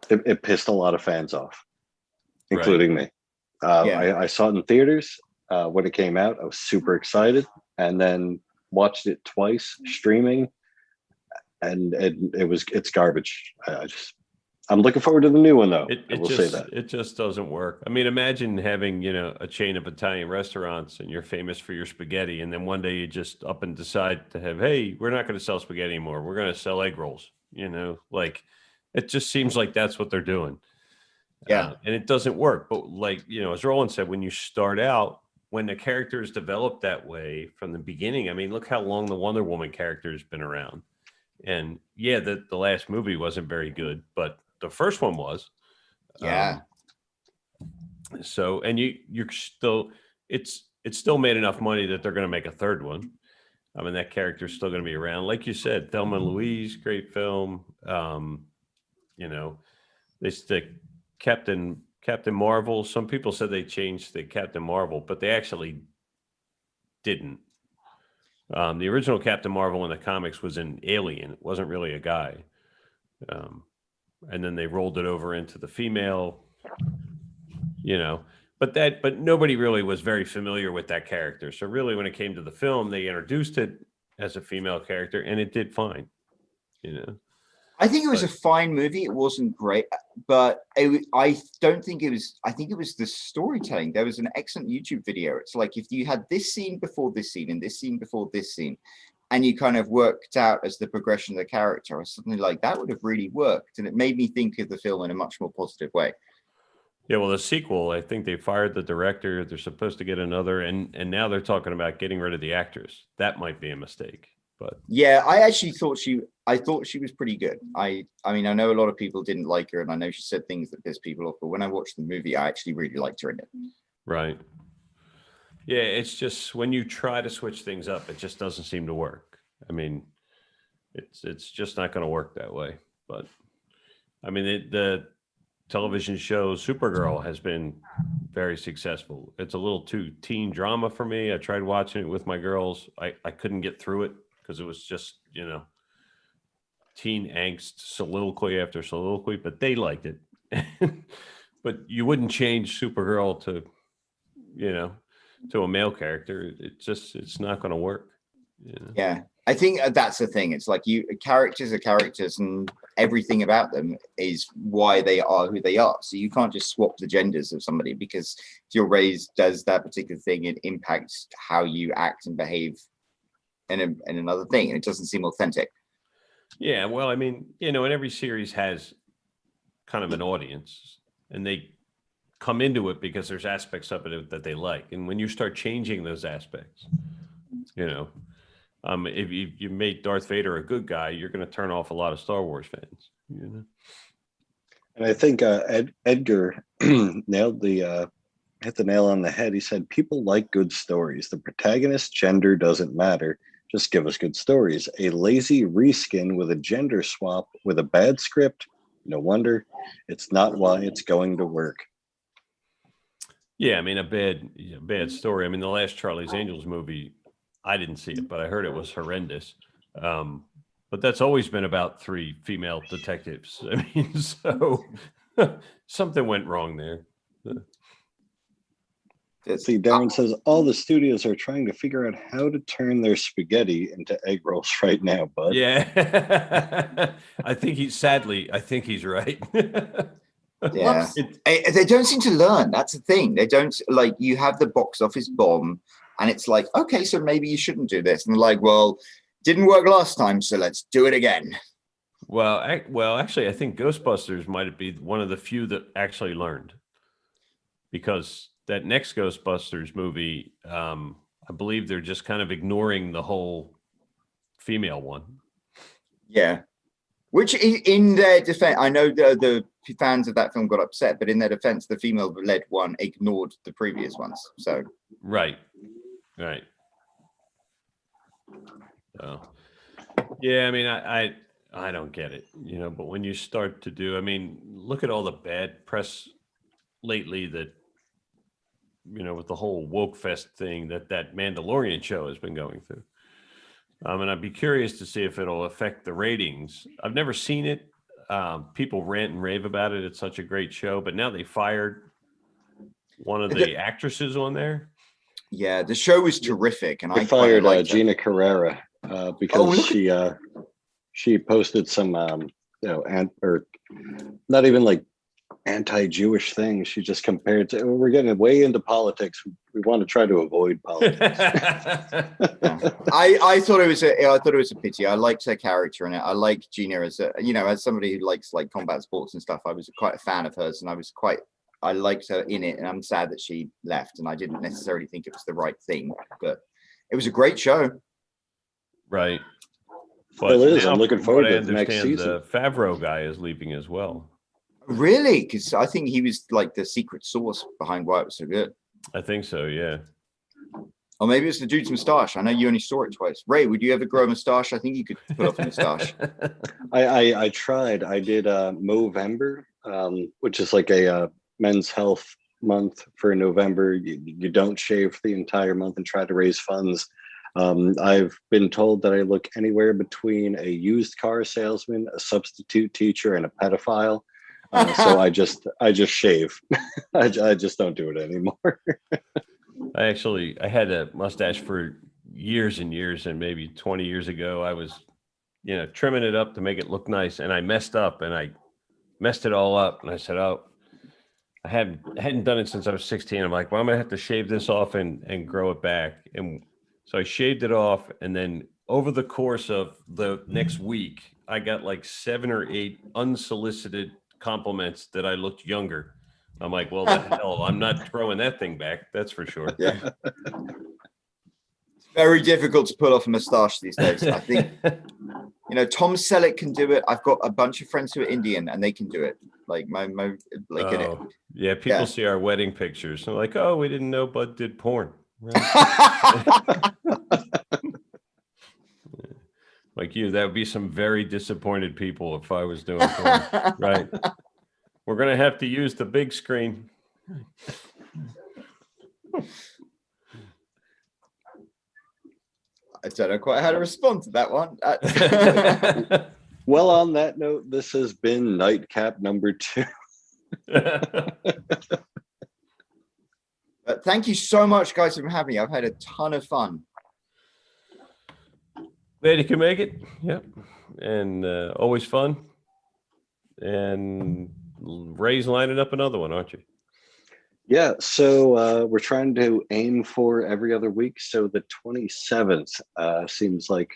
It pissed a lot of fans off, including me. I saw it in theaters when it came out. I was super excited, and then watched it twice streaming, and it's garbage. I'm looking forward to the new one though. I will say that it just doesn't work. I mean, imagine having, a chain of Italian restaurants and you're famous for your spaghetti, and then one day you just up and decide to have, hey, we're not going to sell spaghetti anymore. We're going to sell egg rolls. Like it just seems like that's what they're doing. Yeah. And it doesn't work. But like, as Roland said, when you start out, when the character is developed that way from the beginning, I mean, look how long the Wonder Woman character has been around. And yeah, the last movie wasn't very good, but the first one was. Yeah. So, and you're still, it's still made enough money that they're going to make a third one. I mean, that character's still going to be around. Like you said, Thelma and Louise, great film. They stick Captain Marvel. Some people said they changed the Captain Marvel, but they actually didn't. The original Captain Marvel in the comics was an alien. It wasn't really a guy. And then they rolled it over into the female, but nobody really was very familiar with that character. So really, when it came to the film, they introduced it as a female character, and it did fine. I think it was a fine movie. It wasn't great, but I don't think it was. I think it was the storytelling. There was an excellent YouTube video. It's like if you had this scene before this scene and this scene before this scene, and you kind of worked out as the progression of the character or something like that, would have really worked. And it made me think of the film in a much more positive way. Yeah, well, the sequel, I think they fired the director. They're supposed to get another, and now they're talking about getting rid of the actress. That might be a mistake. But yeah, I actually thought she was pretty good. I mean, I know a lot of people didn't like her, and I know she said things that pissed people off, but when I watched the movie, I actually really liked her in it. Right. Yeah, it's just when you try to switch things up, it just doesn't seem to work. I mean, it's just not going to work that way. But I mean, the television show Supergirl has been very successful. It's a little too teen drama for me. I tried watching it with my girls. I couldn't get through it because it was just, teen angst, soliloquy after soliloquy, but they liked it. But you wouldn't change Supergirl to, to a male character. It's not going to work. Yeah, I think that's the thing. It's like characters are characters, and everything about them is why they are who they are. So you can't just swap the genders of somebody because if you're raised as that particular thing, it impacts how you act and behave in another thing, and it doesn't seem authentic. Yeah, well, I mean, and every series has kind of an audience, and they come into it because there's aspects of it that they like. And when you start changing those aspects, if you made Darth Vader a good guy, you're going to turn off a lot of Star Wars fans. And I think Edgar hit the nail on the head. He said, people like good stories. The protagonist gender doesn't matter. Just give us good stories. A lazy reskin with a gender swap with a bad script. No wonder it's not why it's going to work. Yeah, I mean, a bad story. I mean, the last Charlie's Angels movie, I didn't see it, but I heard it was horrendous. but that's always been about 3 female detectives. I mean, so something went wrong there. See, Darren says all the studios are trying to figure out how to turn their spaghetti into egg rolls right now, bud. Yeah. I think he's right. Yeah. It- They don't seem to learn. That's the thing. They don't, like, you have the box office bomb and it's like, okay, so maybe you shouldn't do this. And they're like, well, didn't work last time, so let's do it again. well, actually, I think Ghostbusters might be one of the few that actually learned, because that next Ghostbusters movie, I believe they're just kind of ignoring the whole female one. Yeah. Which in their defense, I know the fans of that film got upset, but in their defense, the female-led one ignored the previous ones. So Right. So, yeah, I mean, I don't get it, but when you start to do, I mean, look at all the bad press lately that, with the whole woke fest thing that Mandalorian show has been going through. And I'd be curious to see if it'll affect the ratings. I've never seen it. People rant and rave about it. It's such a great show, but now they fired one of the actresses on there. yeah, the show was terrific, and I I fired quite liked it. Gina Carrera because she posted some or not even like anti-Jewish things. She just compared to, we're getting way into politics. We want to try to avoid politics. I thought it was a pity. I liked her character in it. I like Gina as as somebody who likes like combat sports and stuff. I was quite a fan of hers, and I liked her in it, and I'm sad that she left, and I didn't necessarily think it was the right thing, but it was a great show. Right. But it is. I'm looking from forward what I to the next understand, season. the Favreau guy is leaving as well. Really? Because I think he was like the secret sauce behind why it was so good. I think so, yeah. Or maybe it's the dude's moustache. I know you only saw it twice. Ray, would you ever grow a moustache? I think you could put off a moustache. I tried. I did Movember, which is like a men's health month for November. You don't shave the entire month and try to raise funds. I've been told that I look anywhere between a used car salesman, a substitute teacher, and a pedophile. So I just shave. I just don't do it anymore. I had a mustache for years and years, and maybe 20 years ago, I was, trimming it up to make it look nice, and I messed up, and I messed it all up, and I said, "Oh, I hadn't done it since I was 16." I'm like, "Well, I'm gonna have to shave this off and grow it back." And so I shaved it off, and then over the course of the next week, I got like 7 or 8 unsolicited compliments that I looked younger. I'm like, well, the hell, I'm not throwing that thing back. That's for sure. Yeah. Very difficult to pull off a moustache these days. I think, Tom Selleck can do it. I've got a bunch of friends who are Indian and they can do it. Like Yeah, people see our wedding pictures. They're like, oh, we didn't know Bud did porn. Right? Like you, that would be some very disappointed people if I was doing porn. Right. We're going to have to use the big screen. I don't know quite how to respond to that one. Well, on that note, this has been Nightcap number 2. But thank you so much, guys, for having me. I've had a ton of fun. Glad you can make it. Yep. And always fun. And Ray's lining up another one, aren't you? Yeah, so we're trying to aim for every other week. So the 27th seems like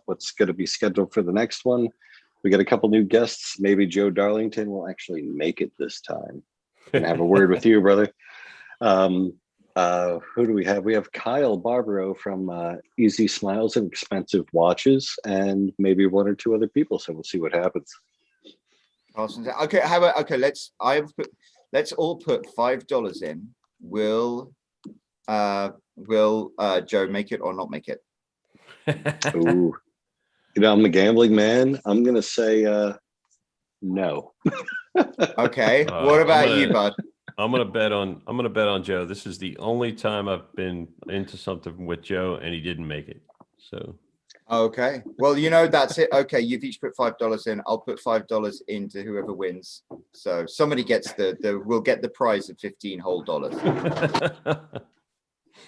what's going to be scheduled for the next one. We got a couple new guests. Maybe Joe Darlington will actually make it this time. And have a word with you, brother. Who do we have? We have Kyle Barbaro from Easy Smiles and Expensive Watches, and maybe 1 or 2 other people. So we'll see what happens. Awesome. Okay, how about let's all put $5 in. Will Joe make it or not make it? Ooh. I'm a gambling man. I'm gonna say no. Okay. What about you, bud? I'm gonna bet on Joe. This is the only time I've been into something with Joe and he didn't make it. So Okay. Well, you know, that's it. Okay, you've each put $5 in. I'll put $5 into whoever wins. So somebody gets we'll get the prize of 15 whole dollars.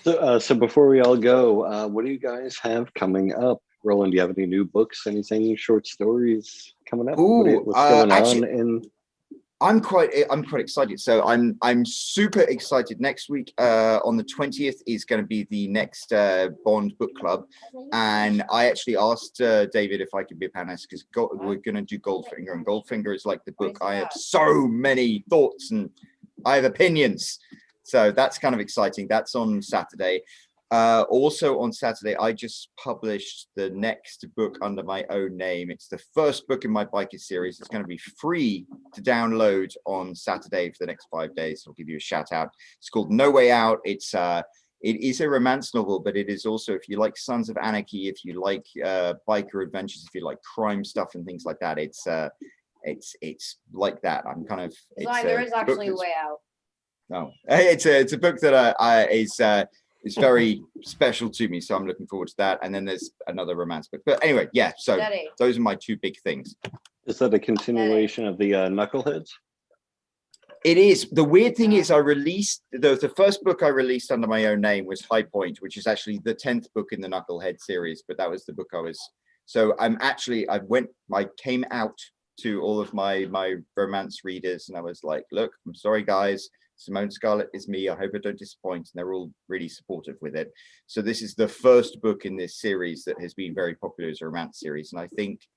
So before we all go, what do you guys have coming up? Roland, do you have any new books, anything, short stories coming up? Ooh, What's going actually, on in? I'm quite excited. So I'm super excited. Next week, on the 20th, is going to be the next Bond book club, and I actually asked David if I could be a panelist because we're going to do Goldfinger, and Goldfinger is like the book I have so many thoughts and I have opinions. So that's kind of exciting. That's on Saturday. Also on Saturday, I just published the next book under my own name. It's the first book in my biker series. It's going to be free to download on Saturday for the next 5 days. I'll give you a shout out. It's called No Way Out. It is a romance novel, but it is also, if you like Sons of Anarchy, if you like biker adventures, if you like crime stuff and things like that, it's like that. I'm kind of. There is actually a way out. No, it's a book that is very special to me, so I'm looking forward to that. And then there's another romance book. But anyway, yeah. So those are my two big things. Is that a continuation of the Knuckleheads? It is. The weird thing is, I released the first book I released under my own name was High Point, which is actually the 10th book in the Knucklehead series. But that was the book I was. So I came out to all of my romance readers, and I was like, look, I'm sorry, guys. Simone Scarlett is me. I hope I don't disappoint. And they're all really supportive with it. So this is the first book in this series that has been very popular as a romance series. And I think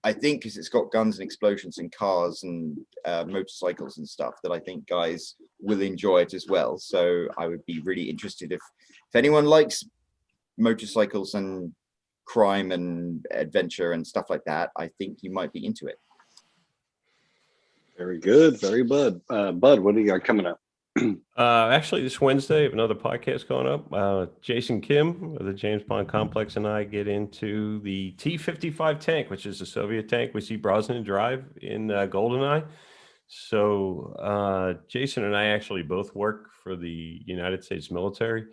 because it's got guns and explosions and cars and motorcycles and stuff, that I think guys will enjoy it as well. So I would be really interested if anyone likes motorcycles and crime and adventure and stuff like that, I think you might be into it. Very good, very Bud. Bud, what do you got coming up? Actually, this Wednesday, I have another podcast going up. Jason Kim of the James Bond Complex and I get into the T-55 tank, which is a Soviet tank we see Brosnan drive in GoldenEye. So Jason and I actually both work for the United States military.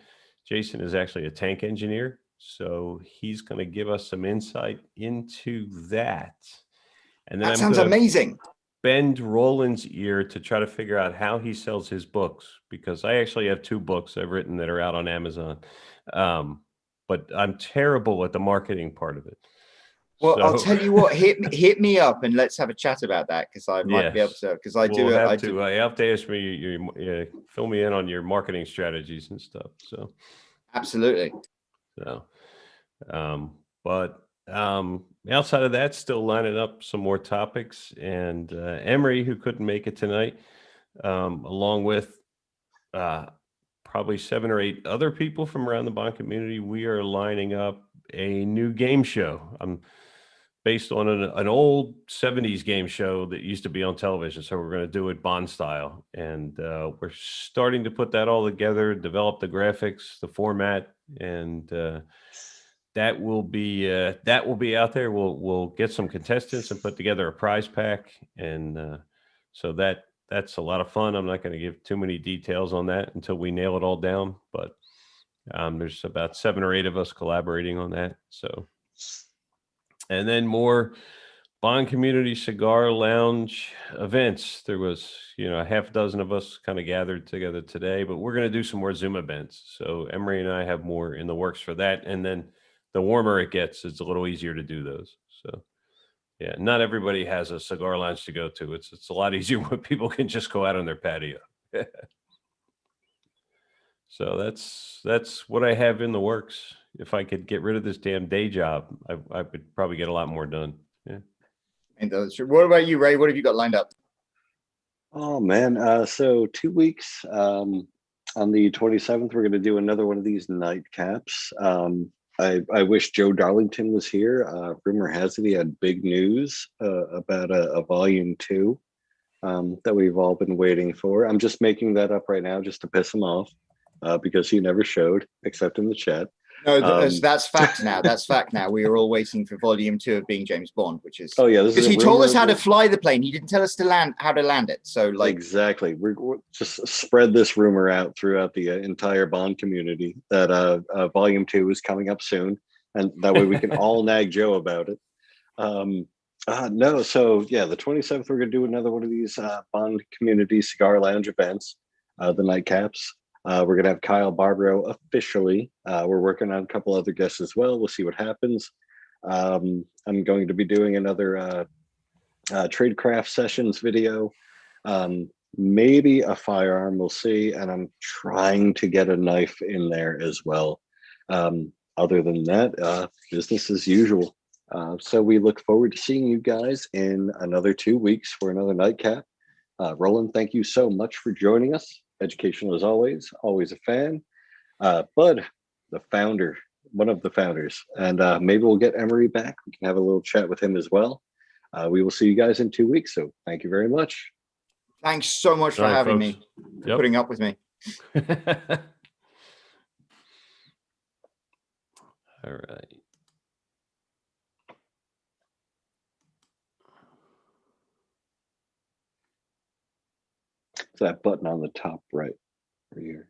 Jason is actually a tank engineer, so he's going to give us some insight into that. And then that sounds amazing. Bend Roland's ear to try to figure out how he sells his books, because I actually have 2 books I've written that are out on Amazon, but I'm terrible at the marketing part of it. Well, so, I'll tell you what, hit me up and let's have a chat about that, because I might be able to, because I have to ask me, you fill me in on your marketing strategies and stuff. So absolutely. So, but outside of that, still lining up some more topics, and Emery, who couldn't make it tonight, along with probably 7 or 8 other people from around the Bond community, we are lining up a new game show. Based on an old 70s game show that used to be on television. So we're going to do it Bond style, and we're starting to put that all together, develop the graphics, the format, and that will be out there. We'll get some contestants and put together a prize pack, and so that's a lot of fun. I'm not going to give too many details on that until we nail it all down, but there's about 7 or 8 of us collaborating on that. So, and then more Bond Community Cigar Lounge events. There was a half dozen of us kind of gathered together today, but we're going to do some more Zoom events. So Emery and I have more in the works for that, and then the warmer it gets, it's a little easier to do those. So, yeah, not everybody has a cigar lounge to go to. It's a lot easier when people can just go out on their patio. So that's what I have in the works. If I could get rid of this damn day job, I would probably get a lot more done. Yeah. And what about you, Ray? What have you got lined up? Oh man, so 2 weeks. On the 27th, we're going to do another one of these nightcaps. I wish Joe Darlington was here. Rumor has it he had big news about a volume 2 that we've all been waiting for. I'm just making that up right now just to piss him off because he never showed, except in the chat. No, that's fact now. That's fact now. We are all waiting for volume 2 of Being James Bond, which is because he told us how to fly the plane. He didn't tell us how to land it. So exactly, we're just spread this rumor out throughout the entire Bond community that volume 2 is coming up soon. and that way we can all nag Joe about it. No, so yeah, the 27th, we're gonna do another one of these Bond Community Cigar Lounge events, the Nightcaps. We're gonna have Kyle Barbaro officially. We're working on a couple other guests as well. We'll see what happens. I'm going to be doing another Tradecraft Sessions video. Maybe a firearm, we'll see. And I'm trying to get a knife in there as well. Other than that, business as usual. So we look forward to seeing you guys in another 2 weeks for another Nightcap. Roland, thank you so much for joining us. Educational as always a fan. Bud, the founder, one of the founders, and maybe we'll get Emery back. We can have a little chat with him as well. We will see you guys in 2 weeks. So thank you very much. Thanks so much for All right, having folks. me, Yep. putting up with me. All right. It's that button on the top right here.